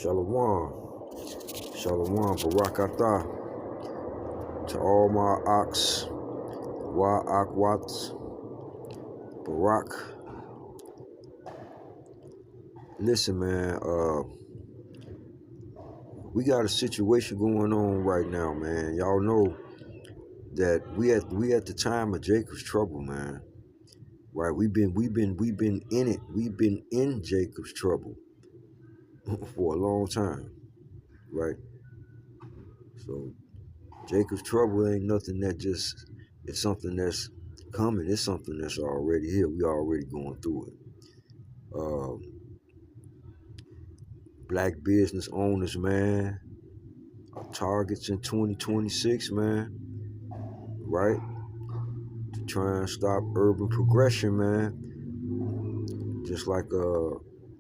Shalom. Shalom. Barak Atah. To all my ox, wa akwats, Barak. Listen, man, we got a situation going on right now, man. Y'all know that we at the time of Jacob's trouble, man. Right? We've been in it. We've been in Jacob's trouble for a long time, right? So Jacob's trouble ain't nothing that just, it's something that's coming. It's something that's already here. We already going through it. Black business owners, man, are targets in 2026, man, right? To try and stop urban progression, man. Just like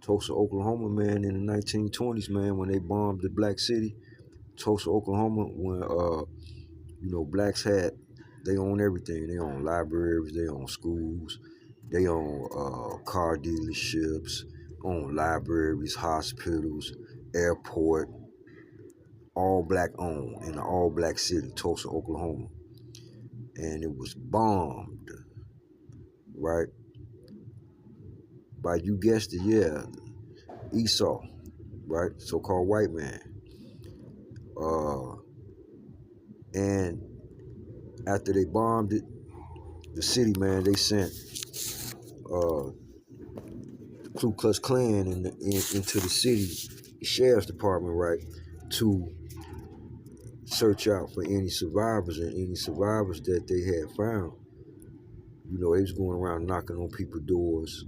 Tulsa, Oklahoma, man, in the 1920s, man, when they bombed the black city, Tulsa, Oklahoma, when blacks had, they own everything. They own libraries, they own schools, they own car dealerships, own libraries, hospitals, airport, all black owned in an all black city, Tulsa, Oklahoma. And it was bombed, right? By, you guessed it, yeah, Esau, right? So-called white man. And after they bombed it, the city, man, they sent the Ku Klux Klan into the city, the sheriff's department, right, to search out for any survivors, and any survivors that they had found. They was going around knocking on people's doors,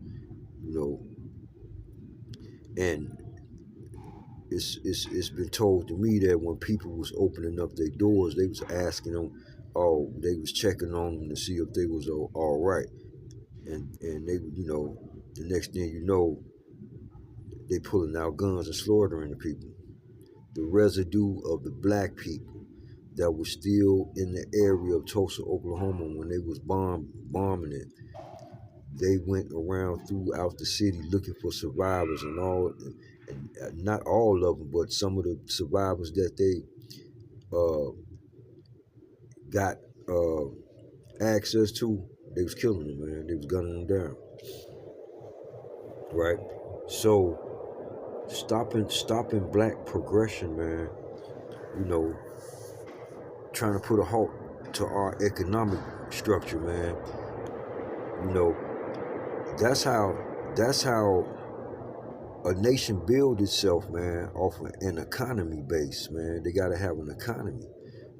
and it's been told to me that when people was opening up their doors, they was asking them, they was checking on them to see if they was all right, and they, the next thing you know, they pulling out guns and slaughtering the people. The residue of the black people that was still in the area of Tulsa, Oklahoma when they was bombing it, they went around throughout the city looking for survivors, and not all of them, but some of the survivors that they got access to, they was killing them, man. They was gunning them down, right? So stopping black progression, man, trying to put a halt to our economic structure, man. That's how a nation build itself, man, off of an economy base, man. They gotta have an economy.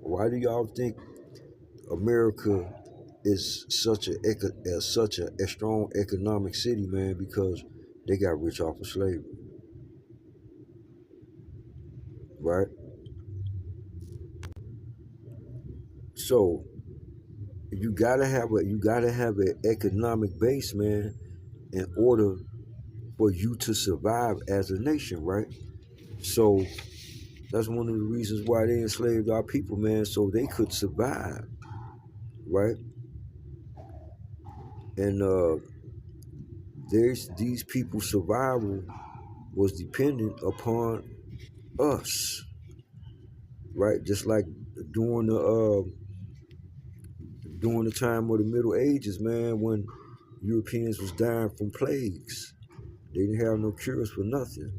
Why do y'all think America is such a strong economic city, man? Because they got rich off of slavery, right? So you gotta have an economic base, man, in order for you to survive as a nation, right? So that's one of the reasons why they enslaved our people, man, so they could survive, right? And these people's survival was dependent upon us, right? Just like during the time of the Middle Ages, man, when Europeans was dying from plagues, they didn't have no cures for nothing.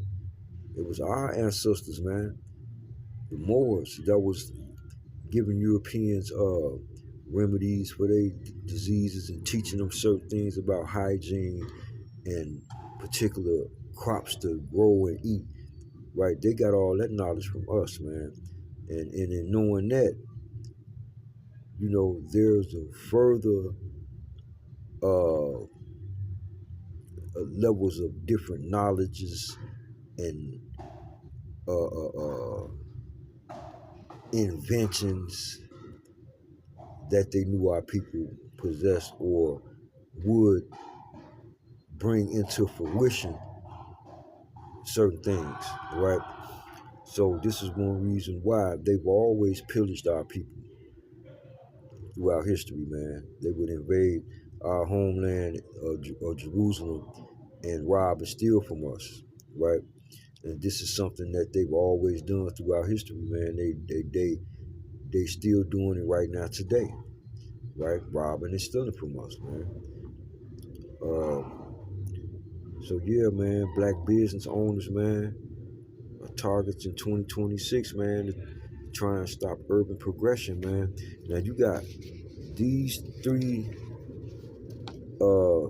It was our ancestors, man, the Moors, that was giving Europeans remedies for their diseases and teaching them certain things about hygiene and particular crops to grow and eat, right? They got all that knowledge from us, man. And in knowing that, there's a further levels of different knowledges and inventions that they knew our people possessed or would bring into fruition certain things, right? So this is one reason why they've always pillaged our people throughout history, man. They would invade our homeland of Jerusalem and rob and steal from us, right? And this is something that they've always done throughout history, man. They still doing it right now today, right? Robbing and stealing from us, man. So yeah, man, black business owners, man, are targets in 2026, man, to try and stop urban progression, man. Now you got these three uh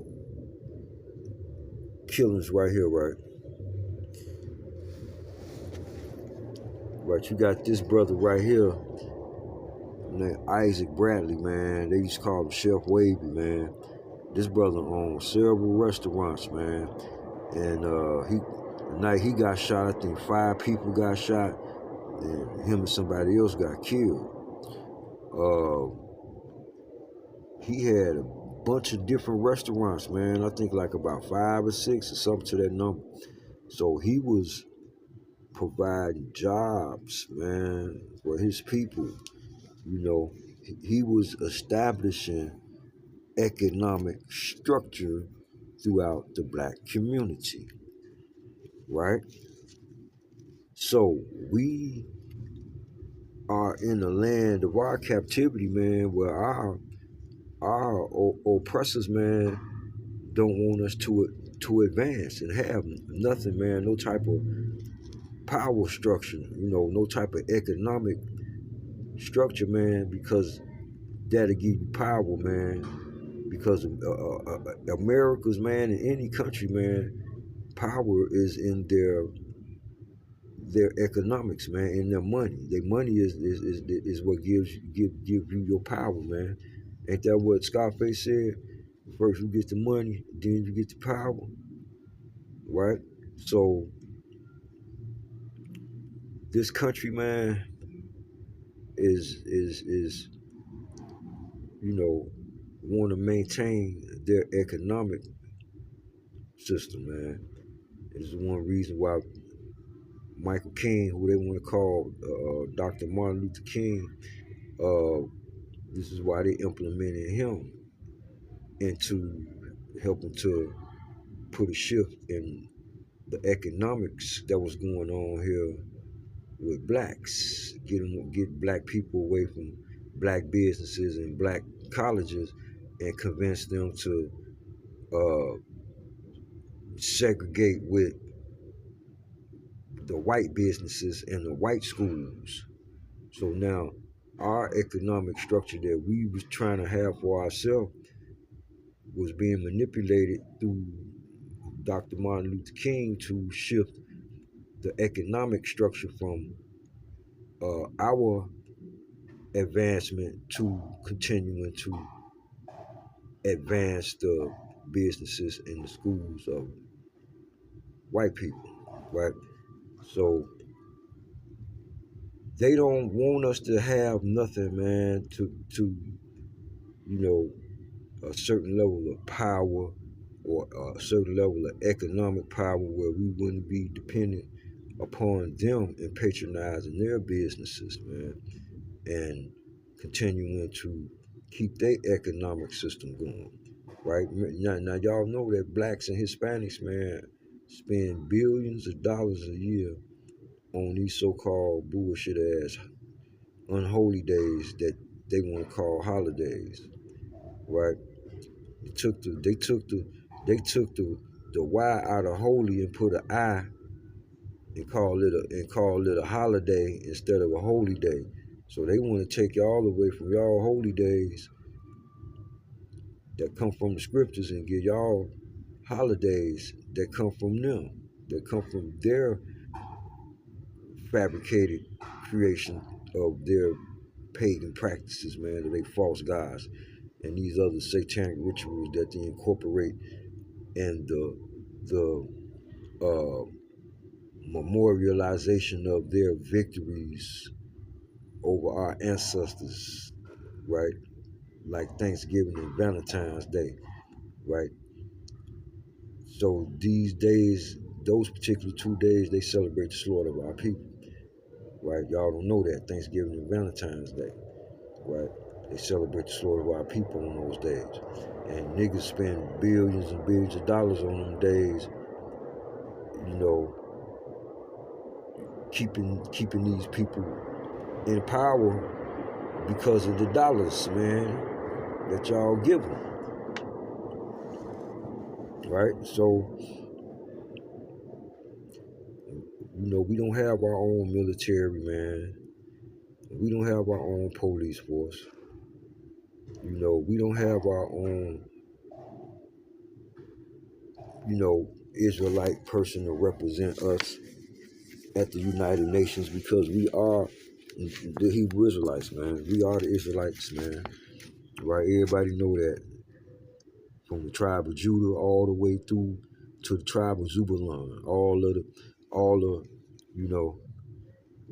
killings right here, right? Right, you got this brother right here named Isaac Bradley, man. They used to call him Chef Wavy, man. This brother owned several restaurants, man. And the night he got shot, I think 5 people got shot, and him and somebody else got killed. He had a bunch of different restaurants, man. I think like about 5 or 6 or something to that number. So he was providing jobs, man, for his people. You know, he was establishing economic structure throughout the black community, right? So we are in a land of our captivity, man, where our oppressors, man, don't want us to advance and have nothing, man, no type of power structure, no type of economic structure, man, because that'll give you power, man. Because America's, man, in any country, man, power is in their economics, man, in their money. Their money is what give you your power, man. Ain't that what Scarface said? First you get the money, then you get the power, right? So this country, man, is want to maintain their economic system, man. It's one reason why Michael King, who they want to call Dr. Martin Luther King, this is why they implemented him into helping to put a shift in the economics that was going on here with blacks, get black people away from black businesses and black colleges, and convince them to uh, segregate with the white businesses and the white schools. So now our economic structure that we was trying to have for ourselves was being manipulated through Dr. Martin Luther King to shift the economic structure from our advancement to continuing to advance the businesses and the schools of white people, right? So they don't want us to have nothing, man, to a certain level of power or a certain level of economic power where we wouldn't be dependent upon them and patronizing their businesses, man, and continuing to keep their economic system going, right? Now y'all know that blacks and Hispanics, man, spend billions of dollars a year on these so-called bullshit ass unholy days that they want to call holidays, right? They took the Y out of holy and put an I and call it a holiday instead of a holy day. So they want to take y'all away from y'all holy days that come from the scriptures and give y'all holidays that come from them, that come from their fabricated creation of their pagan practices, man, of they false gods and these other satanic rituals that they incorporate in the memorialization of their victories over our ancestors, right? Like Thanksgiving and Valentine's Day, right? So these days, those particular 2 days, they celebrate the slaughter of our people, right? Y'all don't know that, Thanksgiving and Valentine's Day, right? They celebrate the slaughter of our people on those days. And niggas spend billions and billions of dollars on them days, you know, keeping these people in power because of the dollars, man, that y'all give them, right? So, we don't have our own military, man. We don't have our own police force. We don't have our own, Israelite person to represent us at the United Nations, because we are the Hebrew Israelites, man. We are the Israelites, man. Right? Everybody know that. From the tribe of Judah all the way through to the tribe of Zebulun.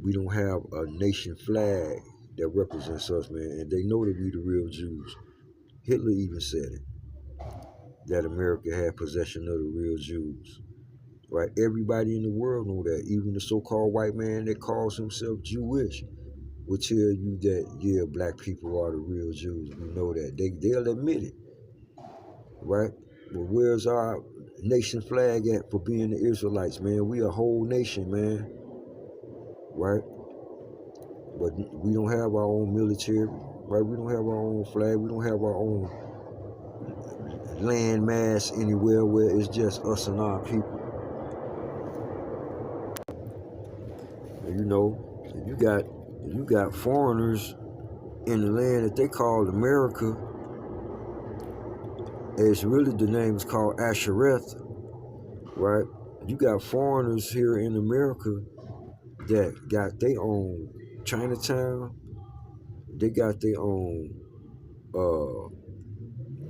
We don't have a nation flag that represents us, man. And they know that we the real Jews. Hitler even said it, that America had possession of the real Jews. Right? Everybody in the world know that. Even the so-called white man that calls himself Jewish will tell you that, yeah, black people are the real Jews. We know that. They'll admit it. Right? But where's our nation flag at for being the Israelites, man? We a whole nation, man. Right? But we don't have our own military, right? We don't have our own flag. We don't have our own land mass anywhere where it's just us and our people. And you got foreigners in the land that they call America. It's really, the name is called Ashereth, right? You got foreigners here in America that got their own Chinatown. They got their own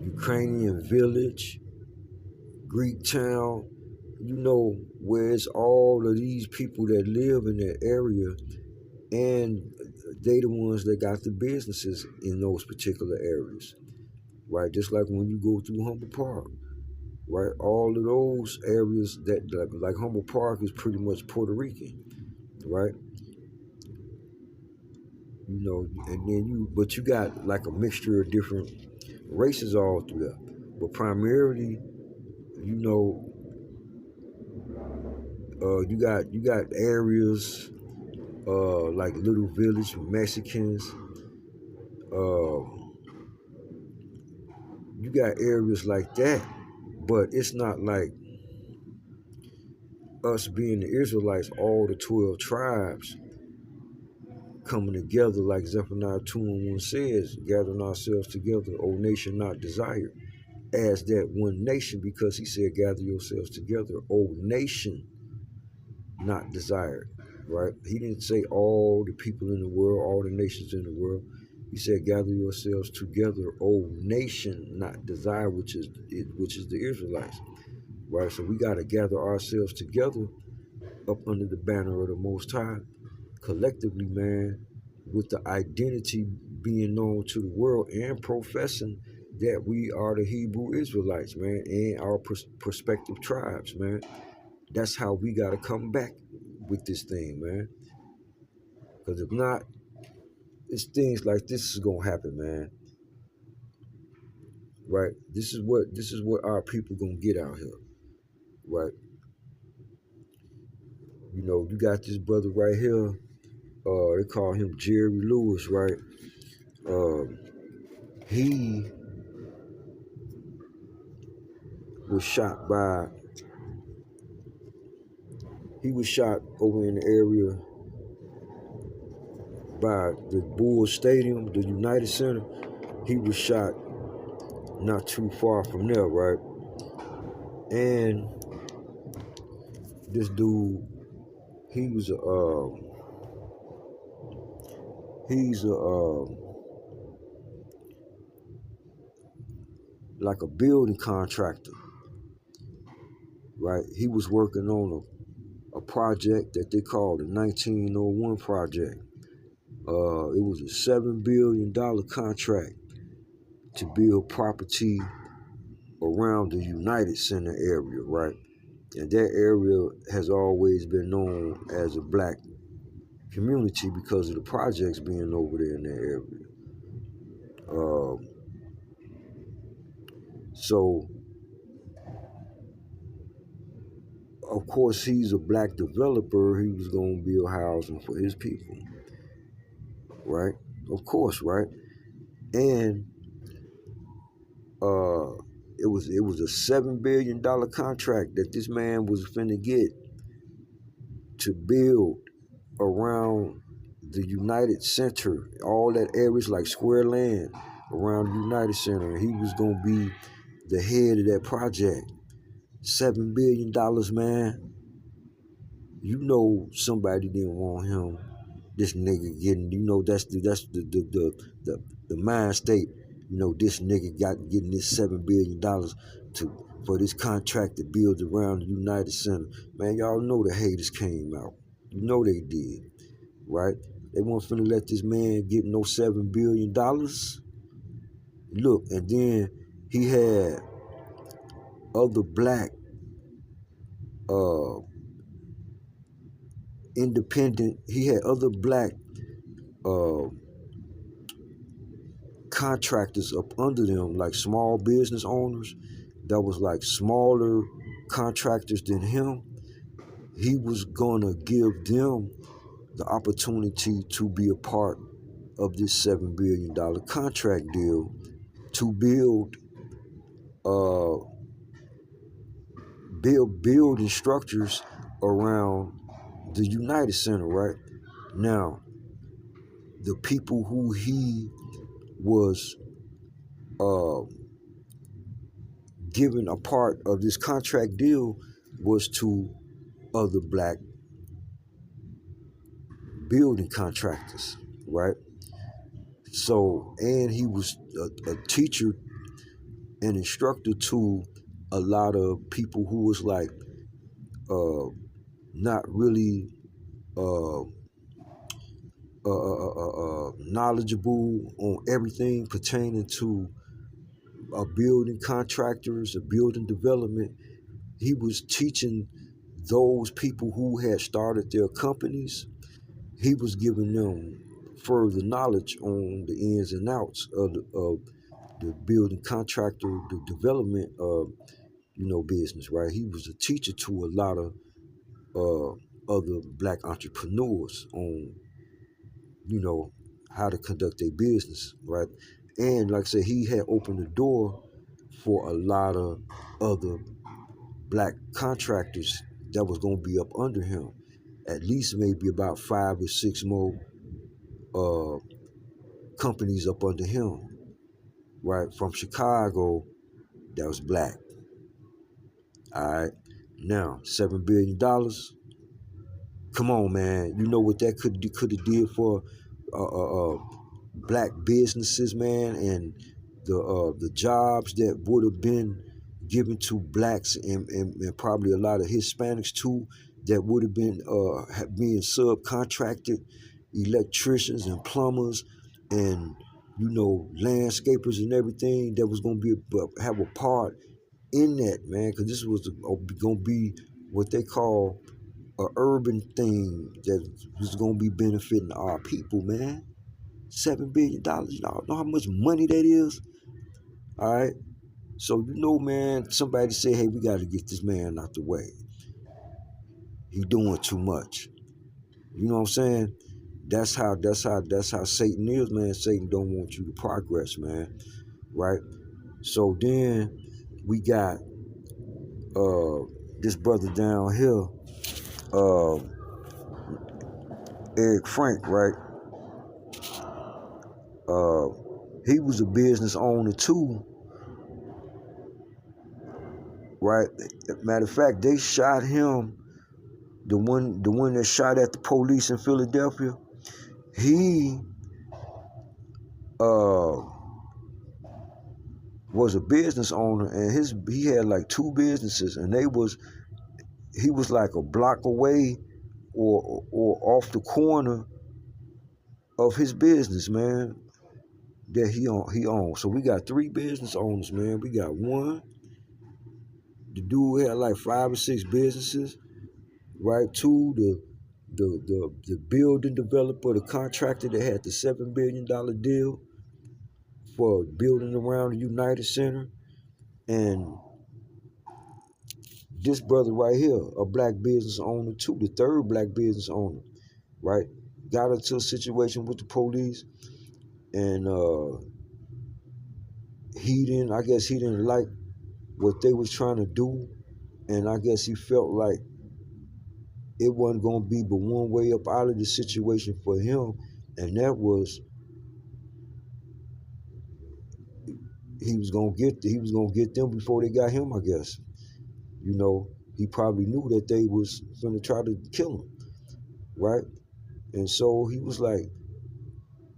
Ukrainian village, Greek town, where it's all of these people that live in that area, and they the ones that got the businesses in those particular areas, right? Just like when you go through Humble Park, right? All of those areas that, like Humble Park is pretty much Puerto Rican, right? And then but you got like a mixture of different races all through there. But primarily, you got areas like Little Village Mexicans. You got areas like that, but it's not like us being the Israelites, all the 12 tribes coming together like Zephaniah 2:1 says, gathering ourselves together, O nation not desired, as that one nation, because he said, gather yourselves together, O nation not desired, right? He didn't say all the people in the world, all the nations in the world. He said, gather yourselves together, O nation not desired, which is the Israelites, right? So we got to gather ourselves together up under the banner of the Most High, collectively, man, with the identity being known to the world and professing that we are the Hebrew Israelites, man, and our prospective tribes, man. That's how we got to come back with this thing, man. Because if not, it's things like this is going to happen, man. Right? This is what our people going to get out here. Right? You got this brother right here. They call him Jerry Lewis, right? He was shot over in the area by the Bulls Stadium, the United Center. He was shot not too far from there, right? And this dude, he's like a building contractor, right? He was working on a project that they called the 1901 project. It was a $7 billion contract to build property around the United Center area, right? And that area has always been known as a black community because of the projects being over there in that area. So of course, he's a black developer. He was gonna build housing for his people, right? Of course, right? And uh, it was a $7 billion contract that this man was finna get to build around the United Center, all that areas like square land around the United Center. He was gonna be the head of that project. $7 billion, man. You know somebody didn't want him. This nigga getting, that's the mind state. This nigga getting this $7 billion for this contract to build around the United Center. Man, y'all know the haters came out. You know they did, right? They weren't finna let this man get no $7 billion. Look, and then he had other black uh independent. He had other black uh contractors up under them, like small business owners that was like smaller contractors than him. He was gonna give them the opportunity to be a part of this $7 billion contract deal to build building structures around the United Center, right? Now, the people who he was uh, given a part of this contract deal was to other black building contractors, right? So, and he was a teacher and instructor to a lot of people who was like not really uh, knowledgeable on everything pertaining to building contractors, a building development. He was teaching those people who had started their companies. He was giving them further knowledge on the ins and outs of the building contractor, the development business, right? He was a teacher to a lot of other black entrepreneurs on, how to conduct their business, right? And like I said, he had opened the door for a lot of other black contractors that was gonna be up under him. At least maybe about 5 or 6 more uh, companies up under him, right? From Chicago, that was black. All right. Now, $7 billion. Come on, man. You know what that could have did for black businesses, man, and the jobs that would have been given to blacks and probably a lot of Hispanics too, that would have been being subcontracted, electricians and plumbers and landscapers and everything that was going to have a part in that, man, because this was going to be what they call a urban thing that was going to be benefiting our people, man. $7 billion. Y'all know how much money that is? All right. So, man, somebody say, hey, we got to get this man out the way. He doing too much. You know what I'm saying? That's how Satan is, man. Satan don't want you to progress, man. Right? So then we got this brother down here, Eric Frank, right? He was a business owner too, right? Matter of fact, they shot him. The one that shot at the police in Philadelphia. He was a business owner, and he had like 2 businesses, and he was like a block away or off the corner of his business, man, that he owned. So we got 3 business owners, man. We got one. The dude had like 5 or 6 businesses, right? 2, the building developer, the contractor that had the $7 billion deal for building around the United Center. And this brother right here, a black business owner too, the third black business owner, right, got into a situation with the police, and I guess he didn't like what they was trying to do, and I guess he felt like it wasn't gonna be but one way up out of the situation for him, and that was he was gonna get them before they got him, I guess. You know, he probably knew that they was gonna try to kill him, right? And so he was like,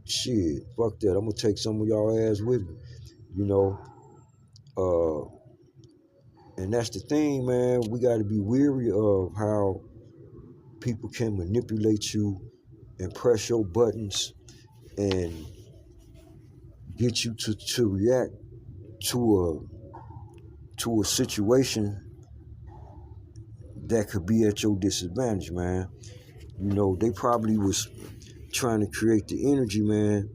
shit, fuck that, I'm gonna take some of y'all ass with me, you know. And that's the thing, man, we gotta be weary of how people can manipulate you and press your buttons and get you to react to a situation that could be at your disadvantage, man. You know, they probably was trying to create the energy, man,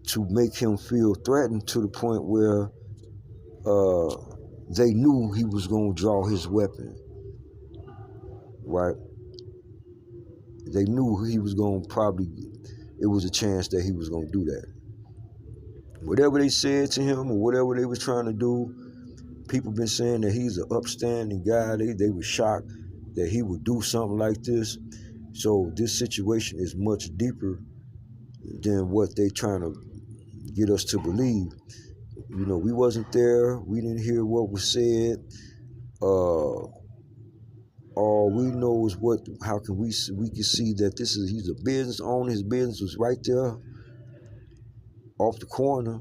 to make him feel threatened to the point where they knew he was gonna draw his weapon, right? They knew he was gonna it was a chance that he was gonna do that. Whatever they said to him or whatever they was trying to do, people been saying that he's an upstanding guy. They were shocked that he would do something like this. So this situation is much deeper than what they trying to get us to believe. You know, we wasn't there. We didn't hear what was said. All we know is how can we can see that he's a business owner. His business was right there off the corner,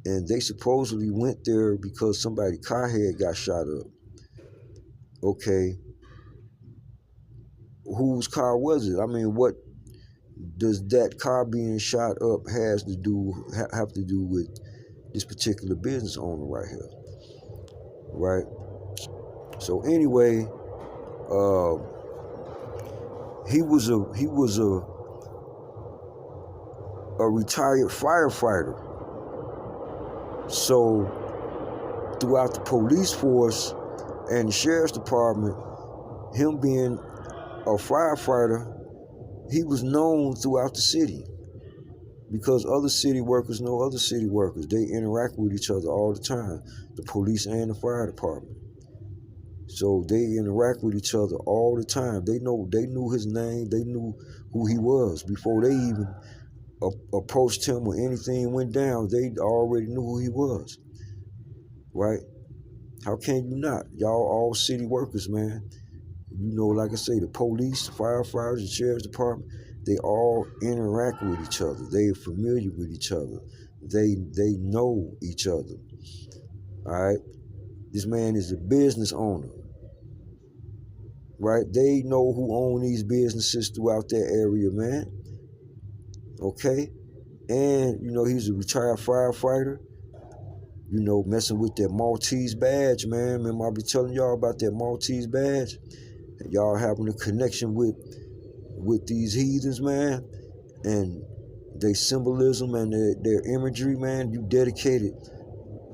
and they supposedly went there because somebody's car had got shot up. Okay, whose car was it? I mean, what does that car being shot up have to do with this particular business owner right here, right? So anyway, he was a retired firefighter. So throughout the police force and the sheriff's department, him being a firefighter, he was known throughout the city because other city workers know other city workers. They interact with each other all the time, the police and the fire department. So they interact with each other all the time. They knew his name. They knew who he was before they even approached him or anything went down. They already knew who he was, right? How can you not? Y'all all city workers, man. You know, like I say, the police, the firefighters, the sheriff's department, they all interact with each other. They're familiar with each other. They know each other, all right? This man is a business owner, right? They know who own these businesses throughout that area, man, okay? And, you know, he's a retired firefighter, you know, messing with that Maltese badge, man. Remember I be telling y'all about that Maltese badge? Y'all having a connection with these heathens, man, and their symbolism and their imagery, man. You dedicated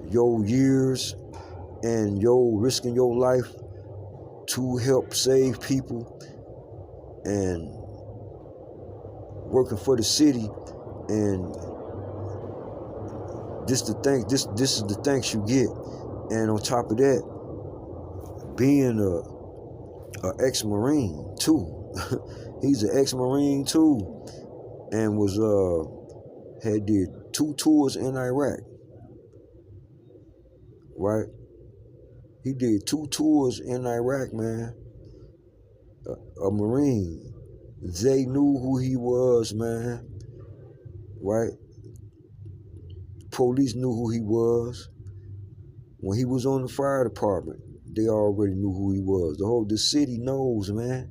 your years and your risking your life to help save people and working for the city, and this is the thanks you get. And on top of that, being a ex-Marine too. He's an ex-Marine too, and was had did 2 tours in Iraq, right? He did 2 tours in Iraq, man. A Marine. They knew who he was, man, right? Police knew who he was. When he was on the fire department, they already knew who he was. The city knows, man,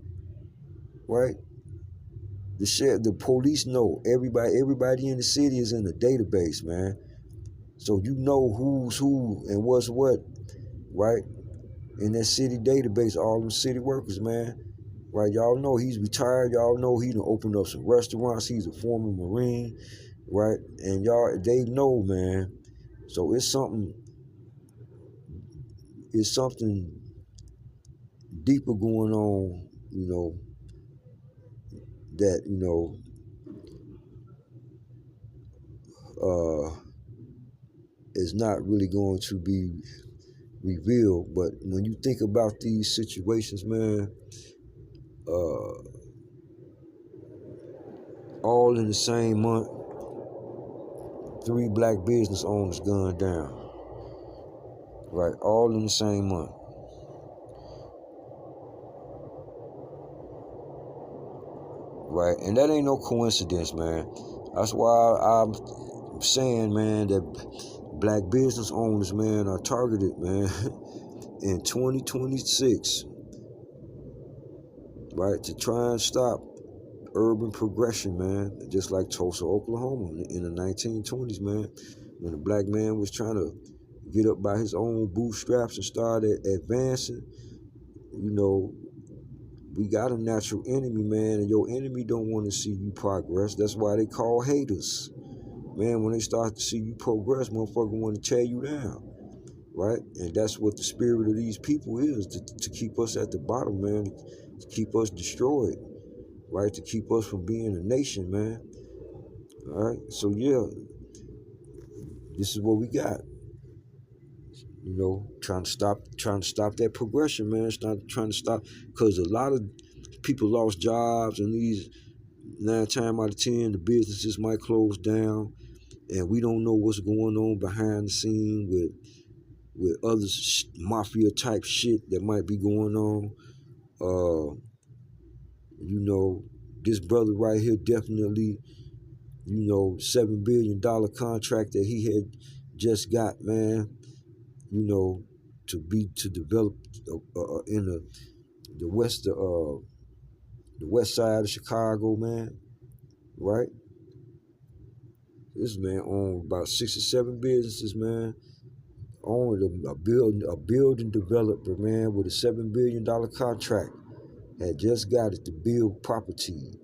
right? The police know. Everybody in the city is in the database, man. So you know who's who and what's what, right? In that city database, all them city workers, man. Right? Y'all know he's retired. Y'all know he done opened up some restaurants. He's a former Marine, right? And they know, man. So it's something deeper going on, that, is not really going to be revealed. But when you think about these situations, man, all in the same month, 3 black business owners gunned down. Right, all in the same month. Right, and that ain't no coincidence, man. That's why I'm saying, man, that black business owners, man, are targeted, man, in 2026, right, to try and stop urban progression, man, just like Tulsa, Oklahoma in the 1920s, man, when a black man was trying to get up by his own bootstraps and started advancing. We got a natural enemy, man, and your enemy don't want to see you progress. That's why they call haters. Man, when they start to see you progress, motherfucker want to tear you down, right? And that's what the spirit of these people is, to keep us at the bottom, man, to keep us destroyed, right? To keep us from being a nation, man. All right? So, yeah, this is what we got. Trying to stop that progression, man. Trying to stop, because a lot of people lost jobs, and these 9 times out of 10, the businesses might close down, and we don't know what's going on behind the scene with other mafia type shit that might be going on. This brother right here definitely, $7 billion contract that he had just got, man. To develop in the west side of Chicago, man. Right? This man owned about 6 or 7 businesses, man. Owned a building developer, man, with a $7 billion contract. Had just got it to build property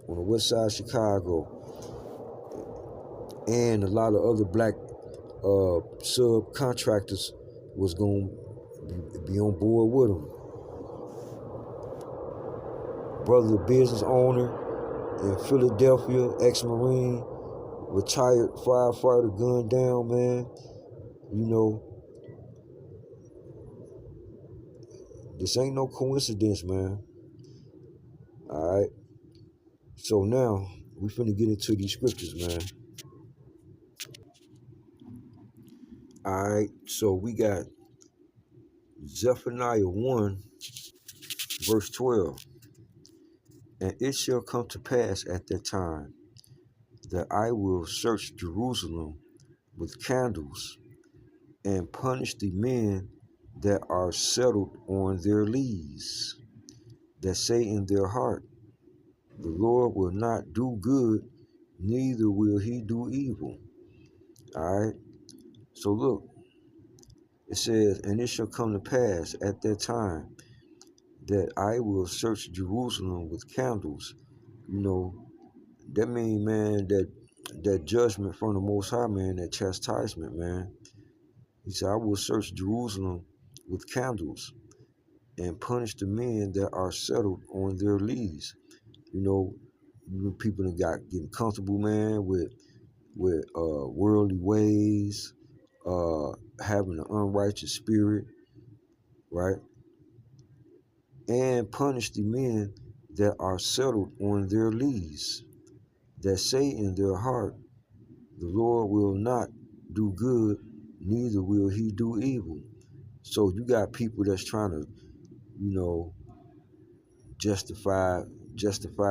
on the west side of Chicago. And a lot of other black subcontractors was going to be on board with him. Brother, business owner in Philadelphia, ex-Marine, retired firefighter, gunned down, man. This ain't no coincidence, man. All right. So now we finna get into these scriptures, man. All right. So we got Zephaniah 1, verse 12. And it shall come to pass at that time that I will search Jerusalem with candles and punish the men that are settled on their lees, that say in their heart, the Lord will not do good, neither will he do evil. All right. So look, it says, and it shall come to pass at that time that I will search Jerusalem with candles. That means, man, that judgment from the Most High, man, that chastisement, man. He said, I will search Jerusalem with candles and punish the men that are settled on their lees. People that got getting comfortable, man, with worldly ways, having an unrighteous spirit, right? And punish the men that are settled on their lees, that say in their heart, the Lord will not do good, neither will he do evil. So you got people that's trying to, justify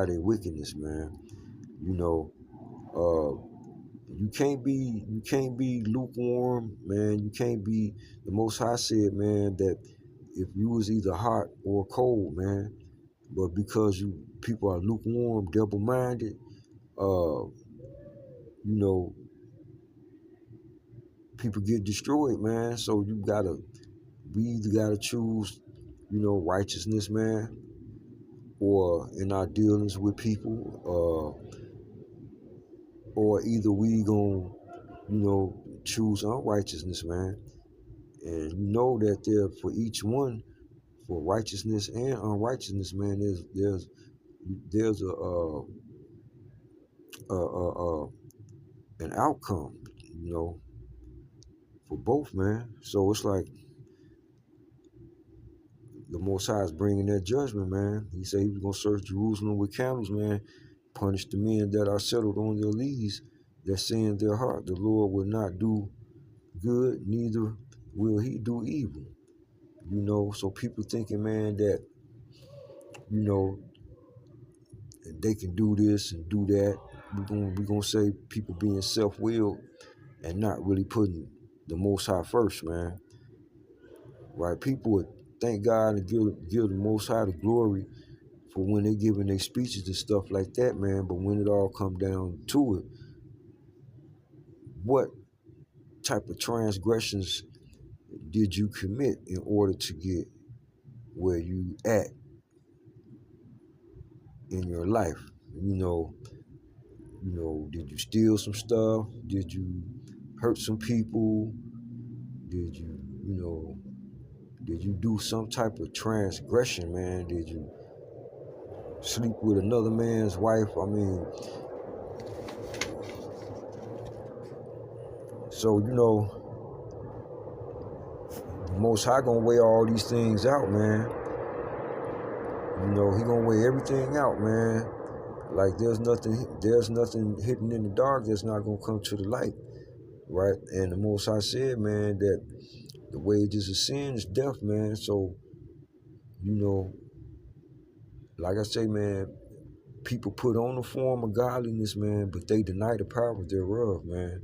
their wickedness, man. You can't be lukewarm, man. You can't be. The Most High said, man, that if you was either hot or cold, man, but because people are lukewarm, double-minded, people get destroyed, man. So we either gotta choose, righteousness, man, or in our dealings with people, or either we gonna, choose unrighteousness, man. And that there for each one, for righteousness and unrighteousness, man. There's a an outcome, for both, man. So it's like the Most High is bringing that judgment, man. He said he was gonna search Jerusalem with candles, man. Punish the men that are settled on their lees, that say in their heart, the Lord will not do good, neither will he do evil. So people thinking, man, that, they can do this and do that. We're gonna say people being self-willed and not really putting the Most High first, man. Right? People would thank God and give the Most High the glory for when they giving their speeches and stuff like that, man. But when it all come down to it, what type of transgressions did you commit in order to get where you at in your life? Did you steal some stuff? Did you hurt some people? Did you do some type of transgression, man? Did you sleep with another man's wife? I mean, so, the Most High gonna weigh all these things out, man. He gonna weigh everything out, man. Like there's nothing hidden in the dark that's not gonna come to the light, right? And the Most High said, man, that the wages of sin is death, man. So, like I say, man, people put on a form of godliness, man, but they deny the power thereof, man.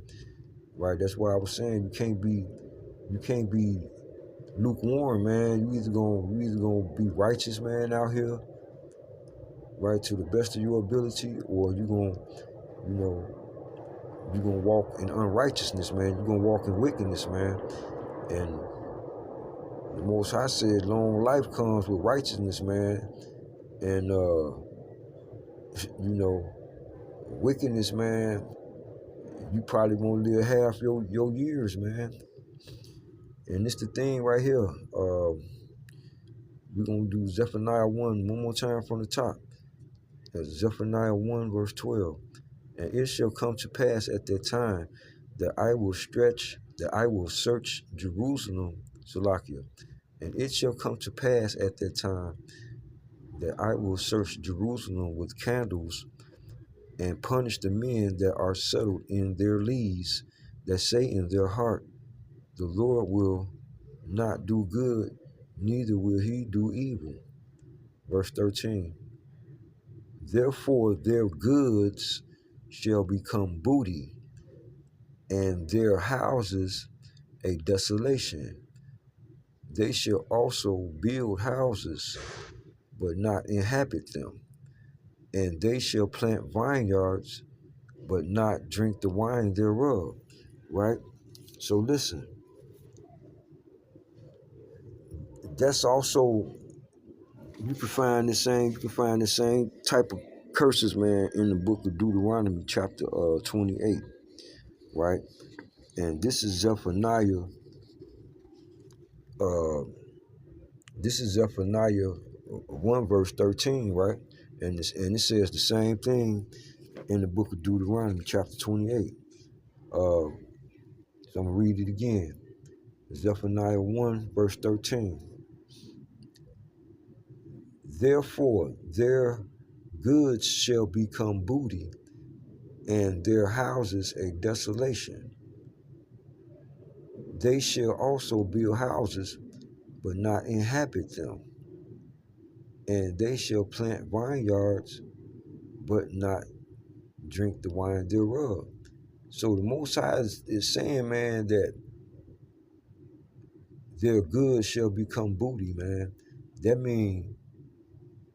Right? That's why I was saying you can't be lukewarm, man. You either gonna be righteous, man, out here, right, to the best of your ability, or you're gonna walk in unrighteousness, man. You're gonna walk in wickedness, man. And the Most High said long life comes with righteousness, man. And wickedness, man, you probably won't live half your years, man. And it's the thing right here. We're going to do Zephaniah 1 more time from the top. That's Zephaniah 1 verse 12. And it shall come to pass at that time that I will search Jerusalem, Salakia. And it shall come to pass at that time that I will search Jerusalem with candles and punish the men that are settled in their lees, that say in their heart, the Lord will not do good, neither will he do evil. Verse 13. Therefore their goods shall become booty, and their houses a desolation. They shall also build houses, but not inhabit them. And they shall plant vineyards, but not drink the wine thereof. Right? So listen, that's also, you can find the same type of curses, man, in the book of Deuteronomy, chapter 28, right? And this is Zephaniah. This is Zephaniah 1 verse 13, right? And it says the same thing in the book of Deuteronomy, chapter 28. So I'm gonna read it again. Zephaniah 1 verse 13. Therefore their goods shall become booty, and their houses a desolation. They shall also build houses, but not inhabit them. And they shall plant vineyards, but not drink the wine thereof. So the Most High is saying, man, that their goods shall become booty, man. That means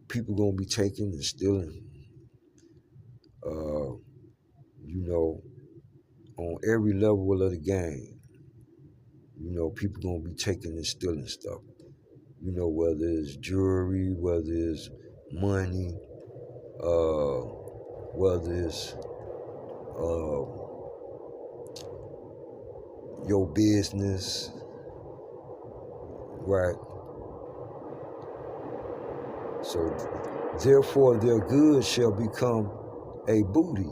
people gonna be taking and stealing, on every level of the game. People gonna be taking and stealing stuff. Whether it's jewelry, whether it's money, whether it's your business, right? So, therefore their goods shall become a booty,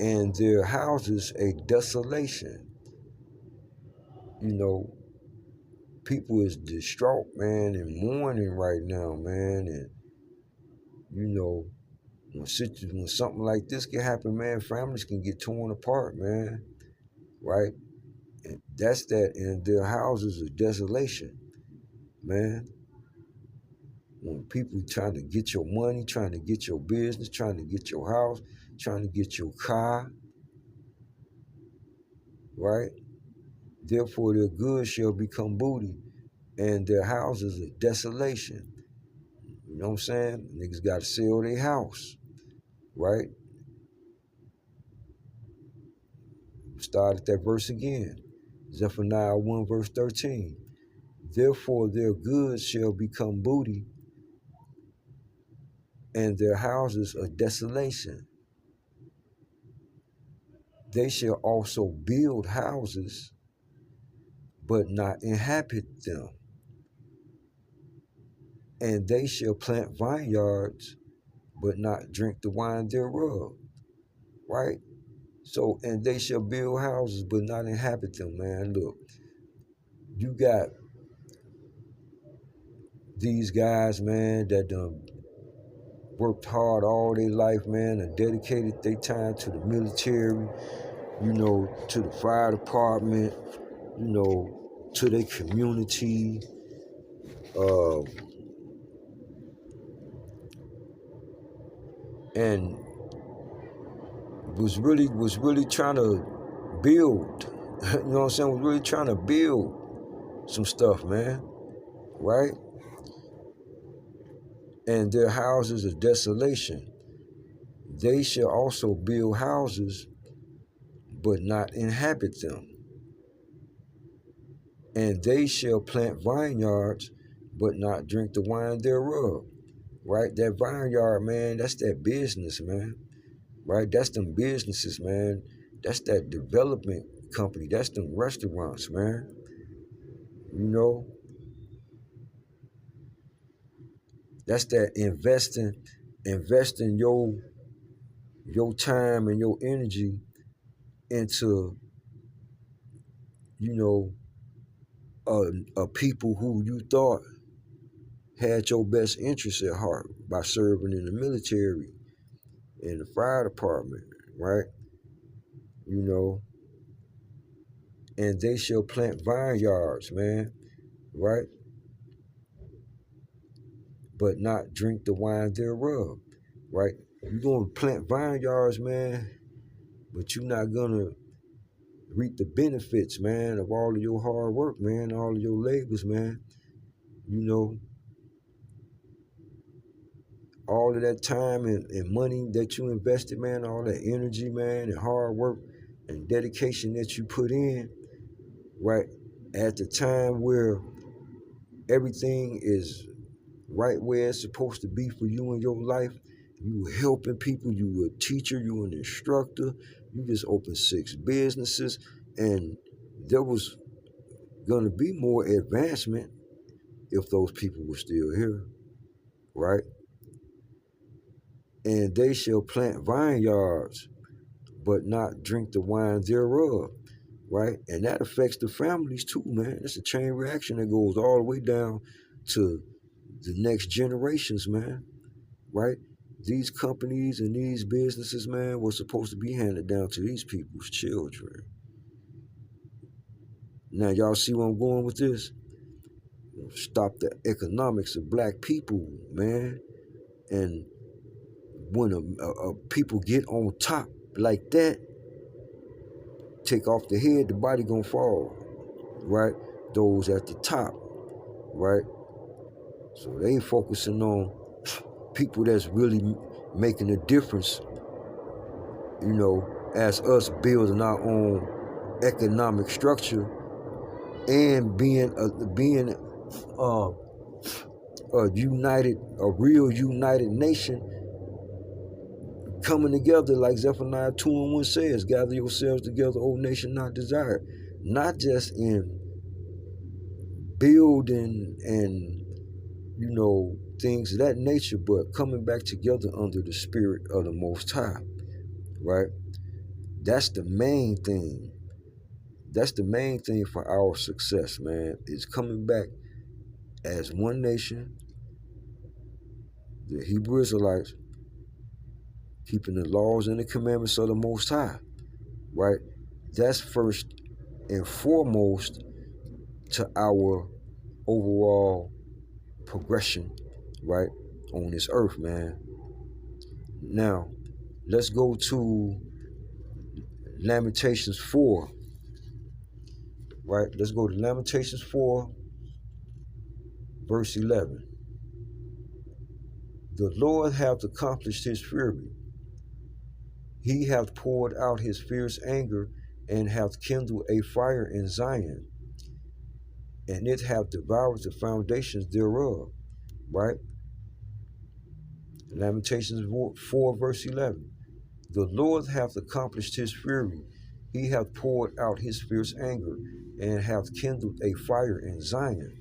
and their houses a desolation. You know, people is distraught, man, and mourning right now, man. And, you know, when something like this can happen, man, families can get torn apart, man, right? And that's that, and their houses are desolation, man. When people trying to get your money, trying to get your business, trying to get your house, trying to get your car, right? Therefore their goods shall become booty, and their houses are desolation. You know what I'm saying? Niggas got to sell their house, right? Start at that verse again. Zephaniah 1 verse 13. Therefore their goods shall become booty, and their houses a desolation. They shall also build houses, but not inhabit them. And they shall plant vineyards, but not drink the wine thereof. Right? So, and they shall build houses, but not inhabit them, man. Look, you got these guys, man, that done worked hard all their life, man, and dedicated their time to the military, you know, to the fire department, you know, to their community, and was really trying to build, you know what I'm saying? Was really trying to build some stuff, man, right? And their houses are desolation. They shall also build houses, but not inhabit them. And they shall plant vineyards, but not drink the wine thereof. Right? That vineyard, man, that's that business, man. Right? That's them businesses, man. That's that development company. That's them restaurants, man. You know? That's that investing your time and your energy into, you know, a people who you thought had your best interests at heart by serving in the military, in the fire department, right? You know, and they shall plant vineyards, man, right? But not drink the wine thereof, right? You're going to plant vineyards, man, but you're not going to reap the benefits, man, of all of your hard work, man, all of your labors, man. You know, all of that time and money that you invested, man, all that energy, man, and hard work and dedication that you put in, right? At the time where everything is right where it's supposed to be for you in your life, you were helping people, you were a teacher, you were an instructor, you just opened 6 businesses, and there was going to be more advancement if those people were still here, right? And they shall plant vineyards, but not drink the wine thereof, right? And that affects the families too, man. It's a chain reaction that goes all the way down to the next generations, man, right? These companies and these businesses, man, were supposed to be handed down to these people's children. Now, y'all see where I'm going with this? Stop the economics of black people, man. And when a people get on top like that, take off the head, the body gonna fall, right? Those at the top, right? So they focusing on people that's really making a difference, you know, as us building our own economic structure and being a real united nation, coming together like Zephaniah 2:1 says, gather yourselves together, O nation not desired. Not just in building and, things of that nature, but coming back together under the spirit of the Most High, right? That's the main thing. That's the main thing for our success, man, is coming back as one nation, the Hebrew Israelites, keeping the laws and the commandments of the Most High, right? That's first and foremost to our overall progression, right, on this earth, man. Now, let's go to Lamentations 4, right? Let's go to Lamentations 4, verse 11. The Lord hath accomplished his fury. He hath poured out his fierce anger, and hath kindled a fire in Zion, and it hath devoured the foundations thereof, right? Lamentations 4, verse 11. The Lord hath accomplished his fury. He hath poured out his fierce anger, and hath kindled a fire in Zion,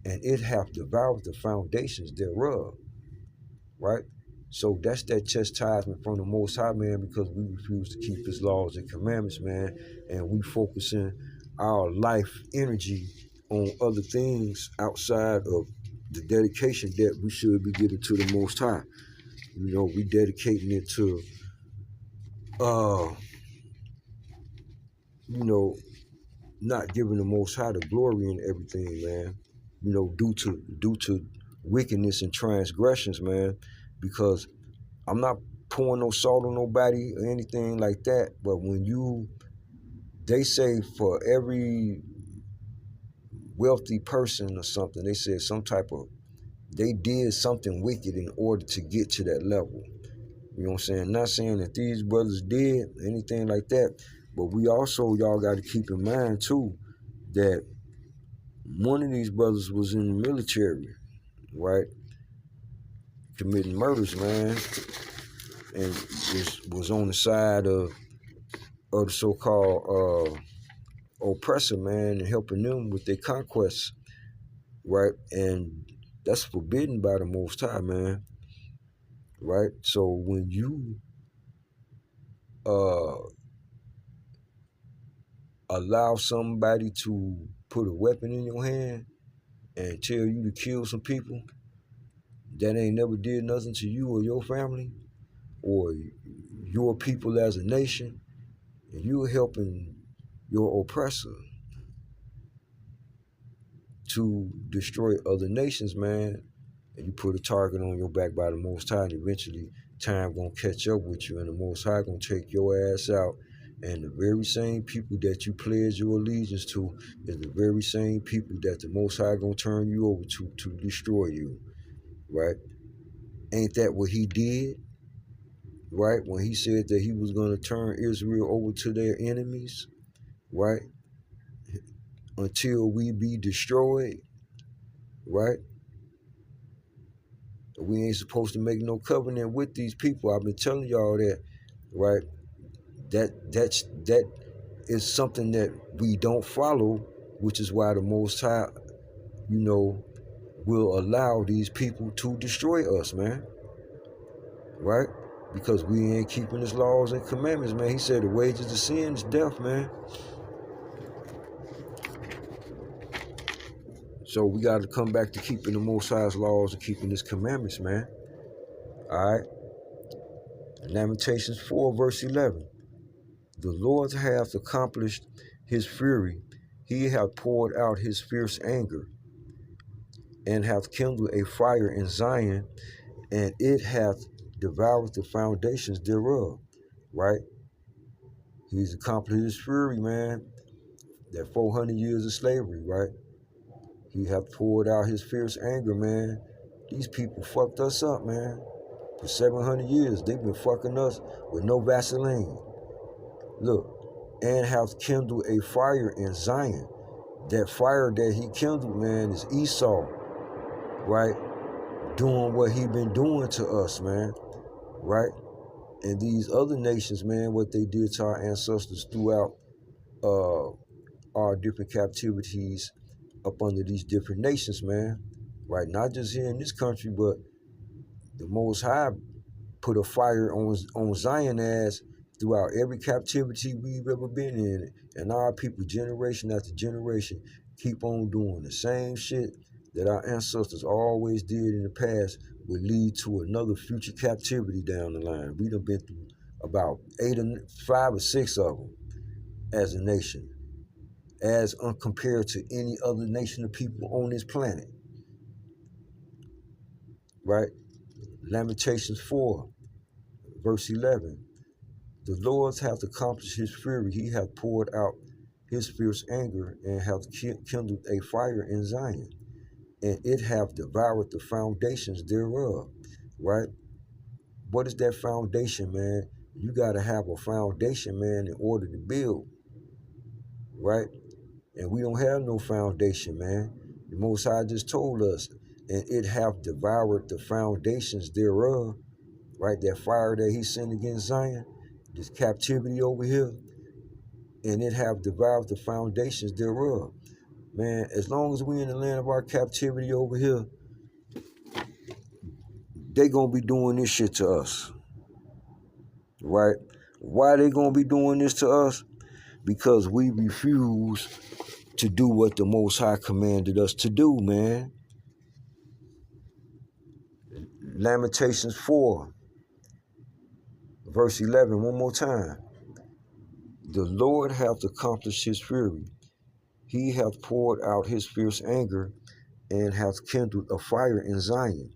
and it hath devoured the foundations thereof, right? So that's that chastisement from the Most High, man, because we refuse to keep his laws and commandments, man, and we focusing our life energy on other things outside of the dedication that we should be giving to the Most High. We dedicating it to not giving the Most High the glory and everything, man. Due to wickedness and transgressions, man. Because I'm not pouring no salt on nobody or anything like that. But they say for every wealthy person or something, they said they did something wicked in order to get to that level. You know what I'm saying? Not saying that these brothers did anything like that, but y'all got to keep in mind too that one of these brothers was in the military, right? Committing murders, man, and was on the side of the so-called oppressor, man, and helping them with their conquests, right? And that's forbidden by the Most High, man, right? So when you allow somebody to put a weapon in your hand and tell you to kill some people that ain't never did nothing to you or your family or your people as a nation, and you're helping your oppressor to destroy other nations, man, and you put a target on your back by the Most High, and eventually time gonna catch up with you, and the Most High gonna take your ass out. And the very same people that you pledge your allegiance to is the very same people that the Most High gonna turn you over to destroy you, right? Ain't that what he did, right? When he said that he was gonna turn Israel over to their enemies, right? Until we be destroyed, right? We ain't supposed to make no covenant with these people. I've been telling y'all that, right? That is something that we don't follow, which is why the Most High, will allow these people to destroy us, man. Right? Because we ain't keeping his laws and commandments, man. He said the wages of sin is death, man. So we got to come back to keeping the Most High's laws and keeping his commandments, man. All right? Lamentations 4, verse 11. The Lord hath accomplished his fury. He hath poured out his fierce anger, and hath kindled a fire in Zion, and it hath devoured the foundations thereof. Right? He's accomplished his fury, man. That 400 years of slavery, right? He hath poured out his fierce anger, man. These people fucked us up, man. For 700 years, they've been fucking us with no Vaseline. Look, and hath kindled a fire in Zion. That fire that he kindled, man, is Esau, right? Doing what he been doing to us, man, right? And these other nations, man, what they did to our ancestors throughout our different captivities up under these different nations, man. right? Not just here in this country, but the Most High put a fire on Zion ass throughout every captivity we've ever been in, and our people, generation after generation, keep on doing the same shit that our ancestors always did in the past would lead to another future captivity down the line. We done been through about 5 or 6 of them as a nation, as uncompared to any other nation of people on this planet, right? Lamentations 4, verse 11. The Lord hath accomplished his fury. He hath poured out his fierce anger, and hath kindled a fire in Zion, and it hath devoured the foundations thereof. Right? What is that foundation, man? You got to have a foundation, man, in order to build. Right? And we don't have no foundation, man. The Most High just told us, and it hath devoured the foundations thereof. Right? That fire that he sent against Zion, this captivity over here, and it have devoured the foundations thereof. Man, as long as we in the land of our captivity over here, they gonna be doing this shit to us, right? Why they gonna be doing this to us? Because we refuse to do what the Most High commanded us to do, man. Lamentations 4, verse 11, one more time. The Lord hath accomplished his fury. He hath poured out his fierce anger, and hath kindled a fire in Zion,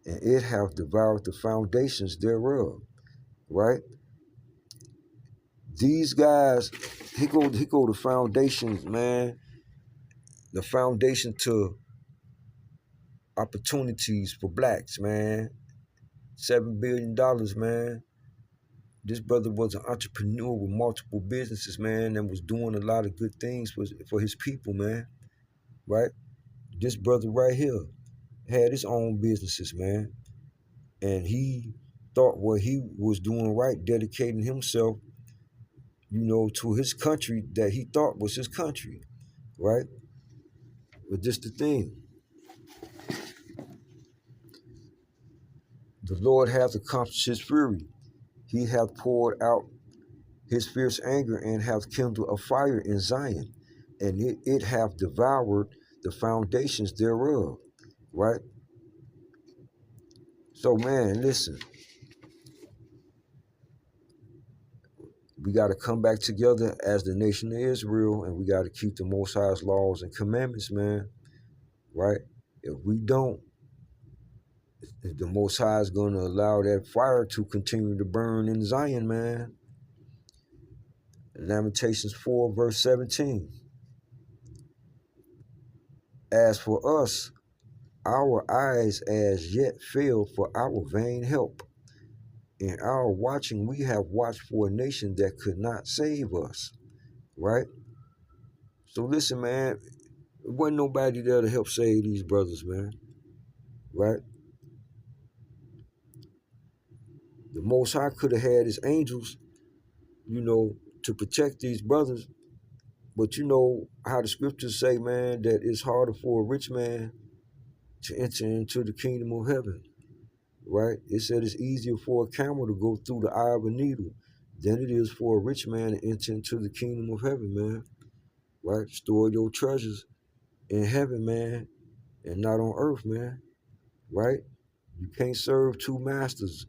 and it hath devoured the foundations thereof. Right? These guys, he go the foundations, man. The foundation to opportunities for blacks, man. $7 billion, man. This brother was an entrepreneur with multiple businesses, man, and was doing a lot of good things for his people, man. Right? This brother right here had his own businesses, man. And he thought what he was doing right, dedicating himself, to his country that he thought was his country, right? But this the thing. The Lord hath accomplished his fury. He hath poured out his fierce anger, and hath kindled a fire in Zion, and it hath devoured the foundations thereof, right? So, man, listen. We got to come back together as the nation of Israel, and we got to keep the Most High's laws and commandments, man, right? If we don't, if the Most High is going to allow that fire to continue to burn in Zion, man. Lamentations 4, verse 17. As for us, our eyes as yet failed for our vain help. In our watching, we have watched for a nation that could not save us, right? So listen, man, there wasn't nobody there to help save these brothers, man, right? The Most High could have had his angels, to protect these brothers. But you know how the scriptures say, man, that it's harder for a rich man to enter into the kingdom of heaven, right? It said it's easier for a camel to go through the eye of a needle than it is for a rich man to enter into the kingdom of heaven, man, right? Store your treasures in heaven, man, and not on earth, man, right? You can't serve two masters,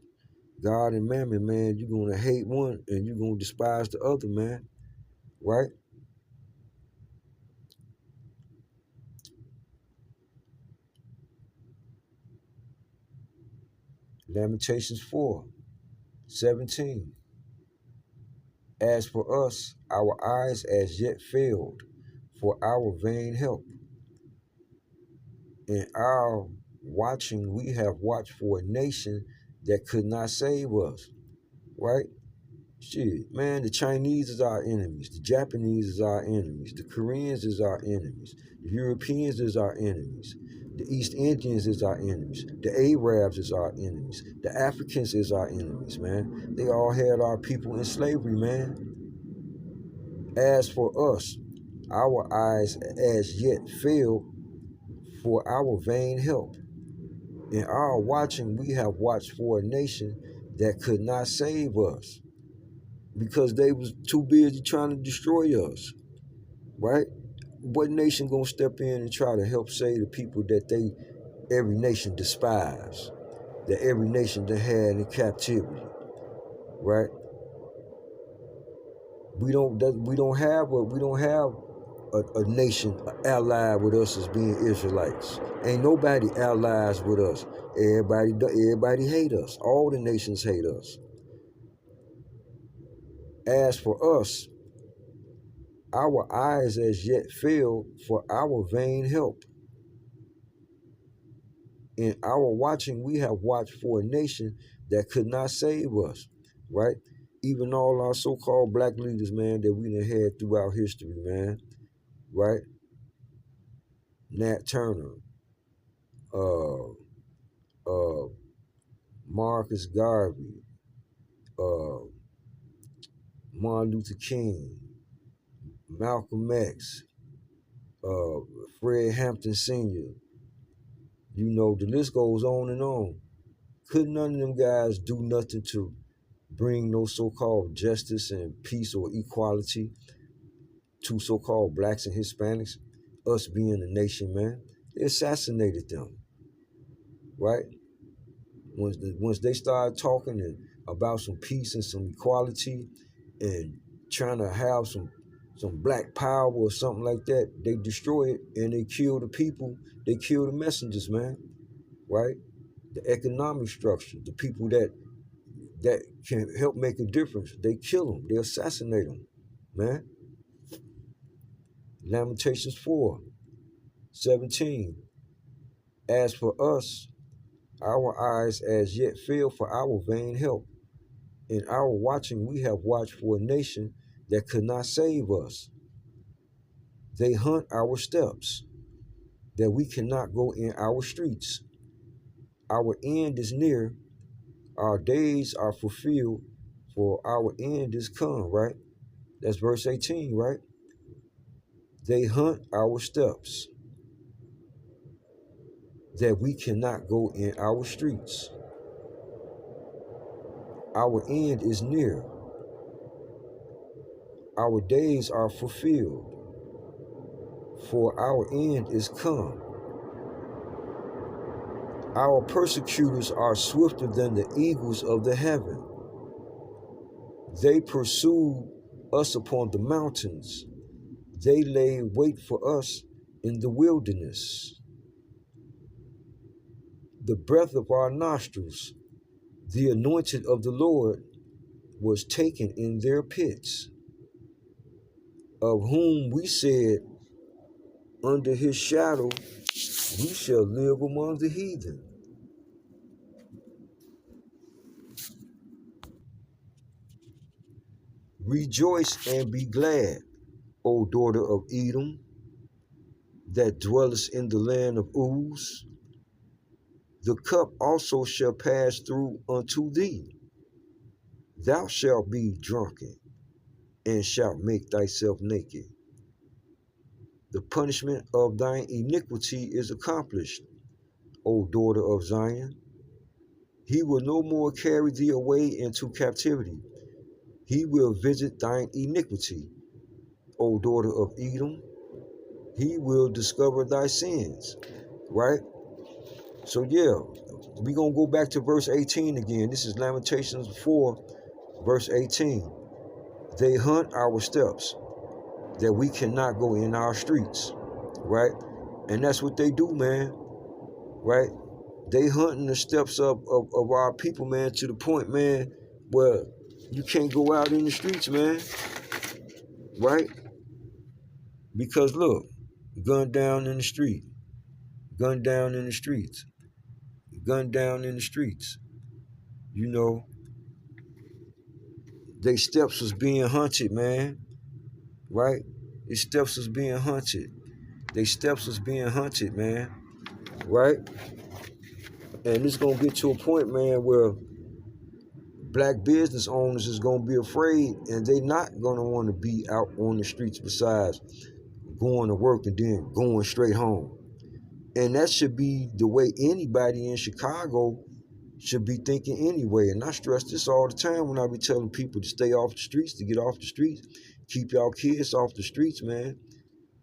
God and mammon, man. You're going to hate one and you're going to despise the other, man, right? Lamentations 4, 17. As for us, our eyes as yet failed for our vain help. In our watching, we have watched for a nation that could not save us, right? Shit, man, the Chinese is our enemies. The Japanese is our enemies. The Koreans is our enemies. The Europeans is our enemies. The East Indians is our enemies. The Arabs is our enemies. The Africans is our enemies, man. They all had our people in slavery, man. As for us, our eyes as yet failed for our vain help. In our watching, we have watched for a nation that could not save us because they was too busy trying to destroy us, right? What nation gonna step in and try to help save the people that every nation despise, that every nation that had in captivity, right? We don't have a nation allied with us as being Israelites. Ain't nobody allies with us. Everybody hate us. All the nations hate us. As for us, our eyes as yet fail for our vain help. In our watching, we have watched for a nation that could not save us, right? Even all our so-called black leaders, man, that we done had throughout history, man, right? Nat Turner, uh, uh, Marcus Garvey, uh, Martin Luther King, Malcolm X, uh, Fred Hampton Sr., you know, the list goes on and on. Couldn't none of them guys do nothing to bring no so-called justice and peace or equality to so-called blacks and Hispanics, us being a nation, man? They assassinated them, right? Once they started talking about some peace and some equality and trying to have some black power or something like that, they destroy it and they kill the people. They kill the messengers, man, right? The economic structure, the people that can help make a difference, they kill them. They assassinate them, man. Lamentations 4:17. As for us, our eyes as yet fail for our vain help. In our watching, we have watched for a nation that could not save us. They hunt our steps, that we cannot go in our streets. Our end is near, our days are fulfilled, for our end is come, right? That's verse 18, right? They hunt our steps, that we cannot go in our streets. Our end is near, our days are fulfilled, for our end is come. Our persecutors are swifter than the eagles of the heaven. They pursue us upon the mountains. They lay wait for us in the wilderness. The breath of our nostrils, the anointed of the Lord, was taken in their pits, of whom we said, under his shadow we shall live among the heathen. Rejoice and be glad, O daughter of Edom, that dwellest in the land of Uz. The cup also shall pass through unto thee. Thou shalt be drunken, and shalt make thyself naked. The punishment of thine iniquity is accomplished, O daughter of Zion. He will no more carry thee away into captivity. He will visit thine iniquity, O daughter of Edom. He will discover thy sins, right? So yeah, we're going to go back to verse 18 again. This is Lamentations 4, verse 18. They hunt our steps, that we cannot go in our streets, right? And that's what they do, man, right? They hunting the steps of our people, man, to the point, man, where you can't go out in the streets, man, right? Because look, gunned down in the street, gunned down in the streets, gunned down in the streets. You know, they steps was being hunted, man, right? Their steps was being hunted. They steps was being hunted, man, right? And it's gonna get to a point, man, where black business owners is gonna be afraid, and they not gonna want to be out on the streets besides going to work and then going straight home. And that should be the way anybody in Chicago should be thinking anyway. And I stress this all the time when I be telling people to stay off the streets, to get off the streets. Keep y'all kids off the streets, man.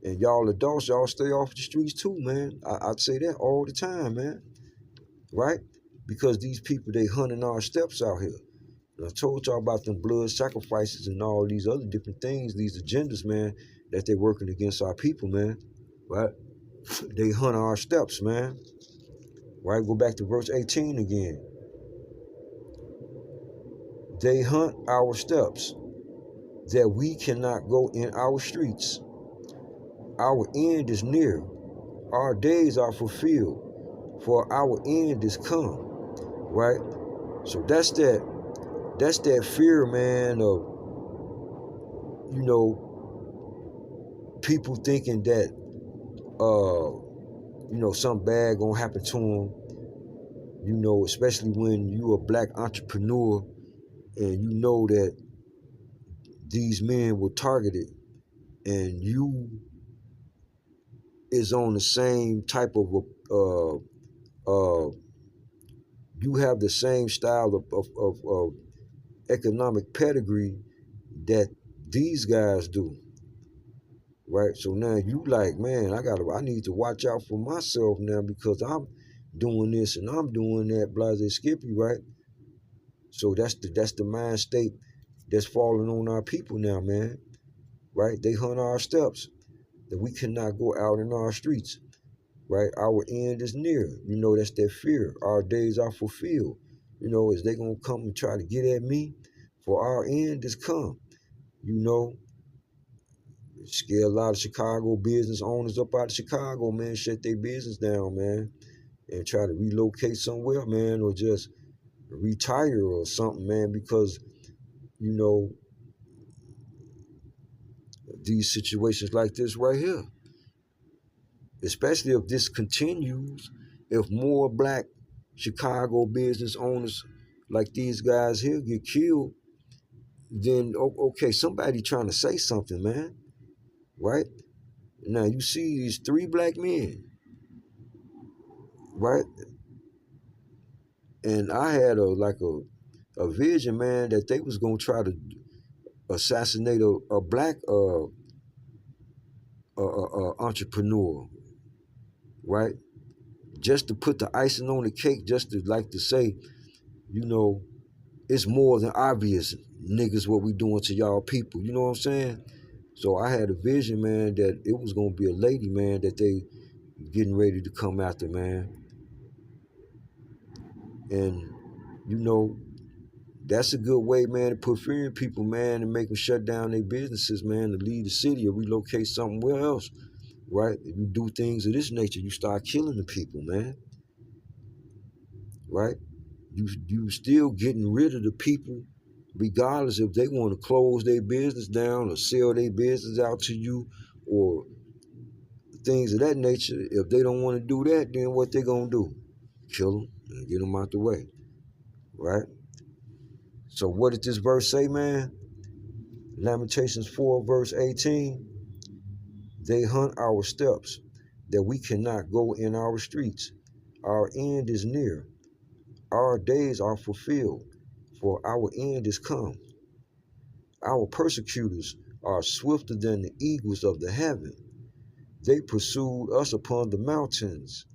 And y'all adults, y'all stay off the streets too, man. I'd say that all the time, man. Right? Because these people, they hunting our steps out here. And I told y'all about them blood sacrifices and all these other different things, these agendas, man, that they working against our people, man. Right? They hunt our steps, man. Right? Go back to verse 18 again. They hunt our steps, that we cannot go in our streets. Our end is near. Our days are fulfilled, for our end is come. Right? So that's that fear, man, of, people thinking that, something bad gonna happen to them, especially when you a black entrepreneur and you know that these men were targeted and you is on the same type of, you have the same style of economic pedigree that these guys do, right? So now you like, man, I need to watch out for myself now because I'm doing this and I'm doing that, blase Skippy, right? So that's the mind state that's falling on our people now, man, right? They hunt our steps, that we cannot go out in our streets, right? Our end is near. That's that fear. Our days are fulfilled. Is they gonna come and try to get at me? For our end is come. Scare a lot of Chicago business owners up out of Chicago, man, shut their business down, man, and try to relocate somewhere, man, or just retire or something, man, because, these situations like this right here, especially if this continues, if more black Chicago business owners like these guys here get killed, then okay, somebody trying to say something, man, right? Now you see these 3 black men, right? And I had a vision, man, that they was gonna try to assassinate a black entrepreneur, right? Just to put the icing on the cake, just to like to say, it's more than obvious, niggas, what we doing to y'all people. You know what I'm saying? So I had a vision, man, that it was gonna be a lady, man, that they getting ready to come after, man. And that's a good way, man, to put fear in people, man, and make them shut down their businesses, man, to leave the city or relocate somewhere else, right? If you do things of this nature, you start killing the people, man, right? You still getting rid of the people, regardless if they want to close their business down or sell their business out to you or things of that nature. If they don't want to do that, then what they gonna do? Kill them and get them out the way, right? So what did this verse say, man? Lamentations 4, verse 18. They hunt our steps, that we cannot go in our streets. Our end is near. Our days are fulfilled, for our end is come. Our persecutors are swifter than the eagles of the heaven. They pursued us upon the mountains.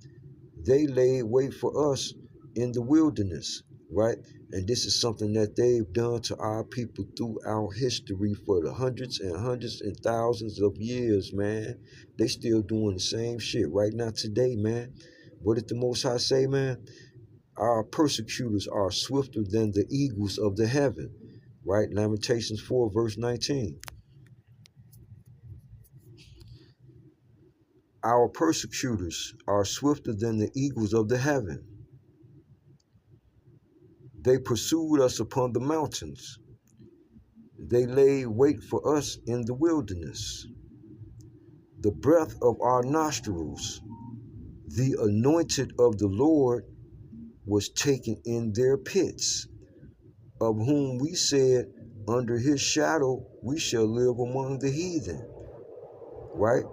They laid wait for us in the wilderness, right? And this is something that they've done to our people throughout history for the hundreds and thousands of years, man. They still doing the same shit right now today, man. What did the Most High say, man? Our persecutors are swifter than the eagles of the heaven, right? Lamentations 4, verse 19. Our persecutors are swifter than the eagles of the heaven. They pursued us upon the mountains. They laid wait for us in the wilderness. The breath of our nostrils, the anointed of the Lord, was taken in their pits, of whom we said, under his shadow we shall live among the heathen. Right?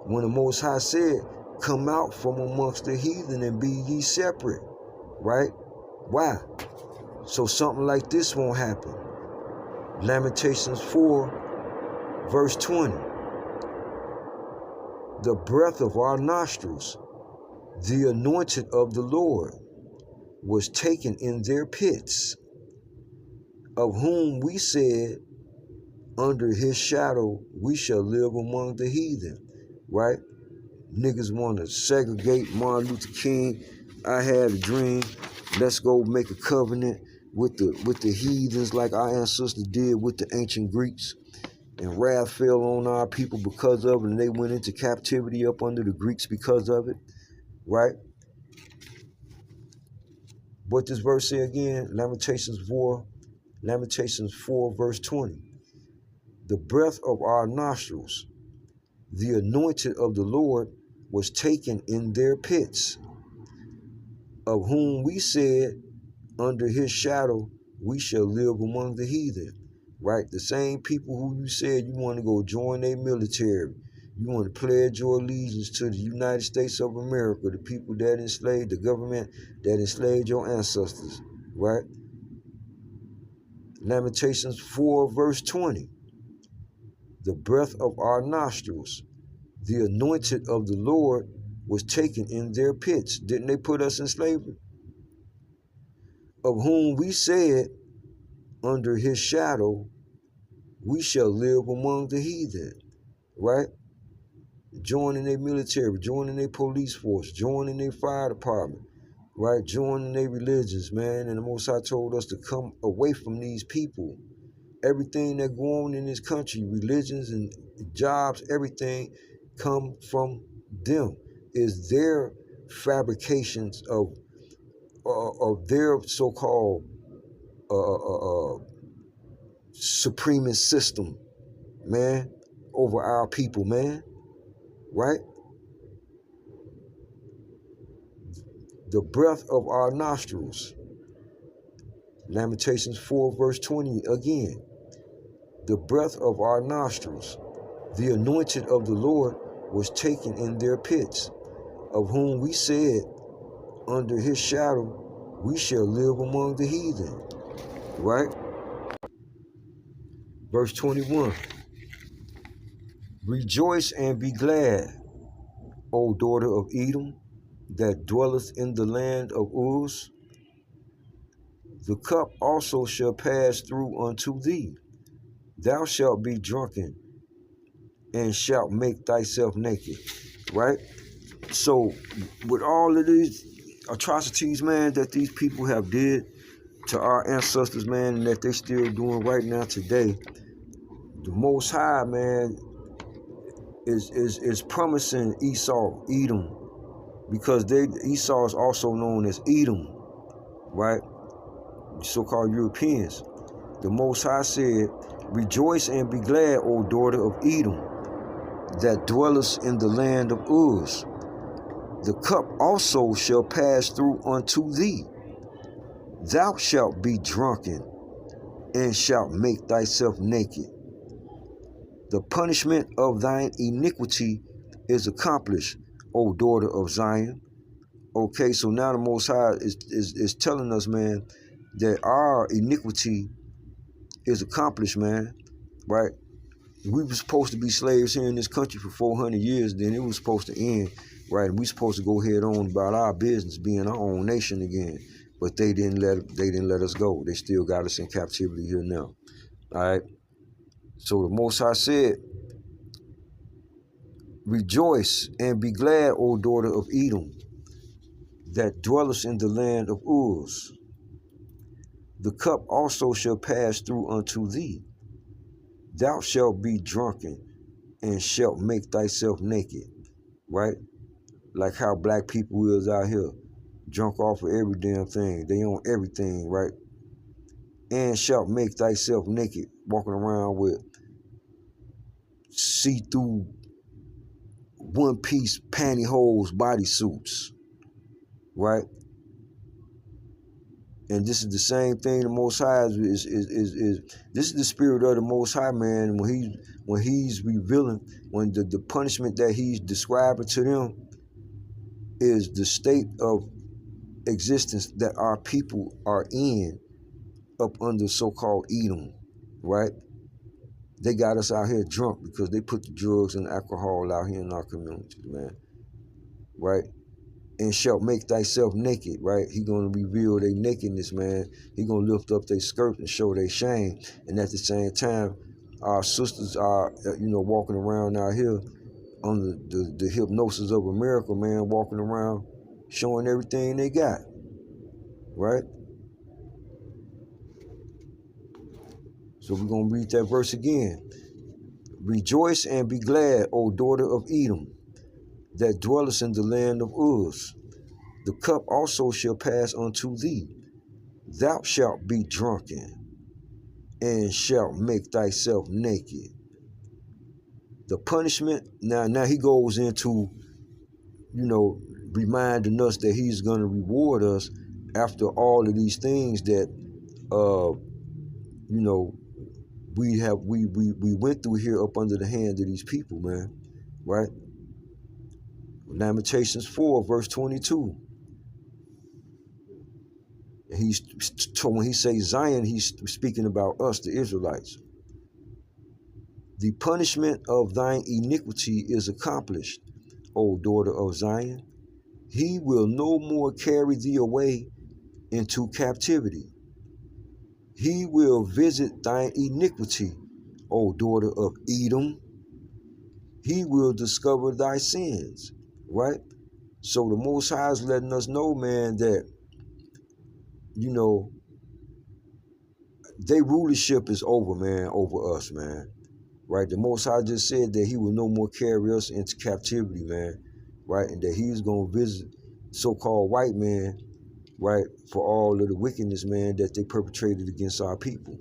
When the Most High said, come out from amongst the heathen and be ye separate, right? Why? So something like this won't happen. Lamentations 4, verse 20. The breath of our nostrils, the anointed of the Lord, was taken in their pits, of whom we said, under his shadow we shall live among the heathen, right? Niggas want to segregate Martin Luther King. I had a dream. Let's go make a covenant with the heathens like our ancestors did with the ancient Greeks. And wrath fell on our people because of it, and they went into captivity up under the Greeks because of it, right? What does verse say again? Lamentations 4, verse 20. The breath of our nostrils, the anointed of the Lord, was taken in their pits, of whom we said, under his shadow we shall live among the heathen, right? The same people who you said you want to go join their military, you want to pledge your allegiance to the United States of America, the people that enslaved, the government that enslaved your ancestors, right? Lamentations 4, verse 20. The breath of our nostrils, the anointed of the Lord, was taken in their pits. Didn't they put us in slavery? Of whom we said, under his shadow we shall live among the heathen, right? Joining their military, joining their police force, joining their fire department, right? Joining their religions, man. And the Most High told us to come away from these people. Everything that go on in this country, religions and jobs, everything come from them. Is their fabrications of their so-called supremacist system, man, over our people, man, right? The breath of our nostrils. Lamentations 4, verse 20 again. The breath of our nostrils, the anointed of the Lord, was taken in their pits, of whom we said, under his shadow we shall live among the heathen, right? Verse 21. Rejoice and be glad, O daughter of Edom, that dwelleth in the land of Uz. The cup also shall pass through unto thee. Thou shalt be drunken, and shalt make thyself naked, right? So with all of these atrocities, man, that these people have did to our ancestors, man, and that they still doing right now today, the Most High, man, is promising Esau, Edom, because Esau is also known as Edom, right? So-called Europeans. The Most High said, rejoice and be glad, O daughter of Edom, that dwellest in the land of Uz. The cup also shall pass through unto thee. Thou shalt be drunken, and shalt make thyself naked. The punishment of thine iniquity is accomplished, O daughter of Zion. Okay, so now the Most High is telling us, man, that our iniquity is accomplished, man, right? We were supposed to be slaves here in this country for 400 years, then it was supposed to end, right? And we supposed to go head on about our business, being our own nation again. But they didn't let us go. They still got us in captivity here now. All right. So the Most High said, rejoice and be glad, O daughter of Edom, that dwellest in the land of Uz. The cup also shall pass through unto thee. Thou shalt be drunken, and shalt make thyself naked, right? Like how black people is out here, drunk off of every damn thing. They own everything, right? And shalt make thyself naked, walking around with see-through one-piece pantyhose bodysuits, right? And this is the same thing the Most High is this is the spirit of the Most High, man, when he's revealing, when the punishment that he's describing to them, is the state of existence that our people are in up under so-called Edom, right? They got us out here drunk because they put the drugs and alcohol out here in our communities, man, right? And shalt make thyself naked, right? He gonna reveal their nakedness, man. He gonna lift up their skirt and show their shame. And at the same time, our sisters are, walking around out here under the hypnosis of America, man, walking around showing everything they got, right? So we're gonna read that verse again. Rejoice and be glad, O daughter of Edom, that dwellest in the land of Uz. The cup also shall pass unto thee. Thou shalt be drunken, and shalt make thyself naked. The punishment, now he goes into, reminding us that he's going to reward us after all of these things that, we went through here up under the hand of these people, man, right? Lamentations 4, verse 22. When he says Zion, he's speaking about us, the Israelites. The punishment of thine iniquity is accomplished, O daughter of Zion. He will no more carry thee away into captivity. He will visit thine iniquity, O daughter of Edom. He will discover thy sins, right? So the Most High is letting us know, man, that, their rulership is over, man, over us, man, right? The Most High just said that he will no more carry us into captivity, man, right? And that he's going to visit so-called white man, right, for all of the wickedness, man, that they perpetrated against our people,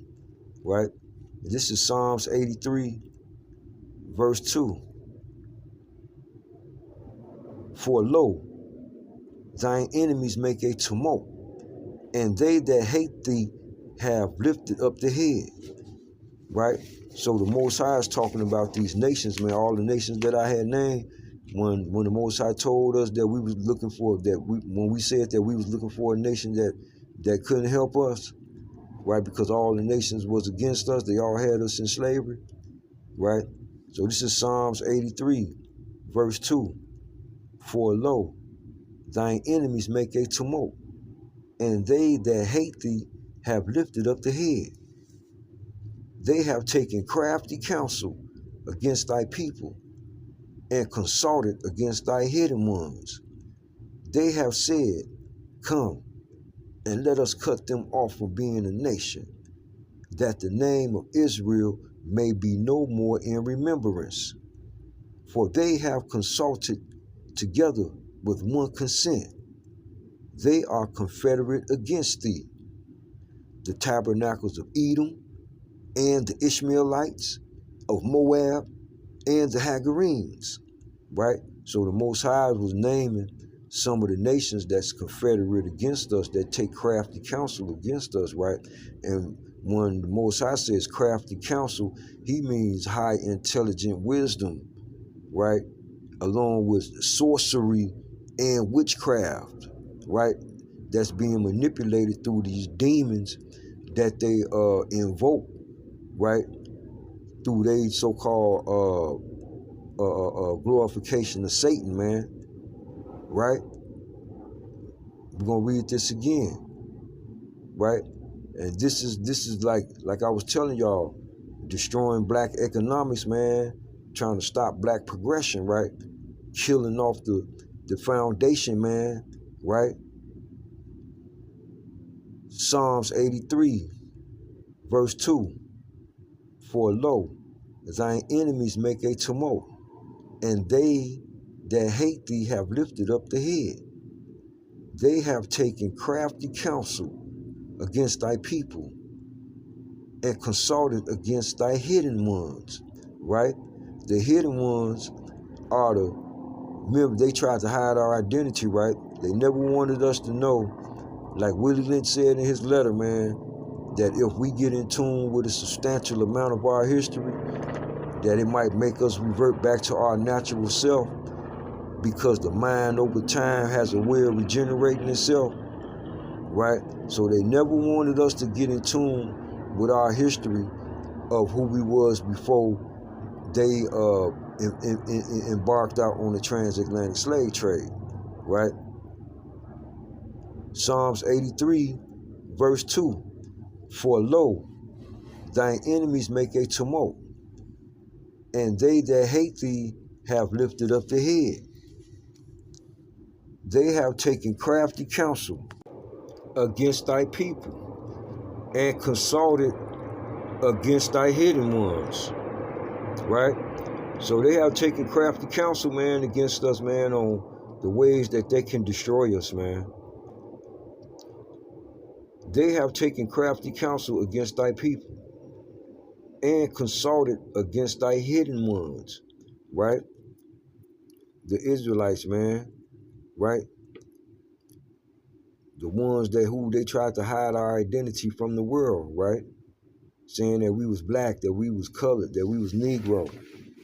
right? This is Psalms 83, verse 2. For lo, thine enemies make a tumult, and they that hate thee have lifted up the head, right? So the Most High is talking about these nations, man, all the nations that I had named. When the Most High told us that we was looking for, when we said that we was looking for a nation that couldn't help us, right? Because all the nations was against us. They all had us in slavery, right? So this is Psalms 83, verse 2. For lo, thine enemies make a tumult, and they that hate thee have lifted up the head. They have taken crafty counsel against thy people, and consulted against thy hidden ones. They have said, come, and let us cut them off from being a nation, that the name of Israel may be no more in remembrance. For they have consulted together with one consent. They are confederate against thee. The tabernacles of Edom, and the Ishmaelites, of Moab, and the Hagarenes, right? So the Most High was naming some of the nations that's confederate against us, that take crafty counsel against us, right? And when the Most High says crafty counsel, he means high intelligent wisdom, right? Along with sorcery and witchcraft, right? That's being manipulated through these demons that they invoke, right? Through their so-called glorification of Satan, man, right? We're gonna read this again, right? And this is like I was telling y'all, destroying black economics, man, trying to stop black progression, right? Killing off the foundation, man, right? Psalms 83, verse 2. For lo, thine enemies make a tumult, and they that hate thee have lifted up the head. They have taken crafty counsel against thy people, and consulted against thy hidden ones, right? The hidden ones are remember, they tried to hide our identity, right? They never wanted us to know, like Willie Lynch said in his letter, man, that if we get in tune with a substantial amount of our history, that it might make us revert back to our natural self, because the mind over time has a way of regenerating itself, right? So they never wanted us to get in tune with our history of who we was before they embarked out on the transatlantic slave trade, right? Psalms 83, verse 2, for lo, thine enemies make a tumult, and they that hate thee have lifted up the head. They have taken crafty counsel against thy people, and consulted against thy hidden ones, right? So they have taken crafty counsel, man, against us, man, on the ways that they can destroy us, man. They have taken crafty counsel against thy people, and consulted against thy hidden ones, right? The Israelites, man, right? The ones that who they tried to hide our identity from the world, right? Saying that we was black, that we was colored, that we was Negro,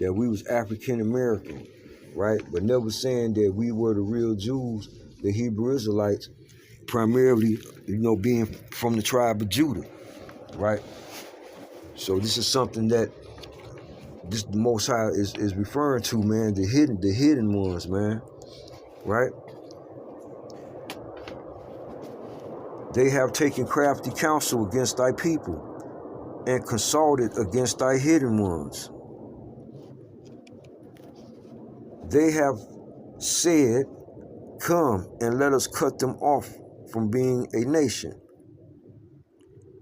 that we was African American, right? But never saying that we were the real Jews, the Hebrew Israelites, primarily, being from the tribe of Judah, right? So this is something that the Most High is referring to, man, the hidden ones, man, right? They have taken crafty counsel against thy people, and consulted against thy hidden ones. They have said, come and let us cut them off from being a nation,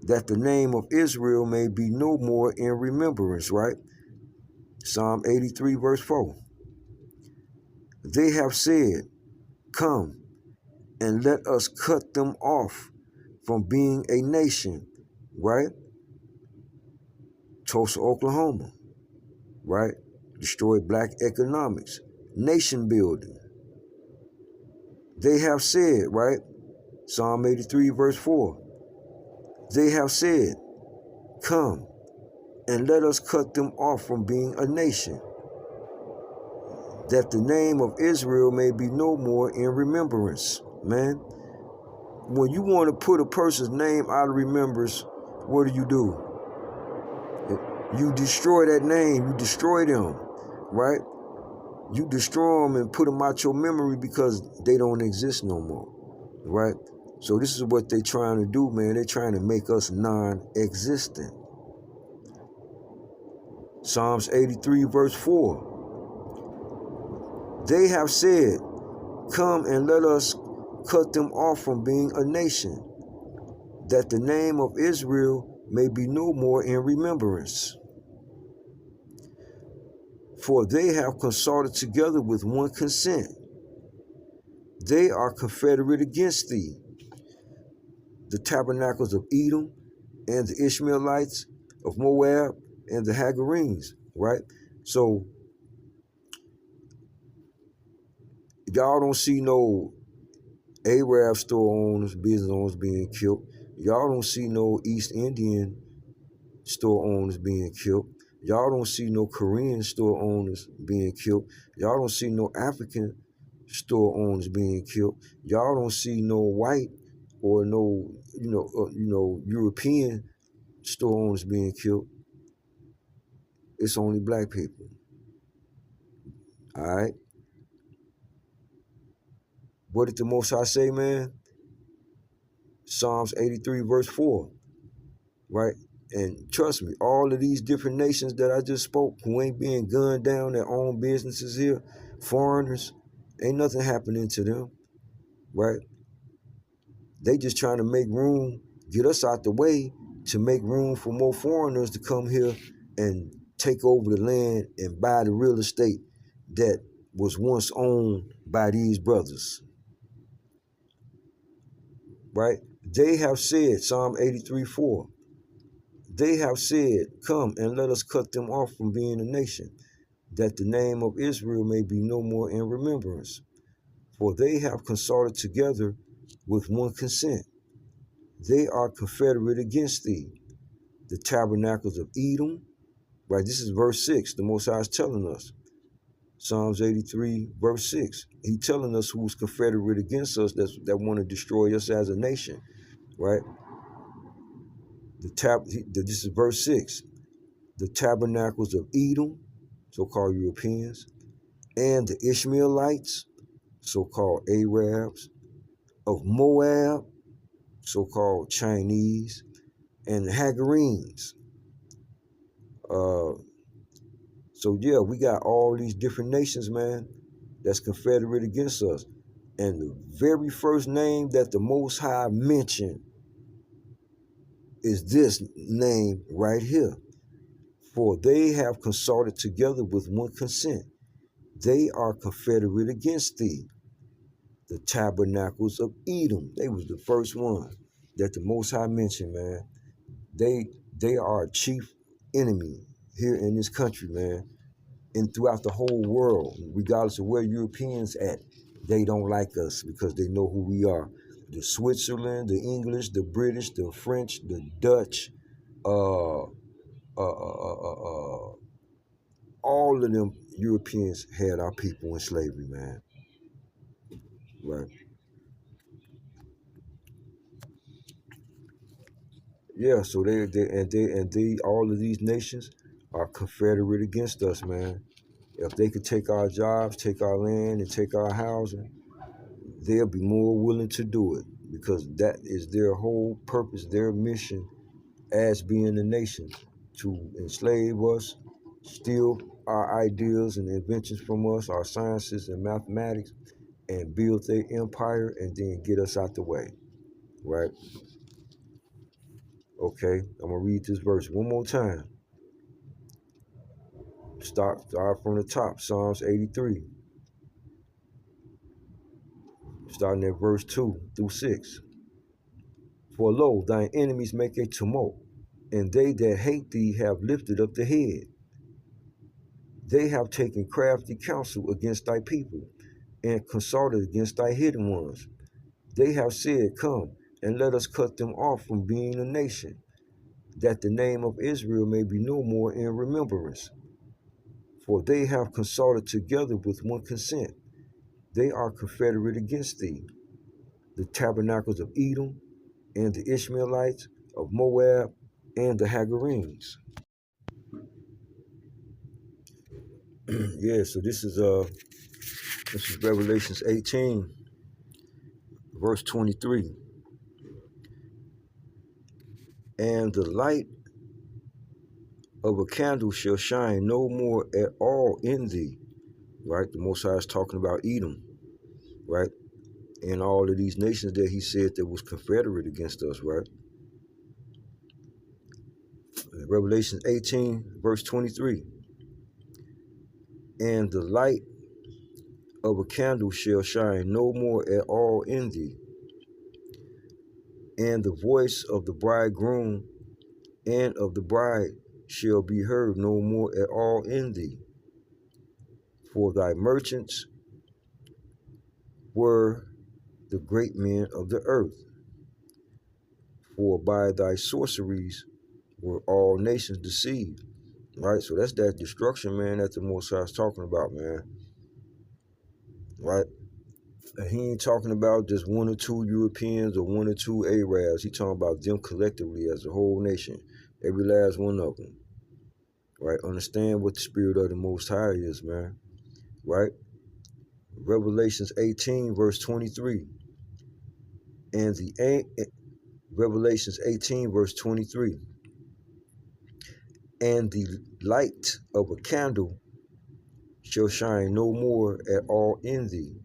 that the name of Israel may be no more in remembrance, right? Psalm 83, verse 4. They have said, come and let us cut them off from being a nation, right? Tulsa, Oklahoma, right? Destroyed black economics, nation building. They have said, right? Psalm 83, verse 4. They have said, come and let us cut them off from being a nation, that the name of Israel may be no more in remembrance, man. When you want to put a person's name out of remembrance, what do? You destroy that name, you destroy them, right? You destroy them and put them out your memory because they don't exist no more, right? So this is what they're trying to do, man. They're trying to make us non-existent. Psalms 83, verse 4. They have said, come and let us cut them off from being a nation, that the name of Israel may be no more in remembrance. For they have consulted together with one consent. They are confederate against thee, the tabernacles of Edom and the Ishmaelites of Moab and the Hagarenes, right? So y'all don't see no Arab store owners, business owners being killed. Y'all don't see no East Indian store owners being killed. Y'all don't see no Korean store owners being killed. Y'all don't see no African store owners being killed. Y'all don't see no white or no, European store owners being killed. It's only black people. All right. What did the Most High say, man? Psalms 83, verse 4, right? And trust me, all of these different nations that I just spoke who ain't being gunned down, their own businesses here, foreigners, ain't nothing happening to them, right? They just trying to make room, get us out the way to make room for more foreigners to come here and take over the land and buy the real estate that was once owned by these brothers, right? They have said, Psalm 83, 4, they have said, come and let us cut them off from being a nation, that the name of Israel may be no more in remembrance. For they have consulted together with one consent. They are confederate against thee, the tabernacles of Edom, right? This is verse 6, the Most High is telling us. Psalms 83, verse 6. He telling us who's confederate against us that want to destroy us as a nation, right? This is verse 6. The tabernacles of Edom, so-called Europeans, and the Ishmaelites, so-called Arabs, of Moab, so-called Chinese, and the Hagarenes. So yeah, we got all these different nations, man, that's confederate against us. And the very first name that the Most High mentioned is this name right here. For they have consulted together with one consent. They are confederate against thee. The tabernacles of Edom. They was the first one that the Most High mentioned, man. They are a chief enemy here in this country, man, and throughout the whole world, regardless of where Europeans at. They don't like us because they know who we are. The Switzerland, the English, the British, the French, the Dutch, uh, all of them Europeans had our people in slavery, man. Right? Yeah. So they all of these nations are confederate against us, man. If they could take our jobs, take our land, and take our housing, they'll be more willing to do it because that is their whole purpose, their mission as being a nation, to enslave us, steal our ideas and inventions from us, our sciences and mathematics, and build their empire and then get us out the way, right? Okay, I'm gonna read this verse one more time. Start from the top, Psalms 83, starting at verse 2 through 6. For lo, thine enemies make a tumult, and they that hate thee have lifted up the head. They have taken crafty counsel against thy people, and consulted against thy hidden ones. They have said, come, and let us cut them off from being a nation, that the name of Israel may be no more in remembrance. For they have consulted together with one consent. They are confederate against thee. The tabernacles of Edom, and the Ishmaelites, of Moab, and the Hagarenes. Yeah, so this is Revelations 18, verse 23. And the light of a candle shall shine no more at all in thee. Right? The Most High is talking about Edom, right? And all of these nations that he said that was confederate against us, right? Revelation 18, verse 23. And the light of a candle shall shine no more at all in thee. And the voice of the bridegroom and of the bride shall be heard no more at all in thee. For thy merchants were the great men of the earth. For by thy sorceries were all nations deceived. Right? So that's that destruction, man, that the Most High is talking about, man. Right? And he ain't talking about just one or two Europeans or one or two Arabs. He talking about them collectively as a whole nation. Every last one of them. Right? Understand what the spirit of the Most High is, man. Right? Revelations 18, verse 23. And Revelations 18, verse 23. And the light of a candle shall shine no more at all in thee,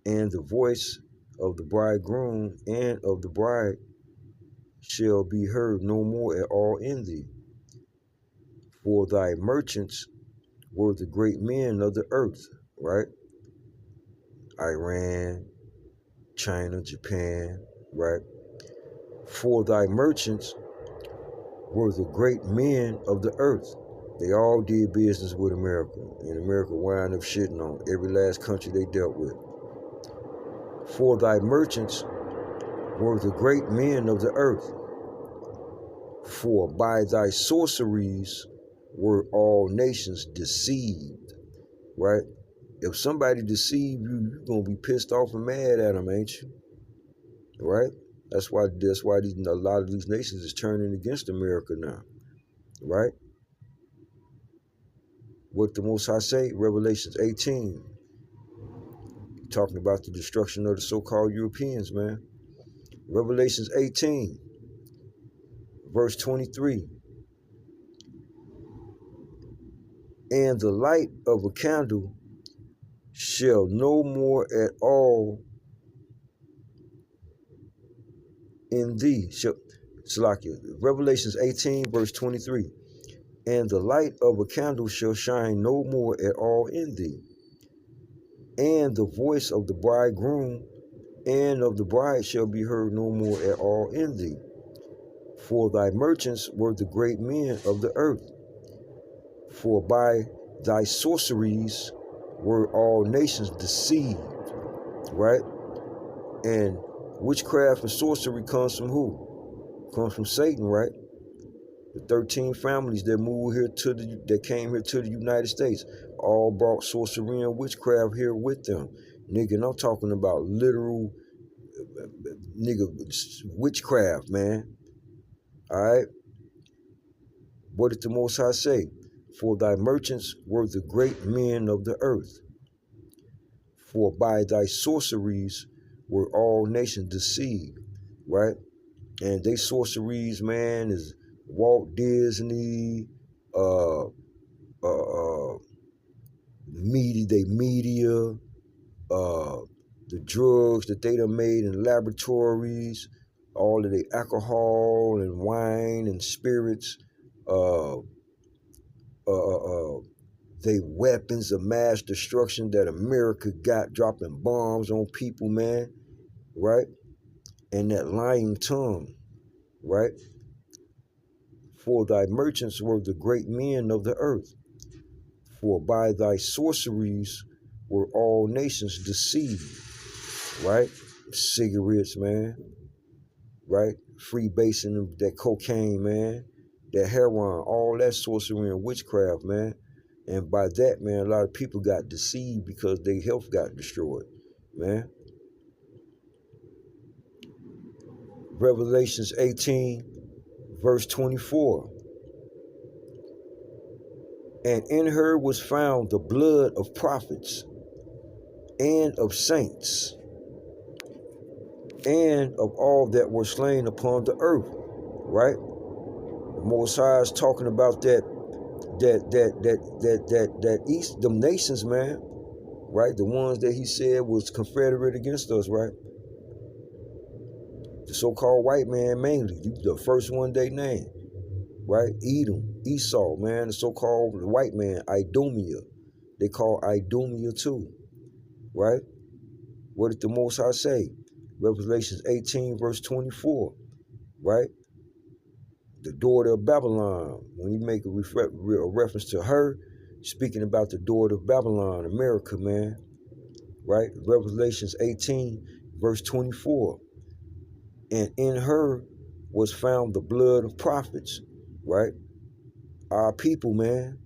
and the voice of the bridegroom and of the bride shall be heard no more at all in thee. For thy merchants were the great men of the earth, right? Iran, China, Japan, right? For thy merchants were the great men of the earth. They all did business with America, and America wound up shitting on every last country they dealt with. For thy merchants were the great men of the earth. For by thy sorceries were all nations deceived. right? If somebody deceive you, you're gonna be pissed off and mad at them, ain't you? Right? That's why a lot of these nations is turning against America now, right? What the Most High say, Revelations 18, talking about the destruction of the so-called Europeans, man. Revelations 18, verse 23. And the light of a candle shall no more at all in thee. Salakia, Revelations 18, verse 23. And the light of a candle shall shine no more at all in thee. And the voice of the bridegroom and of the bride shall be heard no more at all in thee. For thy merchants were the great men of the earth. For by thy sorceries were all nations deceived. Right? And witchcraft and sorcery comes from who? Comes from Satan, right? The 13 families that moved here that came here to the United States all brought sorcery and witchcraft here with them. Nigga, and I'm talking about literal nigga witchcraft, man. Alright? What did the Most High say? For thy merchants were the great men of the earth. For by thy sorceries were all nations deceived. Right? And they sorceries, man, is Walt Disney, media, the drugs that they done made in laboratories, all of the alcohol and wine and spirits, they weapons of mass destruction that America got, dropping bombs on people, man, right? And that lying tongue, right? For thy merchants were the great men of the earth. For by thy sorceries were all nations deceived, right? Cigarettes, man, right? Freebasing, that cocaine, man, that heroin, all that sorcery and witchcraft, man. And by that, man, a lot of people got deceived because their health got destroyed, man. Revelations 18, verse 24. And in her was found the blood of prophets and of saints and of all that were slain upon the earth, right? The Most High is talking about that east, them nations, man, right? The ones that he said was confederate against us, right? The so-called white man mainly, the first one they named, right? Edom, Esau, man, the so-called white man, Idumea. They call Idumea too, right? What did the Most High say? Revelations 18, verse 24, right? The daughter of Babylon. When you make a reference to her, speaking about the daughter of Babylon, America, man, right? Revelations 18, verse 24. And in her was found the blood of prophets, right? Our people, man.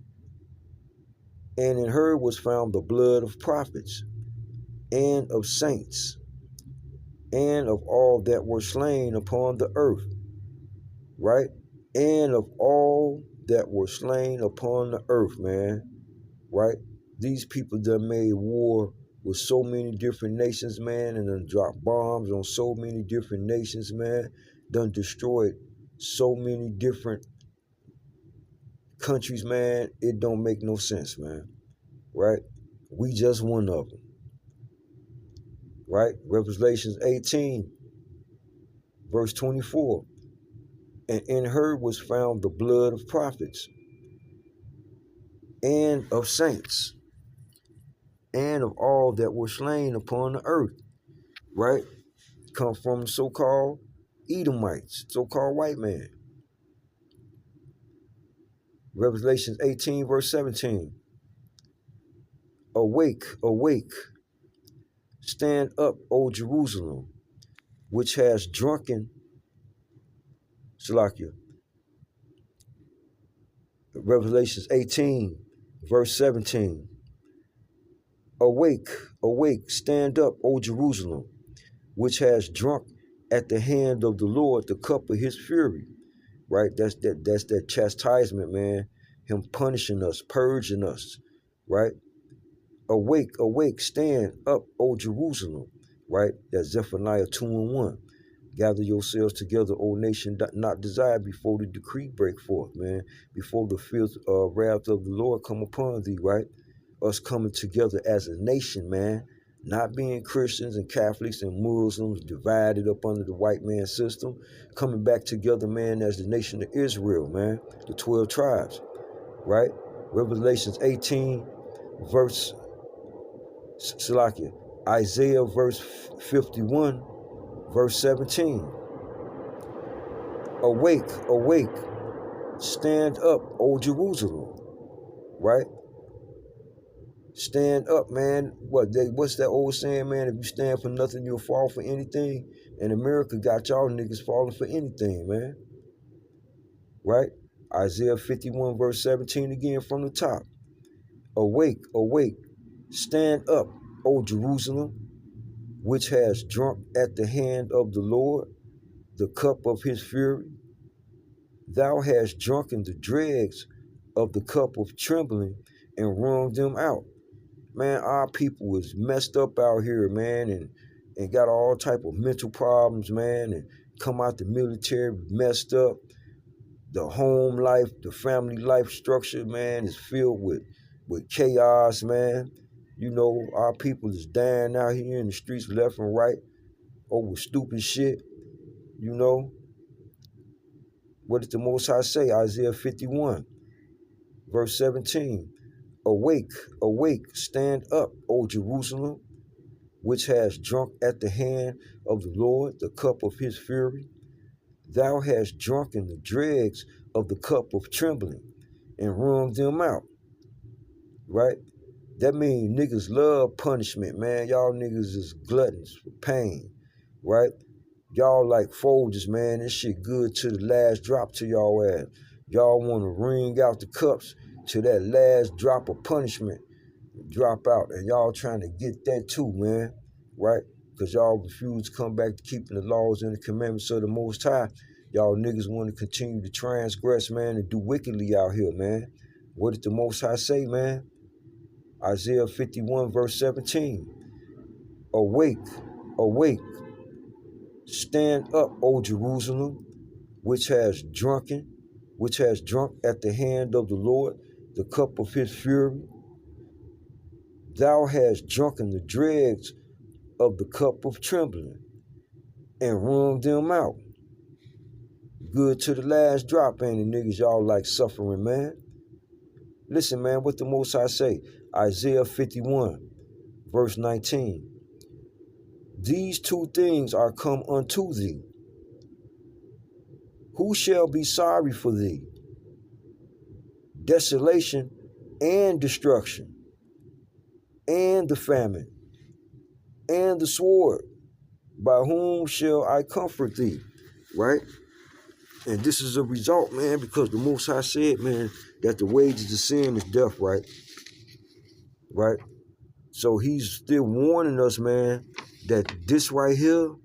And in her was found the blood of prophets and of saints and of all that were slain upon the earth, right? And of all that were slain upon the earth, man, right? These people done made war with so many different nations, man, and done dropped bombs on so many different nations, man, done destroyed so many different countries, man. It don't make no sense, man, right? We just one of them, right? Revelations 18, verse 24. And in her was found the blood of prophets and of saints and of all that were slain upon the earth, right? Come from so-called Edomites, so-called white man. Revelations 18, verse 17. Awake, awake, stand up, O Jerusalem, which has drunken, Salakia. Revelations 18, verse 17. Awake, awake, stand up, O Jerusalem, which has drunk at the hand of the Lord the cup of his fury. Right? That's that chastisement, man. Him punishing us, purging us, right? Awake, awake, stand up, O Jerusalem, right? That's Zephaniah 2:1. Gather yourselves together, O nation, not desired before the decree break forth, man. Before the fierce wrath of the Lord come upon thee, right? Us coming together as a nation, man. Not being Christians and Catholics and Muslims divided up under the white man system. Coming back together, man, as the nation of Israel, man. The 12 tribes, right? Revelations 18, verse Salakia. Isaiah verse 51, verse 17. Awake, awake, stand up, O Jerusalem, right? Stand up, man. What's that old saying, man? If you stand for nothing, you'll fall for anything. And America got y'all niggas falling for anything, man. Right? Isaiah 51, verse 17 again from the top. Awake, awake, stand up, O Jerusalem, which has drunk at the hand of the Lord the cup of his fury. Thou hast drunken the dregs of the cup of trembling and wrung them out. Man, our people is messed up out here, man, and got all type of mental problems, man, and come out the military messed up. The home life, the family life structure, man, is filled with chaos, man. You know, our people is dying out here in the streets left and right over stupid shit, you know. What did the Most High say? Isaiah 51, verse 17. Awake, awake, stand up, O Jerusalem, which has drunk at the hand of the Lord the cup of his fury. Thou hast drunken the dregs of the cup of trembling and wrung them out. Right? That means niggas love punishment, man. Y'all niggas is gluttons for pain. Right? Y'all like Folgers, man. This shit good to the last drop to y'all ass. Y'all want to wring out the cups to that last drop of punishment. Drop out. And y'all trying to get that too, man. Right? Because y'all refuse to come back to keeping the laws and the commandments of the Most High. Y'all niggas want to continue to transgress, man, and do wickedly out here, man. What did the Most High say, man? Isaiah 51, verse 17. Awake, awake, stand up, O Jerusalem, which has drunk at the hand of the Lord the cup of his fury. Thou hast drunken the dregs of the cup of trembling and wrung them out. Good to the last drop, ain't it, niggas? Y'all like suffering, man. Listen, man, what the Most High say? Isaiah 51, verse 19. These two things are come unto thee. Who shall be sorry for thee? Desolation and destruction, and the famine, and the sword. By whom shall I comfort thee? Right? And this is a result, man, because the Most High said, man, that the wages of sin is death, right? Right? So he's still warning us, man, that this right here,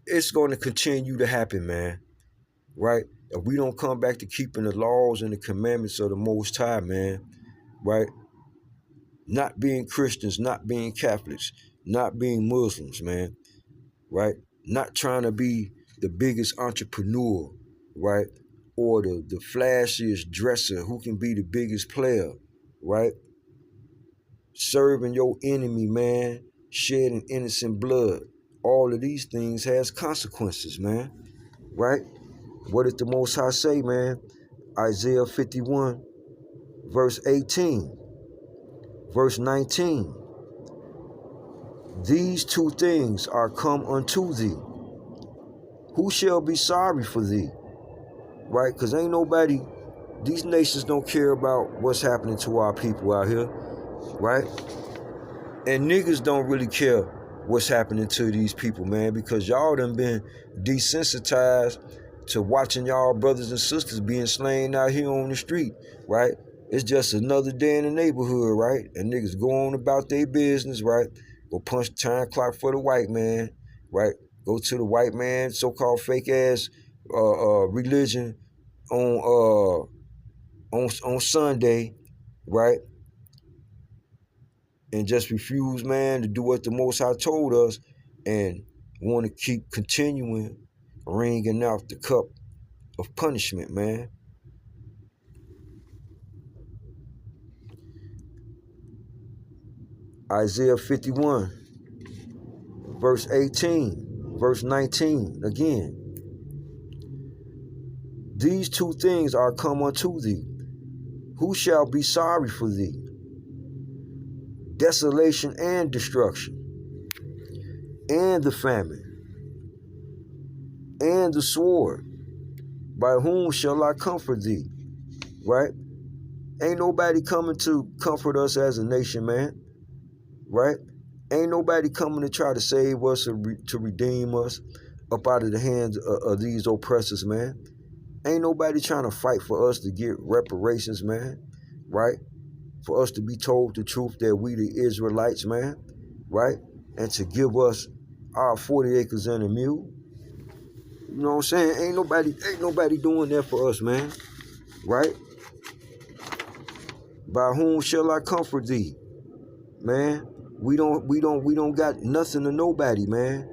it's going to continue to happen, man. Right? If we don't come back to keeping the laws and the commandments of the Most High, man, right? Not being Christians, not being Catholics, not being Muslims, man, right? Not trying to be the biggest entrepreneur, right? Or the flashiest dresser who can be the biggest player, right? Serving your enemy, man, shedding innocent blood. All of these things has consequences, man, right? What did the Most High say, man? Isaiah 51, verse 18, verse 19. These two things are come unto thee. Who shall be sorry for thee? Right? Because ain't nobody, these nations don't care about what's happening to our people out here. Right? And niggas don't really care what's happening to these people, man, because y'all done been desensitized to watching y'all brothers and sisters being slain out here on the street, right? It's just another day in the neighborhood, right? And niggas go on about their business, right? Go punch the time clock for the white man, right? Go to the white man, so-called fake ass religion on Sunday, right? And just refuse, man, to do what the Most High told us, and want to keep continuing wringing out the cup of punishment, man. Isaiah 51, verse 18, verse 19, again. These two things are come unto thee. Who shall be sorry for thee? Desolation and destruction, and the famine, and the sword. By whom shall I comfort thee? Right? Ain't nobody coming to comfort us as a nation, man. Right? Ain't nobody coming to try to save us or to redeem us up out of the hands of these oppressors, man. Ain't nobody trying to fight for us to get reparations, man. Right? For us to be told the truth that we the Israelites, man. Right? And to give us our 40 acres and a mule. You know what I'm saying? Ain't nobody doing that for us, man. Right? By whom shall I comfort thee? Man, we don't got nothing to nobody, man.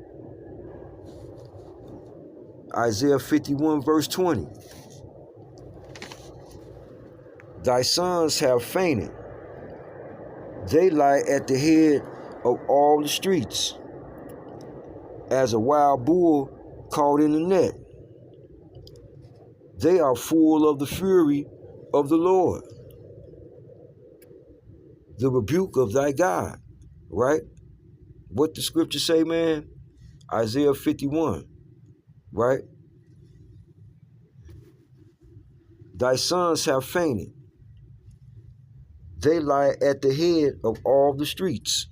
Isaiah 51, verse 20. Thy sons have fainted. They lie at the head of all the streets, as a wild bull caught in the net. They are full of the fury of the Lord, the rebuke of thy God. Right? What the scripture say, man? Isaiah 51, right? Thy sons have fainted. They lie at the head of all the streets,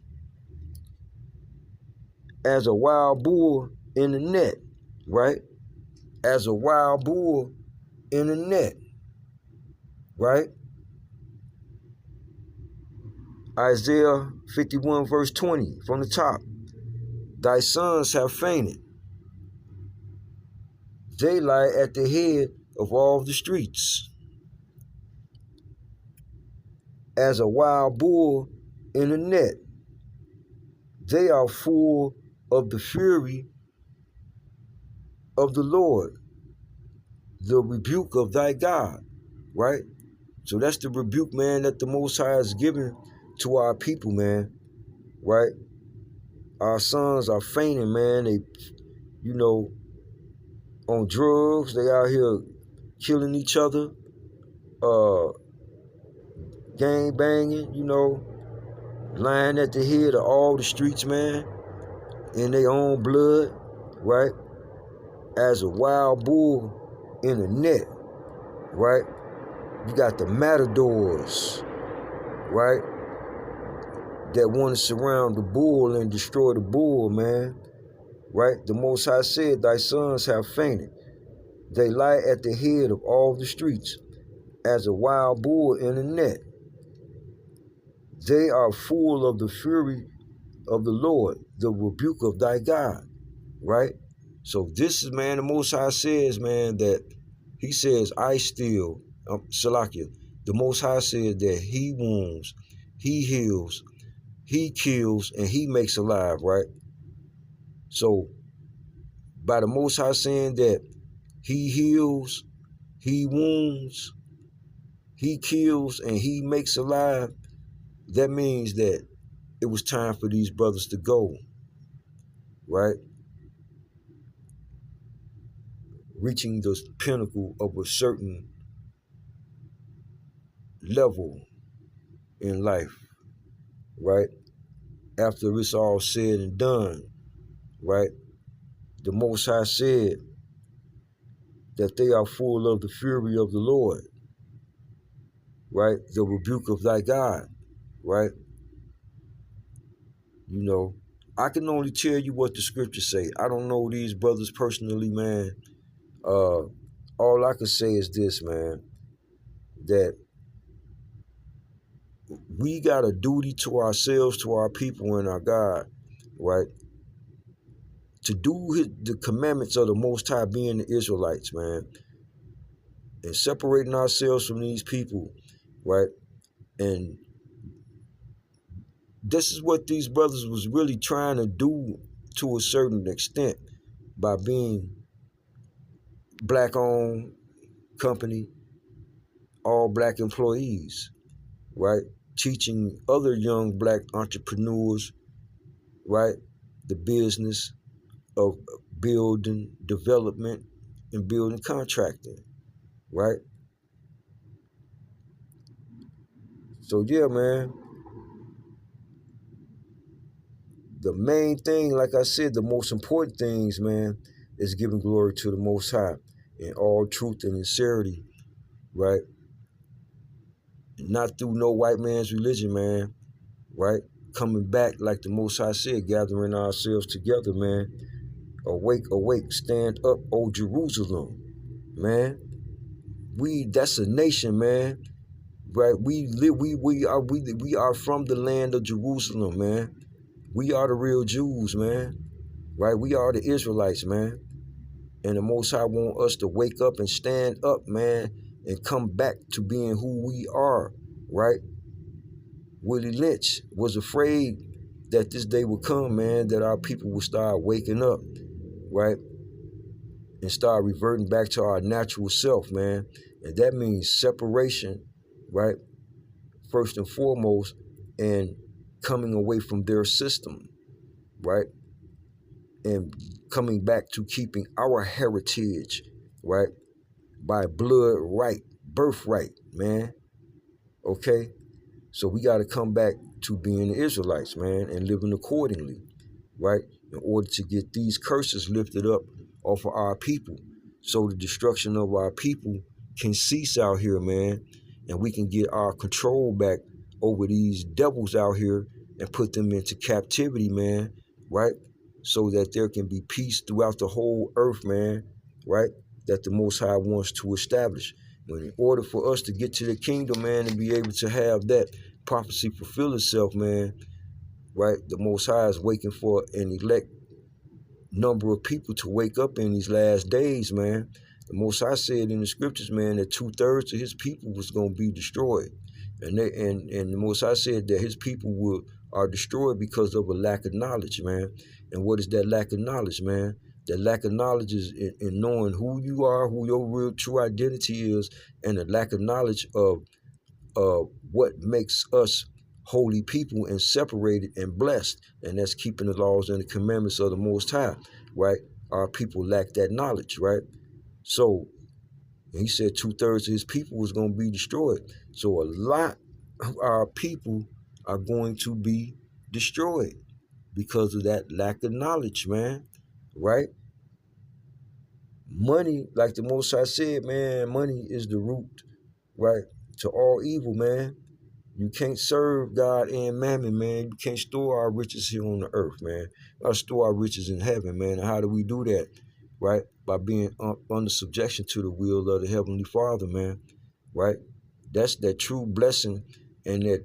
as a wild bull in the net, right? As a wild bull in the net, right? Isaiah 51, verse 20, from the top. Thy sons have fainted. They lie at the head of all the streets, as a wild bull in a net. They are full of the fury of the Lord, the rebuke of thy God, right? So that's the rebuke, man, that the Most High is giving to our people, man, right? Our sons are fainting, man. They, on drugs. They out here killing each other, gang banging, lying at the head of all the streets, man, in their own blood, right? As a wild bull in a net, right? You got the matadors, right? That want to surround the bull and destroy the bull, man, right? The Most High said, thy sons have fainted. They lie at the head of all the streets, as a wild bull in a net. They are full of the fury of the Lord, the rebuke of thy God, right? So this is, man, the Most High says, man, that he says, I still, Salakia, the Most High said that he wounds, he heals, he kills, and he makes alive, right? So by the Most High saying that he heals, he wounds, he kills, and he makes alive, that means that it was time for these brothers to go, right? Reaching the pinnacle of a certain level in life, right? After it's all said and done, right? The Most High said that they are full of the fury of the Lord, right? The rebuke of thy God, right? I can only tell you what the scriptures say. I don't know these brothers personally, man. All I can say is this, man, that we got a duty to ourselves, to our people, and our God, right? To do the commandments of the Most High, being the Israelites, man, and separating ourselves from these people, right? And this is what these brothers was really trying to do to a certain extent by being black-owned company, all black employees, right? Teaching other young black entrepreneurs, right, the business of building, development, and building contracting, right? So yeah, man, the main thing, like I said, the most important things, man, is giving glory to the Most High in all truth and sincerity, right? Not through no white man's religion, man, right? Coming back, like the Most High said, gathering ourselves together, man. Awake, awake, stand up, O Jerusalem, man. That's a nation, man. Right? We are from the land of Jerusalem, man. We are the real Jews, man. Right? We are the Israelites, man. And the Most High want us to wake up and stand up, man, and come back to being who we are, right? Willie Lynch was afraid that this day would come, man, that our people would start waking up, right? And start reverting back to our natural self, man. And that means separation, right? First and foremost, and coming away from their system, right? And coming back to keeping our heritage, right? By blood right, birthright, man. Okay? So we got to come back to being the Israelites, man, and living accordingly, right? In order to get these curses lifted up off of our people, so the destruction of our people can cease out here, man, and we can get our control back over these devils out here and put them into captivity, man, right? So that there can be peace throughout the whole earth, man, right? That the Most High wants to establish. But in order for us to get to the kingdom, man, and be able to have that prophecy fulfill itself, man, right? The Most High is waiting for an elect number of people to wake up in these last days, man. The Most High said in the scriptures, man, that 2/3 of his people was going to be destroyed. And the Most High said that his people are destroyed because of a lack of knowledge, man. And what is that lack of knowledge, man? That lack of knowledge is in knowing who you are, who your real true identity is, and the lack of knowledge of what makes us holy people and separated and blessed, and that's keeping the laws and the commandments of the Most High, right? Our people lack that knowledge, right? So he said 2/3 of his people was going to be destroyed. So a lot of our people are going to be destroyed because of that lack of knowledge, man, right? Money, like the Most High said, man, money is the root, right, to all evil, man. You can't serve God and mammon, man. You can't store our riches here on the earth, man. We gotta store our riches in heaven, man. And how do we do that? Right? By being under subjection to the will of the Heavenly Father, man. Right? That's that true blessing and that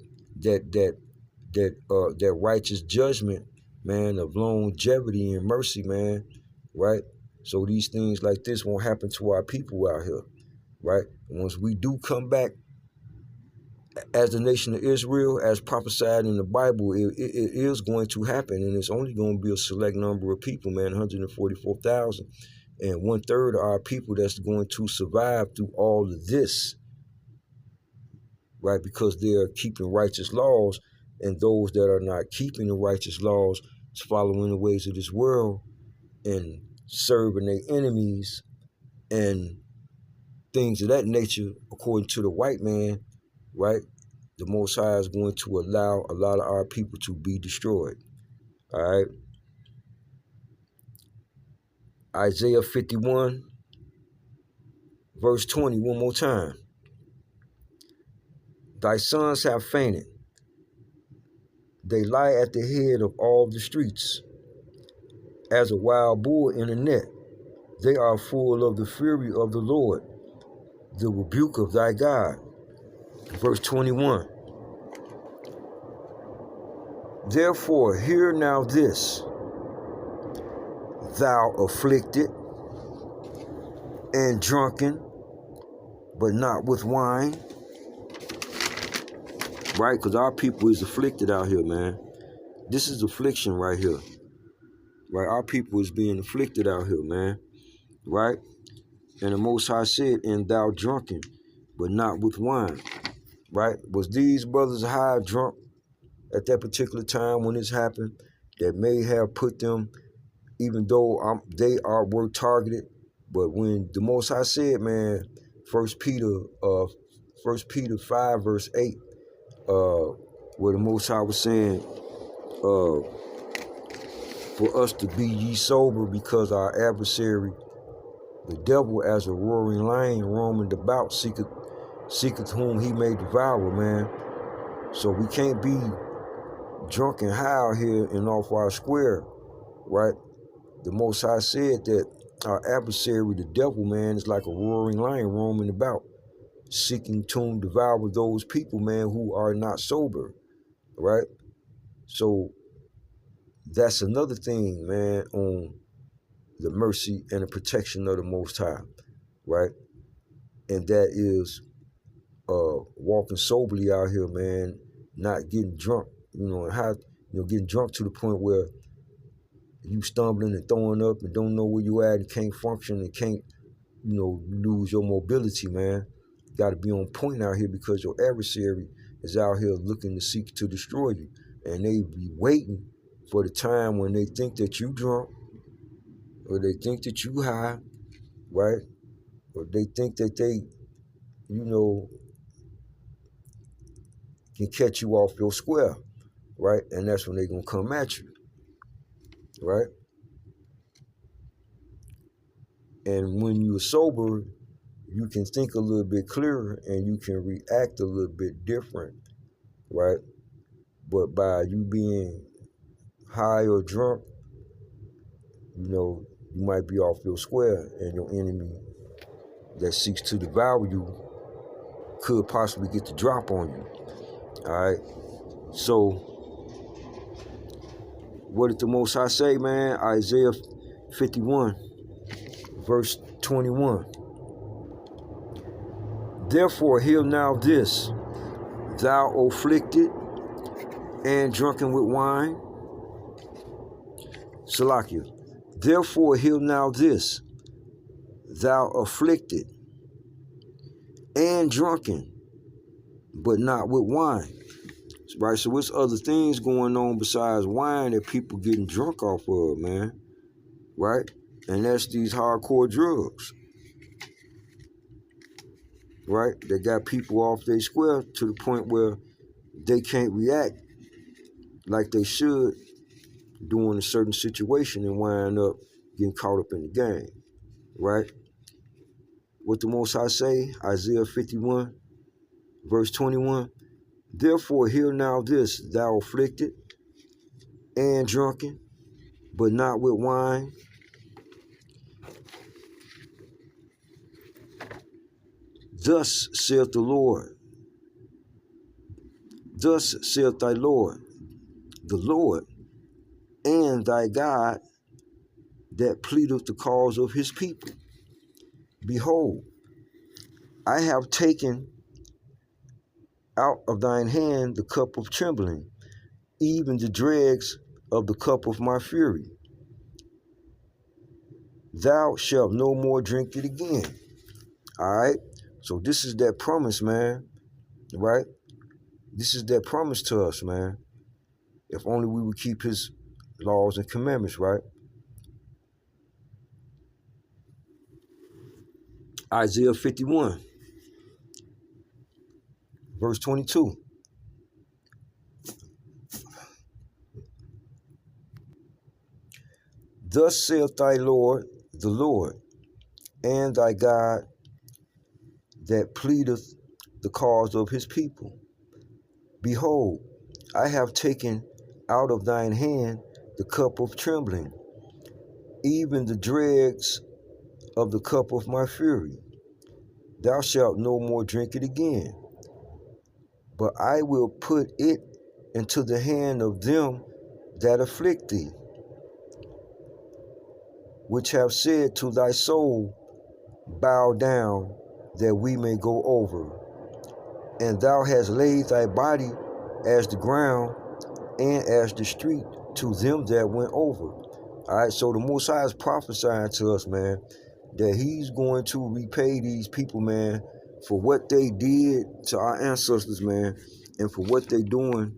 righteous judgment, man, of longevity and mercy, man. Right? So these things like this won't happen to our people out here. Right? And once we do come back as the nation of Israel, as prophesied in the Bible, it is going to happen, and it's only going to be a select number of people, man, 144,000, and 1/3 of our people that's going to survive through all of this, right? Because they're keeping righteous laws, and those that are not keeping the righteous laws, following the ways of this world, and serving their enemies, and things of that nature, according to the white man, right? The Most High is going to allow a lot of our people to be destroyed. All right. Isaiah 51, verse 20, one more time. Thy sons have fainted. They lie at the head of all the streets. As a wild bull in a net, they are full of the fury of the Lord, the rebuke of thy God. Verse 21. Therefore, hear now this, thou afflicted and drunken, but not with wine. Right? Because our people is afflicted out here, man. This is affliction right here. Right? Our people is being afflicted out here, man. Right? And the Most High said, and thou drunken, but not with wine. Right? Was these brothers high drunk at that particular time when this happened that may have put them, even though they were targeted, but when the Most High said, man, 1 Peter 5 verse 8, where the Most High was saying, for us to be ye sober, because our adversary, the devil, as a roaring lion, roaming about, seeketh whom he may devour, man. So we can't be drunk and high out here and off our square, right? The Most High said that our adversary, the devil, man, is like a roaring lion roaming about, seeking to devour those people, man, who are not sober, right? So that's another thing, man, on the mercy and the protection of the Most High, right? And that is walking soberly out here, man, not getting drunk, and getting drunk to the point where you stumbling and throwing up and don't know where you at and can't function and can't, lose your mobility, man. You got to be on point out here, because your adversary is out here looking to seek to destroy you. And they be waiting for the time when they think that you drunk, or they think that you high, right? Or they think that they, can catch you off your square, right? And that's when they're going to come at you, right? And when you're sober, you can think a little bit clearer and you can react a little bit different, right? But by you being high or drunk, you might be off your square, and your enemy that seeks to devour you could possibly get the drop on you. All right. So what did the Most High say, man? Isaiah 51, verse 21. Therefore, hear now this, thou afflicted and drunken with wine. Salakia. Therefore, hear now this, thou afflicted and drunken, but not with wine. Right? So what's other things going on besides wine that people getting drunk off of, man? Right? And that's these hardcore drugs. Right? They got people off their square to the point where they can't react like they should during a certain situation and wind up getting caught up in the game. Right? What the Most High say, Isaiah 51, verse 21, therefore hear now this, thou afflicted and drunken, but not with wine. Thus saith the Lord, thus saith thy Lord, the Lord, and thy God, that pleadeth the cause of his people. Behold, I have taken out of thine hand the cup of trembling, even the dregs of the cup of my fury. Thou shalt no more drink it again. All right? So this is that promise, man. Right? This is that promise to us, man. If only we would keep his laws and commandments, right? Isaiah 51, verse 22. Thus saith thy Lord, the Lord, and thy God, that pleadeth the cause of his people. Behold, I have taken out of thine hand the cup of trembling, even the dregs of the cup of my fury. Thou shalt no more drink it again, but I will put it into the hand of them that afflict thee, which have said to thy soul, bow down, that we may go over. And thou hast laid thy body as the ground and as the street to them that went over. All right, so the Most High is prophesying to us, man, that he's going to repay these people, man, for what they did to our ancestors, man, and for what they doing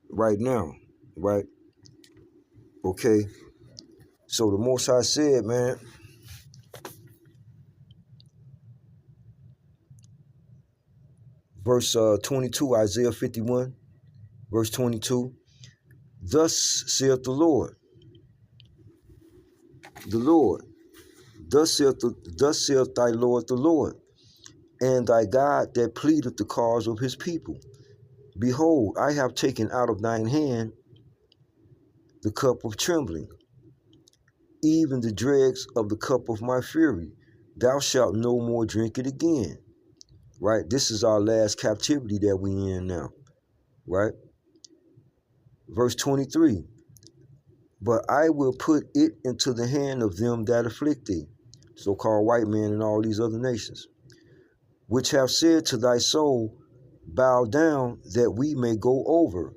right now, right? Okay, so the Most High said, man, verse 22, Isaiah 51, verse 22, thus saith the Lord, thus saith thy Lord the Lord, and thy God that pleadeth the cause of his people. Behold, I have taken out of thine hand the cup of trembling, even the dregs of the cup of my fury. Thou shalt no more drink it again. Right? This is our last captivity that we in now. Right? Verse 23. But I will put it into the hand of them that afflict thee, so-called white men and all these other nations, which have said to thy soul, bow down, that we may go over.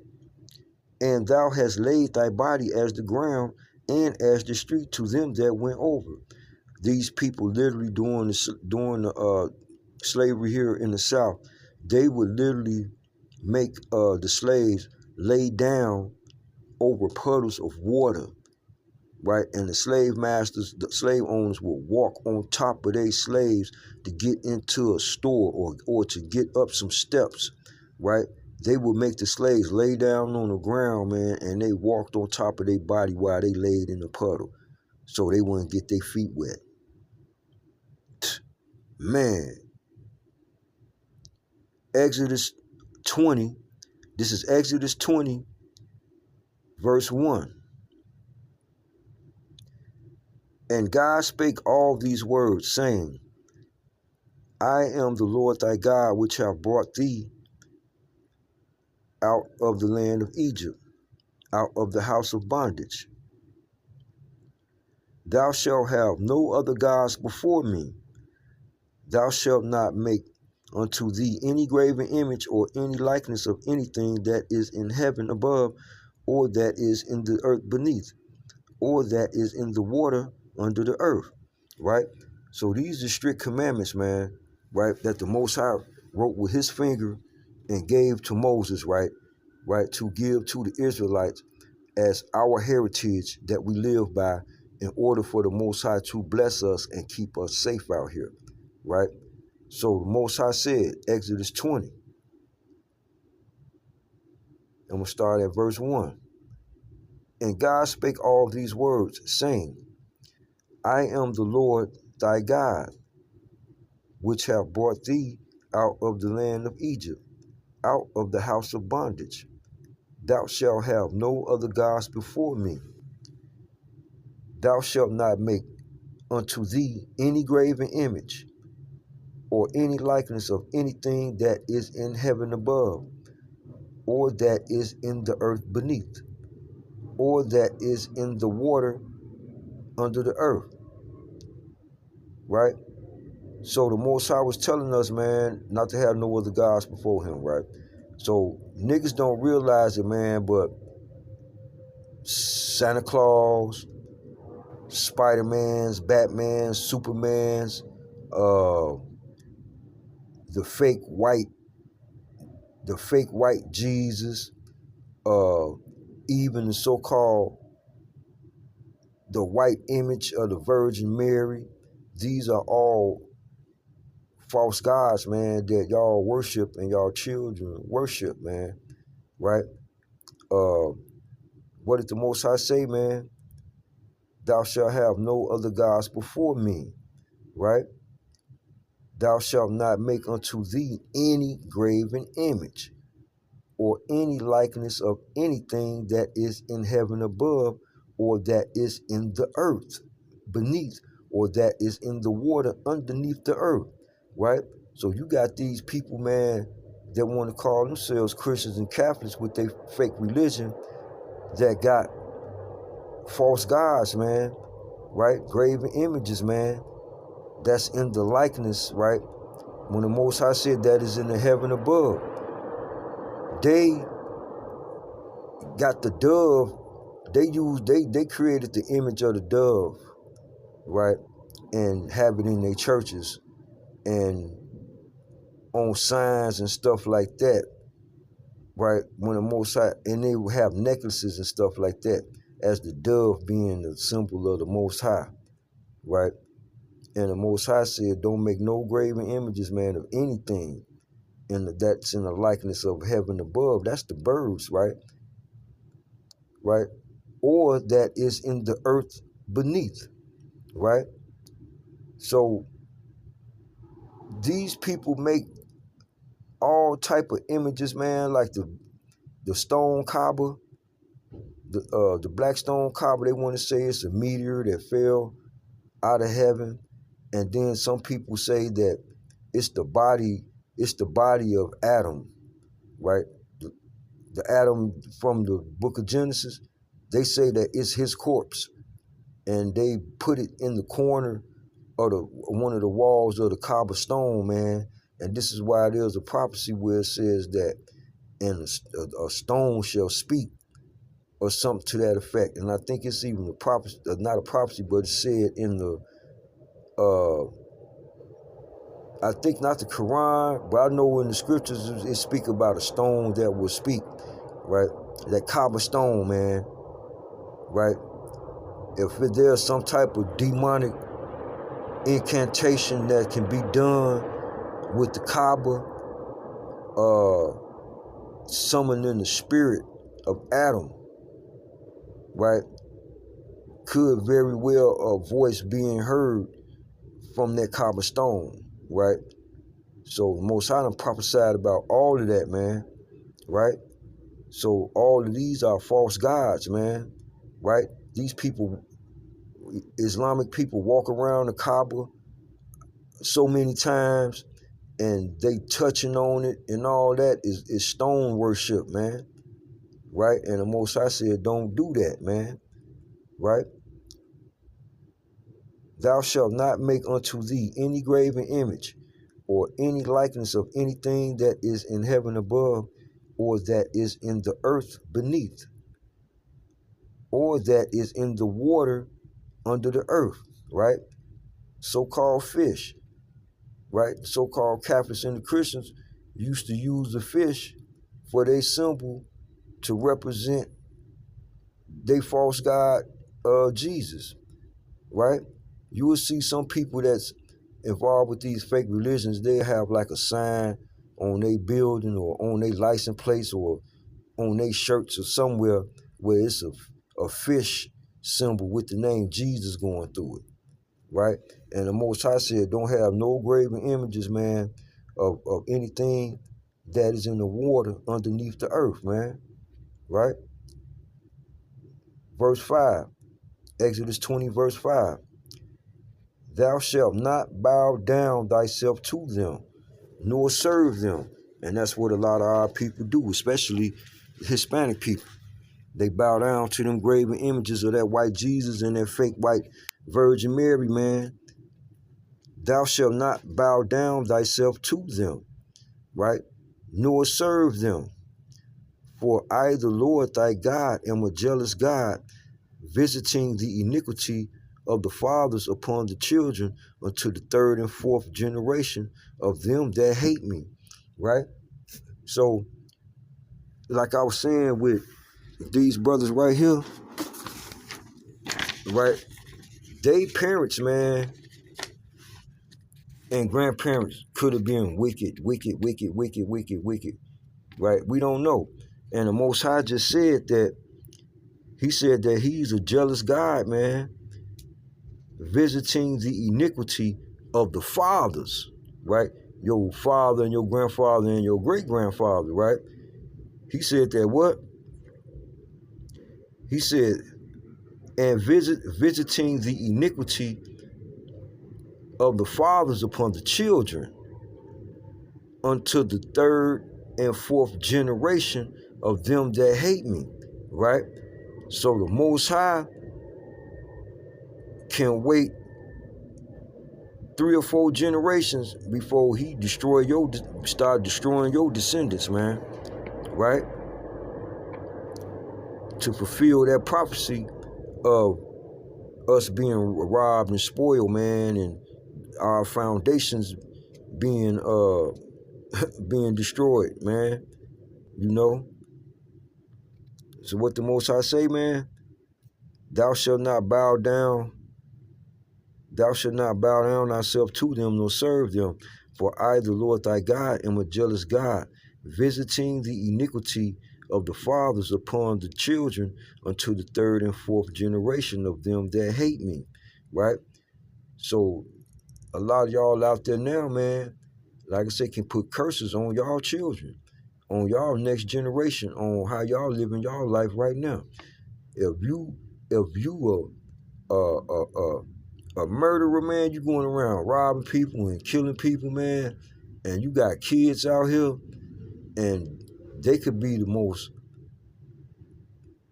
And thou hast laid thy body as the ground and as the street to them that went over. These people literally during the slavery here in the South, they would literally make the slaves lay down over puddles of water, right? And the slave masters, the slave owners would walk on top of their slaves to get into a store or to get up some steps, right? They would make the slaves lay down on the ground, man, and they walked on top of their body while they laid in the puddle so they wouldn't get their feet wet. Man, Exodus 20, this is Exodus 20, verse 1. And God spake all these words, saying, I am the Lord thy God, which have brought thee out of the land of Egypt, out of the house of bondage. Thou shalt have no other gods before me. Thou shalt not make unto thee any graven image or any likeness of anything that is in heaven above, or that is in the earth beneath, or that is in the water under the earth, right? So these are strict commandments, man, right, that the Most High wrote with his finger and gave to Moses, right, to give to the Israelites as our heritage that we live by in order for the Most High to bless us and keep us safe out here, right? So the Most High said, Exodus 20, and we'll start at verse 1. And God spake all these words, saying, I am the Lord thy God, which have brought thee out of the land of Egypt, out of the house of bondage. Thou shalt have no other gods before me. Thou shalt not make unto thee any graven image, or any likeness of anything that is in heaven above, or that is in the earth beneath, or that is in the water under the earth, right? So the Most High was telling us, man, not to have no other gods before him, right? So niggas don't realize it, man, but Santa Claus, Spider-Man's, Batman's, Superman's, the fake white Jesus, even the so-called the white image of the Virgin Mary. These are all false gods, man, that y'all worship and y'all children worship, man, right? What did the Most High say, man? Thou shalt have no other gods before me, right? Thou shalt not make unto thee any graven image, or any likeness of anything that is in heaven above, or that is in the earth beneath, or that is in the water underneath the earth, right? So you got these people, man, that want to call themselves Christians and Catholics with their fake religion that got false gods, man, right? Graven images, man, that's in the likeness, right? When the Most High said that is in the heaven above, they got the dove. They created the image of the dove, right, and have it in their churches and on signs and stuff like that, right? When the Most High, and they will have necklaces and stuff like that, as the dove being the symbol of the Most High, right? And the Most High said, don't make no graven images, man, of anything that's in the likeness of heaven above. That's the birds, right? Right? Or that is in the earth beneath, right? So these people make all type of images, man, like the stone Kaaba, the black stone Kaaba. They want to say it's a meteor that fell out of heaven, and then some people say that it's the body of Adam, right? The Adam from the book of Genesis. They say that it's his corpse, and they put it in the corner of one of the walls of the Kaaba stone, man. And this is why there's a prophecy where it says that, and a stone shall speak, or something to that effect. And I think it's even a prophecy, not a prophecy, but it's said in the, I think not the Quran, but I know in the scriptures it speak about a stone that will speak, right? That Kaaba stone, man, right? If there's some type of demonic incantation that can be done with the Kaaba, summoning the spirit of Adam, right, could very well a voice being heard from that Kaaba stone, right? So Most High prophesied about all of that, man, right? So all of these are false gods, man, right? These people, Islamic people, walk around the Kaaba so many times, and they touching on it and all that is stone worship, man, right? And the Most High said, don't do that, man, right? Thou shalt not make unto thee any graven image or any likeness of anything that is in heaven above, or that is in the earth beneath, or that is in the water under the earth, right? So-called fish, right? So-called Catholics and the Christians used to use the fish for their symbol to represent their false god, Jesus, right? You will see some people that's involved with these fake religions, they have like a sign on their building or on their license plates or on their shirts or somewhere where it's a fish symbol with the name Jesus going through it, right? And the Most High said, don't have no graven images, man, of anything that is in the water underneath the earth, man, right? Verse 5, Exodus 20, verse 5. Thou shalt not bow down thyself to them, nor serve them. And that's what a lot of our people do, especially Hispanic people. They bow down to them graven images of that white Jesus and that fake white Virgin Mary, man. Thou shalt not bow down thyself to them, right? Nor serve them. For I, the Lord thy God, am a jealous God, visiting the iniquity of the fathers upon the children unto the third and fourth generation of them that hate me, right? So, like I was saying with these brothers right here, right? They parents, man, and grandparents could have been wicked, right? We don't know. And the Most High just said that, he said that he's a jealous God, man, visiting the iniquity of the fathers, right? Your father and your grandfather and your great-grandfather, right? He said that what? He said, and visiting the iniquity of the fathers upon the children unto the third and fourth generation of them that hate me, right? So the Most High can wait 3 or 4 generations before he start destroying your descendants, man, right? To fulfill that prophecy of us being robbed and spoiled, man, and our foundations being being destroyed, man. You know. So what the Most High say, man? Thou shalt not bow down. Thou shalt not bow down thyself to them, nor serve them. For I, the Lord thy God, am a jealous God, visiting the iniquity of the fathers upon the children unto the third and fourth generation of them that hate me. Right? So a lot of y'all out there now, man, like I said, can put curses on y'all children, on y'all next generation, on how y'all living y'all life right now. If you a murderer, man, you going around robbing people and killing people, man, and you got kids out here, and they could be the most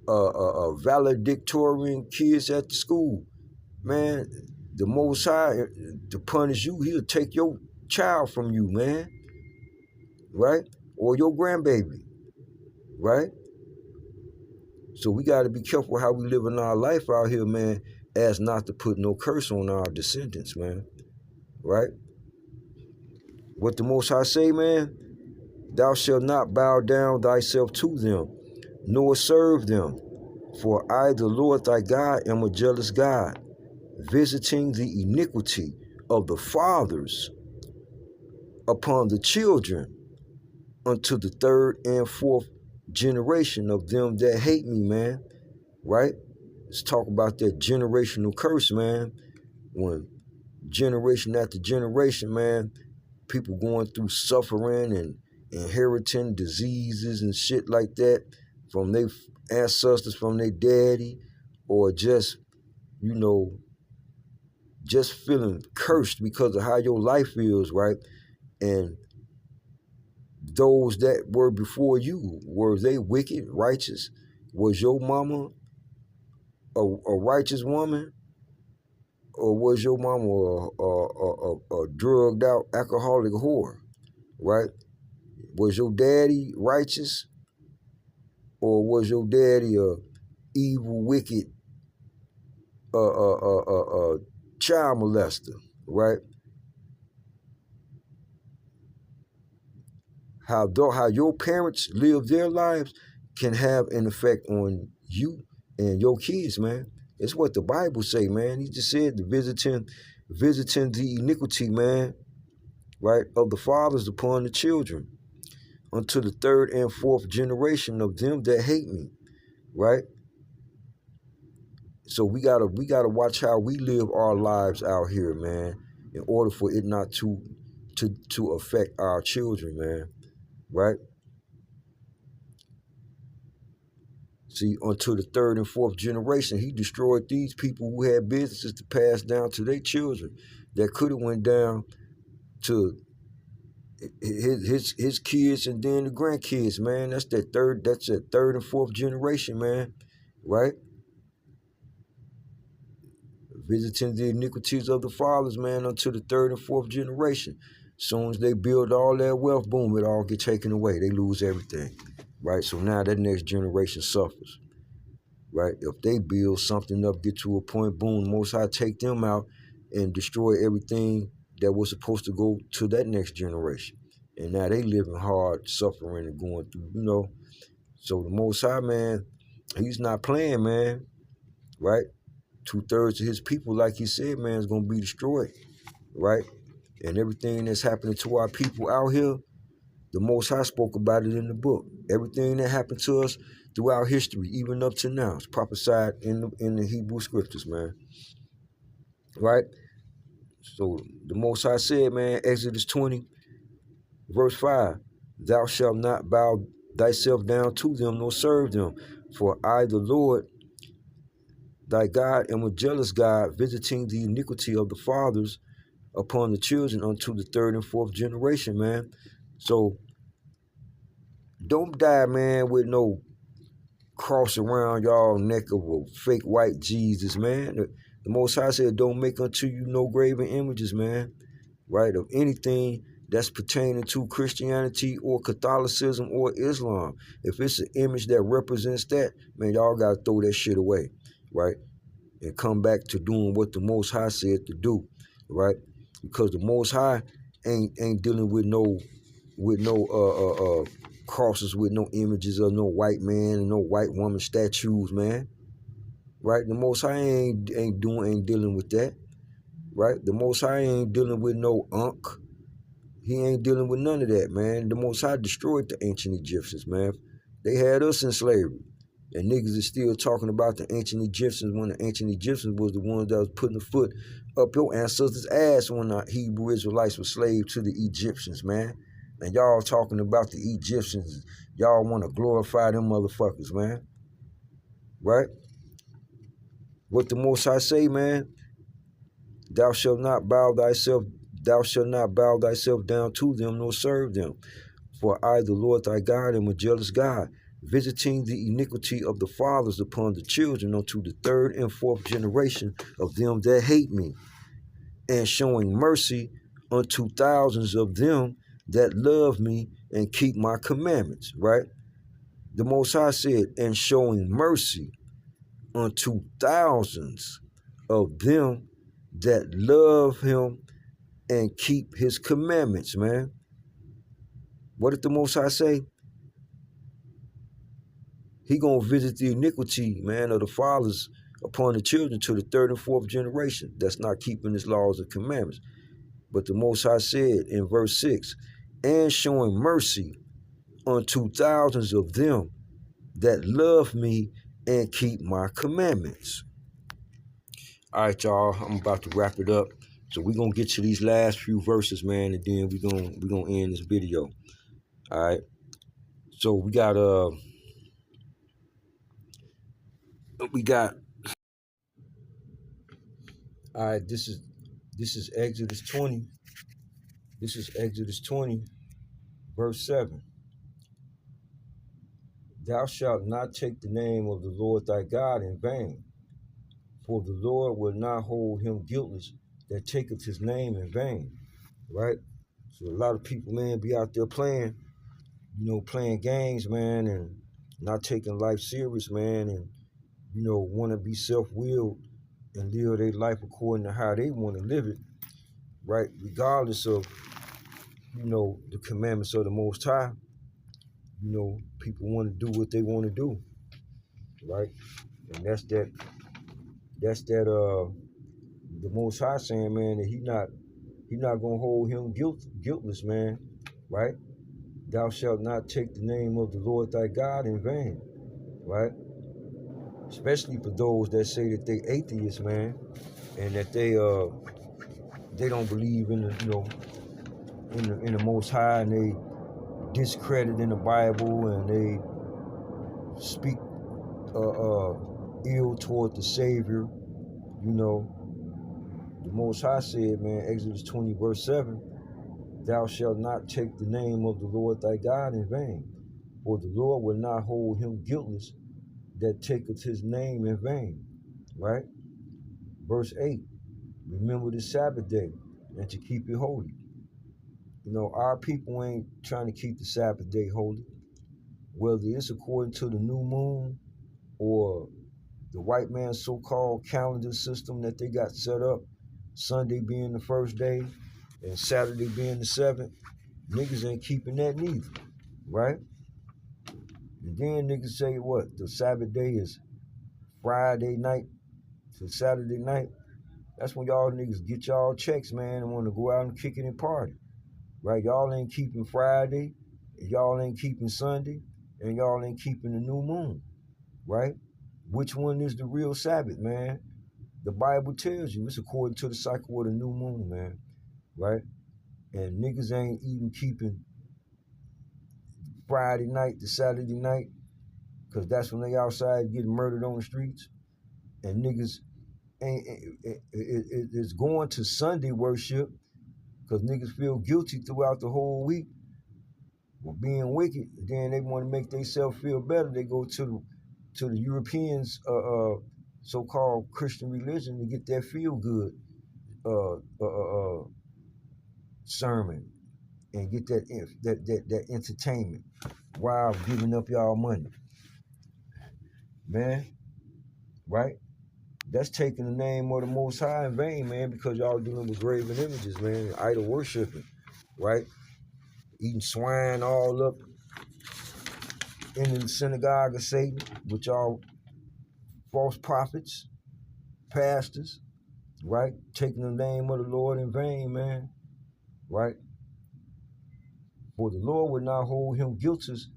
valedictorian kids at the school, man. The Most High, to punish you, he'll take your child from you, man, right? Or your grandbaby, right? So we got to be careful how we live in our life out here, man, as not to put no curse on our descendants, man, right? What the Most High say, man? Thou shalt not bow down thyself to them, nor serve them. For I, the Lord thy God, am a jealous God, visiting the iniquity of the fathers upon the children unto the third and fourth generation of them that hate me, man. Right? Let's talk about that generational curse, man. When generation after generation, man, people going through suffering and inheriting diseases and shit like that from their ancestors, from their daddy, or just, you know, just feeling cursed because of how your life is, right? And those that were before you, were they wicked, righteous? Was your mama a righteous woman? Or was your mama a drugged out alcoholic whore, right? Was your daddy righteous? Or was your daddy a evil, wicked child molester, right? How your parents live their lives can have an effect on you and your kids, man. It's what the Bible say, man. He just said visiting the iniquity, man, right, of the fathers upon the children unto the third and fourth generation of them that hate me, right? So we gotta watch how we live our lives out here, man, in order for it not to affect our children, man, right? See, until the third and fourth generation, he destroyed these people who had businesses to pass down to their children that could have went down to his kids and then the grandkids, man. That's that third and fourth generation, man, right? Visiting the iniquities of the fathers, man, until the third and fourth generation. As soon as they build all that wealth, boom, it all get taken away. They lose everything, right? So now that next generation suffers, right? If they build something up, get to a point, boom, Most High take them out and destroy everything that was supposed to go to that next generation. And now they living hard, suffering and going through, you know. So the Most High, man, he's not playing, man, right? 2/3 of his people, like he said, man, is going to be destroyed, right? And everything that's happening to our people out here, the Most High spoke about it in the book. Everything that happened to us throughout history, even up to now, is prophesied in the Hebrew scriptures, man, right? So the Most High said, man, Exodus 20, verse 5, thou shalt not bow thyself down to them, nor serve them. For I, the Lord, thy God, am a jealous God, visiting the iniquity of the fathers upon the children unto the third and fourth generation, man. So Don't die, man, with no cross around y'all neck of a fake white Jesus, man. The Most High said, don't make unto you no graven images, man, right, of anything that's pertaining to Christianity or Catholicism or Islam. If it's an image that represents that, man, y'all got to throw that shit away, right, and come back to doing what the Most High said to do, right, because the Most High ain't dealing with no crosses with no images of no white man and no white woman statues, man. Right? The Most High ain't dealing with that. Right? The Most High ain't dealing with no Ankh. He ain't dealing with none of that, man. The Most High destroyed the ancient Egyptians, man. They had us in slavery. And niggas is still talking about the ancient Egyptians when the ancient Egyptians was the ones that was putting the foot up your ancestors' ass when the Hebrew Israelites were slaves to the Egyptians, man. And y'all talking about the Egyptians. Y'all want to glorify them motherfuckers, man. Right? What the Most High say, man? Thou shalt not bow thyself down to them, nor serve them. For I, the Lord thy God, am a jealous God, visiting the iniquity of the fathers upon the children unto the third and fourth generation of them that hate me, and showing mercy unto thousands of them that love me and keep my commandments, right? The Most High said, and showing mercy unto thousands of them that love him and keep his commandments, man. What did the Most High say? He gonna visit the iniquity, man, of the fathers upon the children to the third and fourth generation that's not keeping his laws and commandments. But the Most High said in verse 6, and showing mercy unto thousands of them that love me and keep my commandments. All right, y'all, I'm about to wrap it up. So we're gonna get to these last few verses, man, and then we're gonna end this video. All right. So we got all right, this is Exodus 20. This is Exodus 20, verse 7. Thou shalt not take the name of the Lord thy God in vain, for the Lord will not hold him guiltless that taketh his name in vain. Right? So a lot of people, man, be out there playing games, man, and not taking life serious, man, and want to be self-willed and live their life according to how they want to live it, right? Regardless of, the commandments of the Most High. People want to do what they want to do, right? And that's that the Most High saying, man, that he not gonna hold him guiltless, man, right? Thou shalt not take the name of the Lord thy God in vain, right? Especially for those that say that they atheists, man, and that they don't believe in the Most High, and they discredit in the Bible, and they speak ill toward the Savior. The Most High said, man, Exodus 20, verse 7, thou shalt not take the name of the Lord thy God in vain, for the Lord will not hold him guiltless that taketh his name in vain, right? Verse 8, remember the Sabbath day and to keep it holy. Our people ain't trying to keep the Sabbath day holy, whether it's according to the new moon or the white man's so-called calendar system that they got set up, Sunday being the first day and Saturday being the seventh. Niggas ain't keeping that neither, right? And then niggas say what? The Sabbath day is Friday night to Saturday night. That's when y'all niggas get y'all checks, man, and want to go out and kick it and party, right? Y'all ain't keeping Friday, y'all ain't keeping Sunday, and y'all ain't keeping the new moon, right? Which one is the real Sabbath, man? The Bible tells you it's according to the cycle of the new moon, man, right? And niggas ain't even keeping Friday night to Saturday night, because that's when they outside getting murdered on the streets. And niggas it's going to Sunday worship because niggas feel guilty throughout the whole week, Well, being wicked, then they want to make themselves feel better. They go to the Europeans, so-called Christian religion to get that feel good sermon and get that entertainment while giving up y'all money, man. Right? That's taking the name of the Most High in vain, man, because y'all dealing with graven images, man, idol worshiping, right? Eating swine all up in the synagogue of Satan with y'all false prophets, pastors, right? Taking the name of the Lord in vain, man, right? For the Lord would not hold him guiltless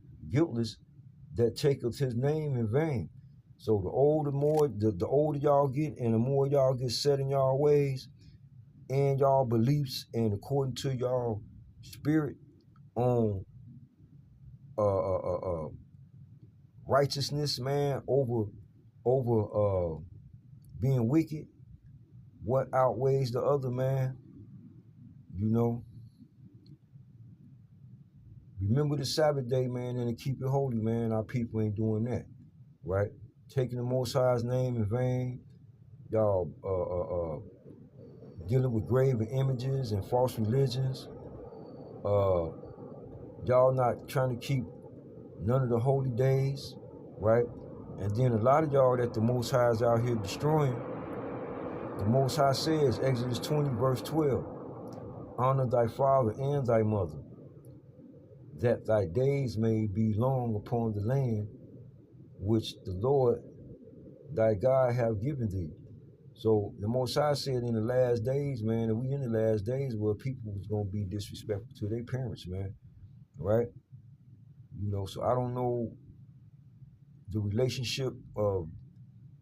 that taketh his name in vain. So the older y'all get and the more y'all get set in y'all ways and y'all beliefs and according to y'all spirit on righteousness, man, over being wicked, what outweighs the other, man? You know, remember the Sabbath day, man, and to keep it holy, man. Our people ain't doing that, right? Taking the Most High's name in vain, y'all dealing with graven images and false religions. Y'all not trying to keep none of the holy days, right? And then a lot of y'all that the Most High is out here destroying, the Most High says, Exodus 20, verse 12, honor thy father and thy mother, that thy days may be long upon the land which the Lord thy God have given thee. So the Most High said in the last days, man, and we in the last days where people was going to be disrespectful to their parents, man, right? You know, so I don't know the relationship of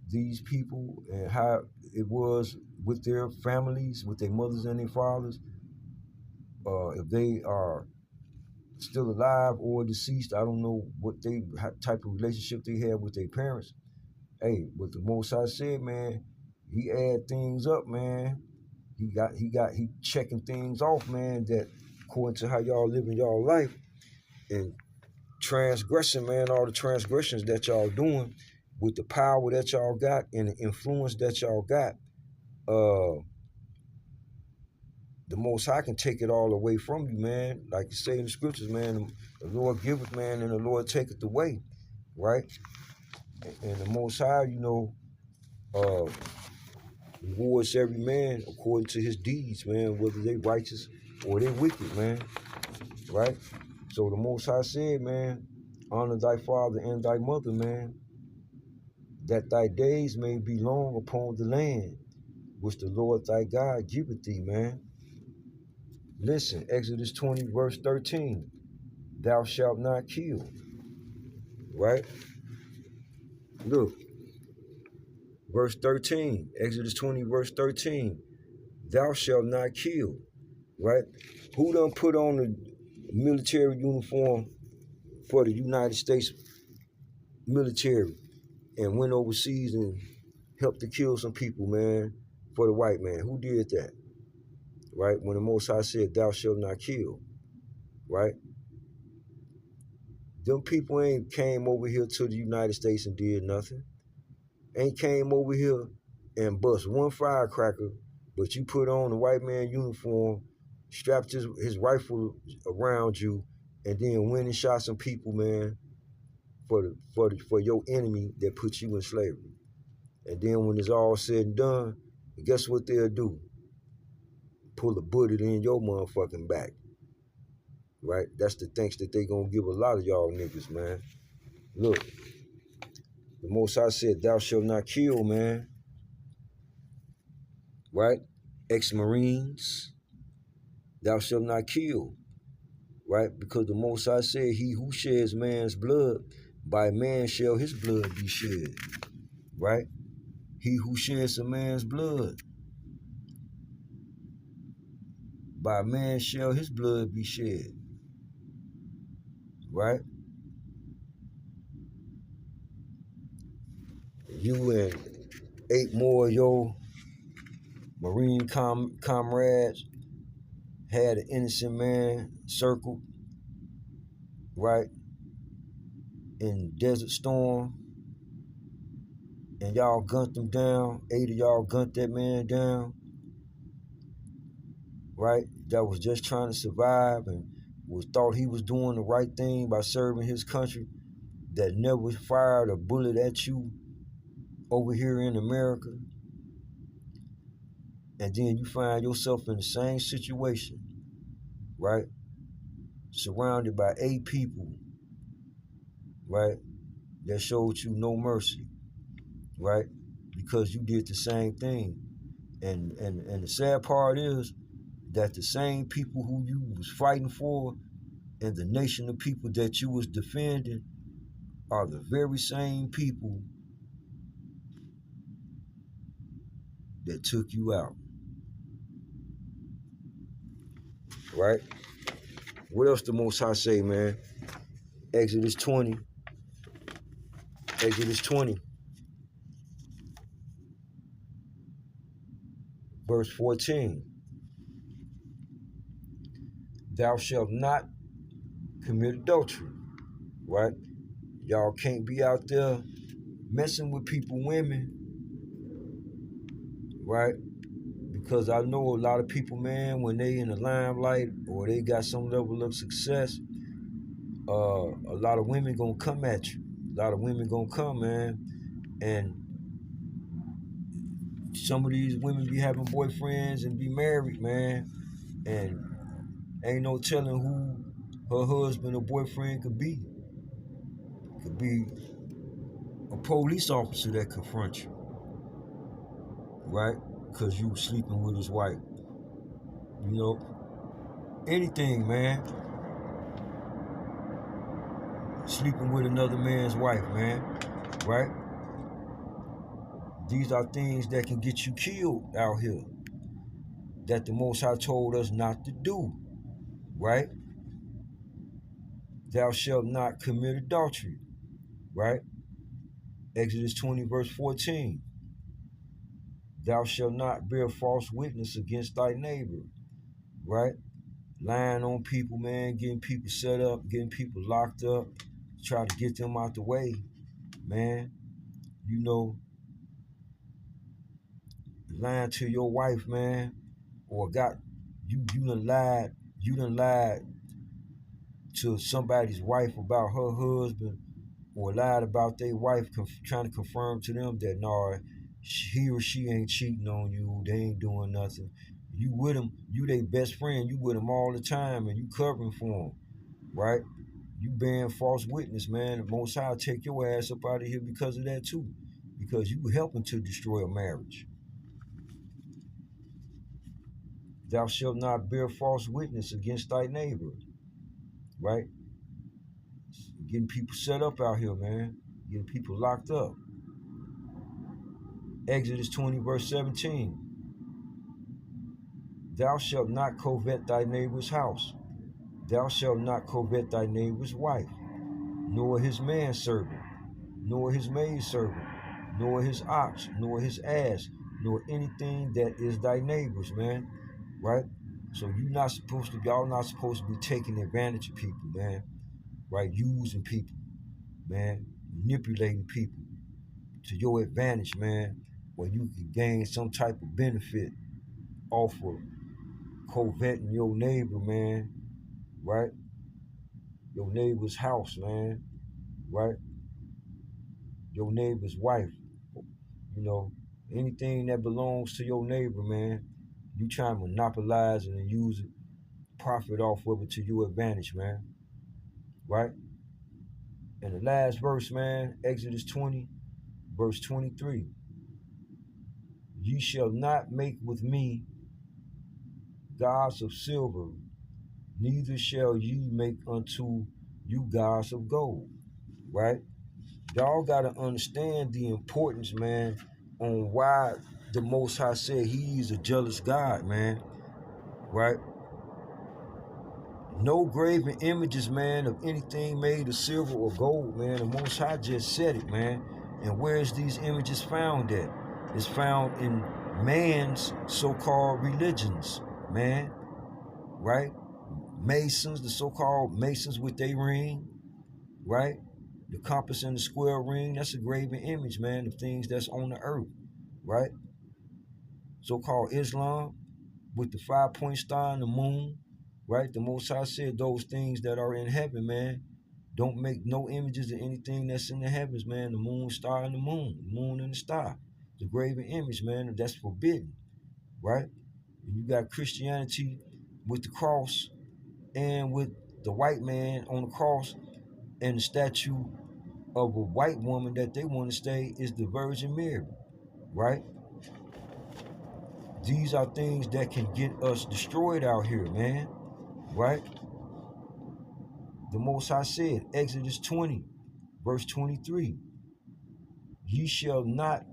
these people and how it was with their families, with their mothers and their fathers, if they are still alive or deceased. I don't know what type of relationship they had with their parents. Hey, what the Most High said, man, he add things up, man. He checking things off, man, that according to how y'all living y'all life and transgressing, man, all the transgressions that y'all doing with the power that y'all got and the influence that y'all got, the Most High can take it all away from you, man. Like you say in the scriptures, man, the Lord giveth, man, and the Lord taketh away, right? And the Most High, you know, rewards every man according to his deeds, man, whether they righteous or they wicked, man, right? So the Most High said, man, honor thy father and thy mother, man, that thy days may be long upon the land which the Lord thy God giveth thee, man. Listen, Exodus 20, verse 13, thou shalt not kill, right? Look, verse 13, Exodus 20, verse 13, thou shalt not kill, right? Who done put on the military uniform for the United States military and went overseas and helped to kill some people, man, for the white man? Who did that, right? When the Most High said, thou shalt not kill, right? Them people ain't came over here to the United States and did nothing. Ain't came over here and bust one firecracker, but you put on a white man uniform, strapped his rifle around you, and then went and shot some people, man, for your enemy that put you in slavery. And then when it's all said and done, guess what they'll do? Pull a bullet in your motherfucking back, right? That's the thanks that they gonna give a lot of y'all niggas, man. Look, the Most High said, thou shalt not kill, man, right? Ex-Marines, thou shalt not kill, right? Because the Most High said, he who sheds man's blood, by man shall his blood be shed, right? He who sheds a man's blood, by man shall his blood be shed, right? You and 8 more of your Marine comrades had an innocent man circled, right, in Desert Storm, and y'all gunned him down. 8 of y'all gunned that man down, right? That was just trying to survive and thought he was doing the right thing by serving his country, that never fired a bullet at you over here in America. And then you find yourself in the same situation, right? Surrounded by 8 people, right, that showed you no mercy, right? Because you did the same thing. And the sad part is that the same people who you was fighting for and the nation of people that you was defending are the very same people that took you out, right? What else the Most High say, man? Exodus 20, verse 14. Thou shalt not commit adultery, right? Y'all can't be out there messing with people, women, right? Because I know a lot of people, man, when they in the limelight or they got some level of success, a lot of women gonna come at you. A lot of women gonna come, man, and some of these women be having boyfriends and be married, man, and ain't no telling who her husband or boyfriend could be. Could be a police officer that confronts you, right? Because you sleeping with his wife. You know, anything, man. Sleeping with another man's wife, man, right? These are things that can get you killed out here, that the Most High told us not to do, right? Thou shalt not commit adultery, right? Exodus 20, verse 14. Thou shalt not bear false witness against thy neighbor, right? Lying on people, man, getting people set up, getting people locked up, try to get them out the way, man. You know, lying to your wife, man, or you done lied to somebody's wife about her husband, or lied about their wife, trying to confirm to them that no, he or she ain't cheating on you, they ain't doing nothing. You with them, you their best friend, you with them all the time, and you covering for them, right? You bearing false witness, man. The Most High will take your ass up out of here because of that too, because you helping to destroy a marriage. Thou shalt not bear false witness against thy neighbor, right? Getting people set up out here, man. Getting people locked up. Exodus 20, verse 17. Thou shalt not covet thy neighbor's house. Thou shalt not covet thy neighbor's wife, nor his manservant, nor his maidservant, nor his ox, nor his ass, nor anything that is thy neighbor's, man. Right? So y'all not supposed to be taking advantage of people, man. Right? Using people, man. Manipulating people to your advantage, man, where you can gain some type of benefit off of coveting your neighbor, man, right? Your neighbor's house, man, right? Your neighbor's wife, you know, anything that belongs to your neighbor, man, you try to monopolize it and use it, profit off of it to your advantage, man, right? And the last verse, man, Exodus 20, verse 23. Ye shall not make with me gods of silver, neither shall ye make unto you gods of gold, right? Y'all got to understand the importance, man, on why the Most High said he's a jealous God, man, right? No graven images, man, of anything made of silver or gold, man. The Most High just said it, man. And where is these images found at? It's found in man's so-called religions, man, right? Masons, the so-called Masons with their ring, right? The compass and the square ring, that's a graven image, man, of things that's on the earth, right? So-called Islam with the 5-point star and the moon, right? The Most High said those things that are in heaven, man, don't make no images of anything that's in the heavens, man. The moon, star, and the moon and the star. The graven image, man, that's forbidden, right? And you got Christianity with the cross and with the white man on the cross and the statue of a white woman that they want to say is the Virgin Mary, right? These are things that can get us destroyed out here, man, right? The Most High said, Exodus 20, verse 23, ye shall not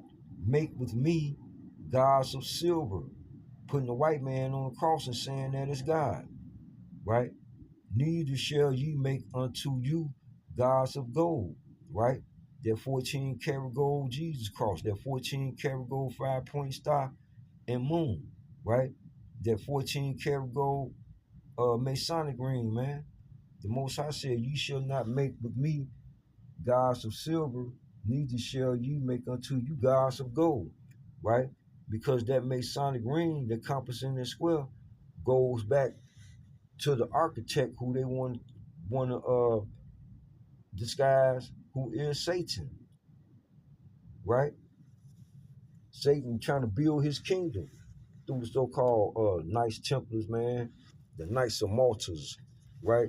make with me gods of silver, putting the white man on the cross and saying that it's God, right? Neither shall ye make unto you gods of gold, right? That 14 karat gold Jesus cross, that 14 karat gold 5-point star and moon, right? That 14 karat gold Masonic ring, man. The Most High said, ye shall not make with me gods of silver, neither shall ye make unto you gods of gold, right? Because that Masonic ring, the compass in the square, goes back to the architect who they want to disguise, who is Satan, right? Satan trying to build his kingdom through the so-called Knights Templars, man, the Knights of Maltas, right?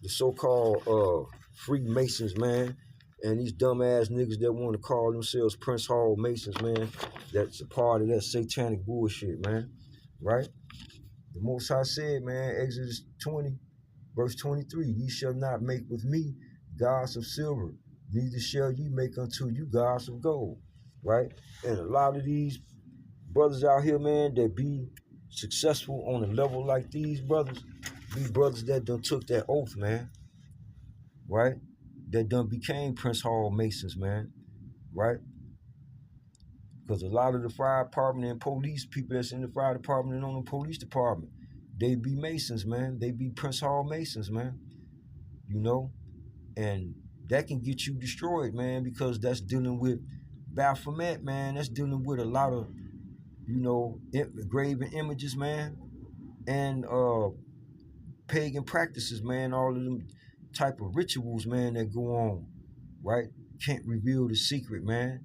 The so-called Freemasons, man, and these dumbass niggas that want to call themselves Prince Hall Masons, man, that's a part of that satanic bullshit, man, right? The Most High said, man, Exodus 20, verse 23, ye shall not make with me gods of silver, neither shall ye make unto you gods of gold, right? And a lot of these brothers out here, man, that be successful on a level like these brothers, these brothers that done took that oath, man, right? That done became Prince Hall Masons, man, right? Because a lot of the fire department and police people that's in the fire department and on the police department, they be Masons, man. They be Prince Hall Masons, man. You know? And that can get you destroyed, man, because that's dealing with Baphomet, man. That's dealing with a lot of, graven images, man, and pagan practices, man. All of them type of rituals, man, that go on, right? Can't reveal the secret, man.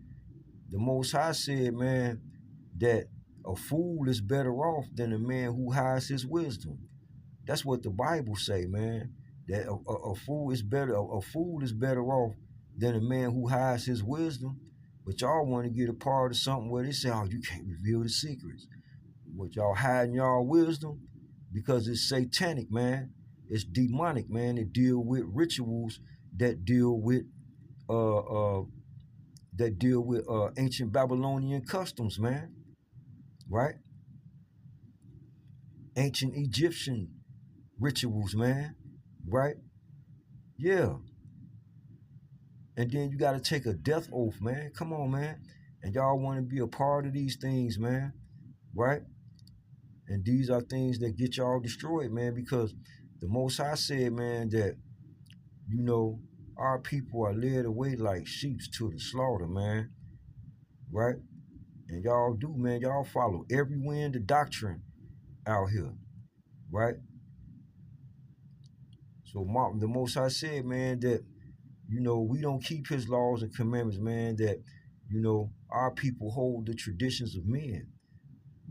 The Most High said, man, that a fool is better off than a man who hides his wisdom. That's what the Bible say, man. That a fool is better. A fool is better off than a man who hides his wisdom. But y'all want to get a part of something where they say, "Oh, you can't reveal the secrets." What y'all hiding y'all wisdom because it's satanic, man. It's demonic, man. It deal with rituals that deal with uh uh ancient Babylonian customs, man. Right? Ancient Egyptian rituals, man. Right? Yeah. And then you got to take a death oath, man. Come on, man. And y'all want to be a part of these things, man. Right? And these are things that get y'all destroyed, man, because the Most High said, man, that, our people are led away like sheep to the slaughter, man. Right? And y'all do, man. Y'all follow every wind of doctrine out here. Right? So the Most High said, man, that, we don't keep his laws and commandments, man, that, our people hold the traditions of men,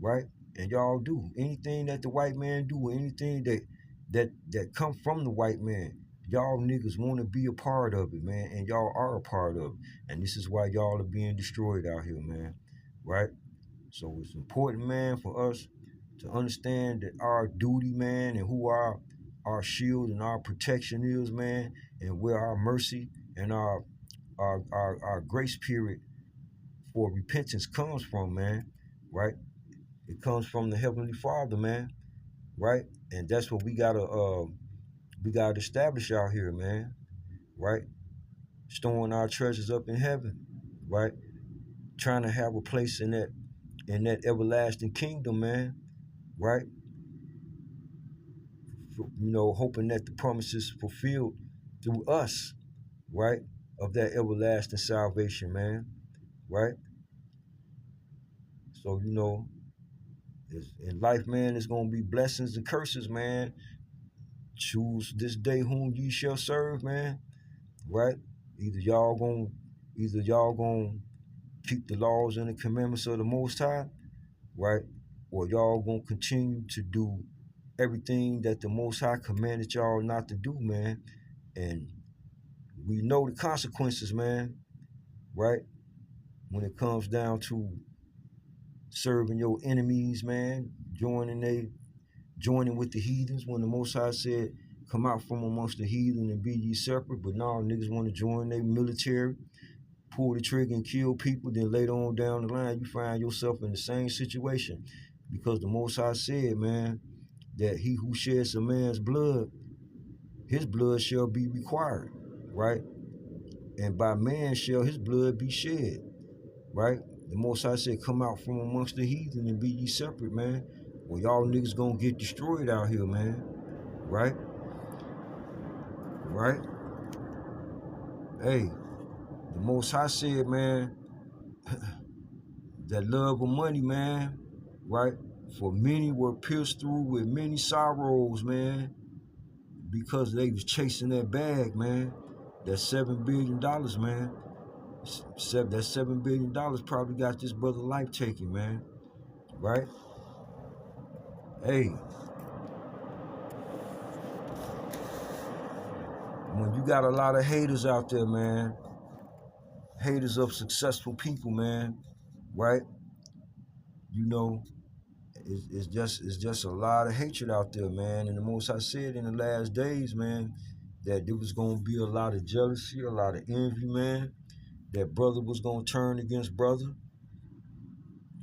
right? And y'all do. Anything that the white man do, anything that come from the white man, y'all niggas want to be a part of it, man, and y'all are a part of it. And this is why y'all are being destroyed out here, man, right? So it's important, man, for us to understand that our duty, man, and who our shield and our protection is, man, and where our mercy and our grace period for repentance comes from, man, right? It comes from the Heavenly Father, man, right? And that's what we gotta establish out here, man, right? Storing our treasures up in heaven, right? Trying to have a place in that everlasting kingdom, man, right? hoping that the promises fulfilled through us, right, of that everlasting salvation, man, right? So, in life, man, it's going to be blessings and curses, man. Choose this day whom ye shall serve, man, right? Either y'all going to keep the laws and the commandments of the Most High, right? Or y'all gonna continue to do everything that the Most High commanded y'all not to do, man. And we know the consequences, man, right? When it comes down to serving your enemies, man, joining with the heathens. When the Most High said, "Come out from amongst the heathen and be ye separate," but now niggas want to join their military, pull the trigger and kill people. Then later on down the line, you find yourself in the same situation, because the Most High said, man, that he who sheds a man's blood, his blood shall be required, right? And by man shall his blood be shed, right? The Most High said, "Come out from amongst the heathen and be ye separate," man. Well, y'all niggas gonna get destroyed out here, man, right? Right? Hey, the Most High said, man, that love of money, man, right? For many were pierced through with many sorrows, man, because they was chasing that bag, man. That $7 billion, man. That $7 billion probably got this brother life taken, man. Right? Hey, when you got a lot of haters out there, man, haters of successful people, man, right? It's just a lot of hatred out there, man. And the Most High said in the last days, man, that there was gonna be a lot of jealousy, a lot of envy, man. That brother was gonna turn against brother.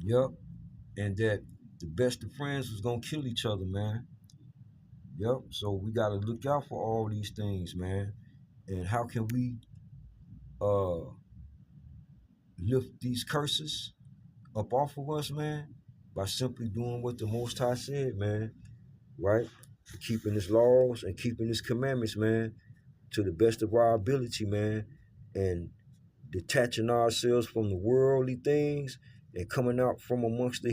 Yep. And that the best of friends was gonna kill each other, man. Yep. So we gotta look out for all these things, man. And how can we uh lift these curses up off of us, man? By simply doing what the Most High said, man. Right? Keeping his laws and keeping his commandments, man, to the best of our ability, man. And detaching ourselves from the worldly things and coming out from amongst the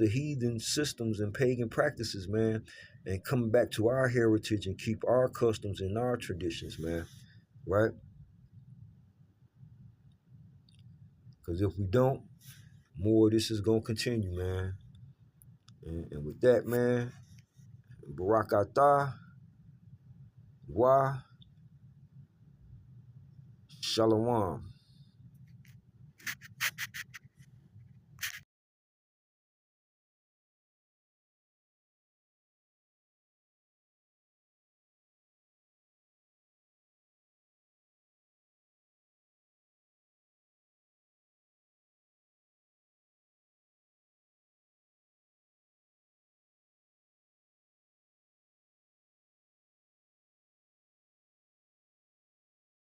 heathen systems and pagan practices, man, and coming back to our heritage and keep our customs and our traditions, man, right? Because if we don't, more of this is going to continue, man. And with that, man, Barak Atah, Wa, Shalom.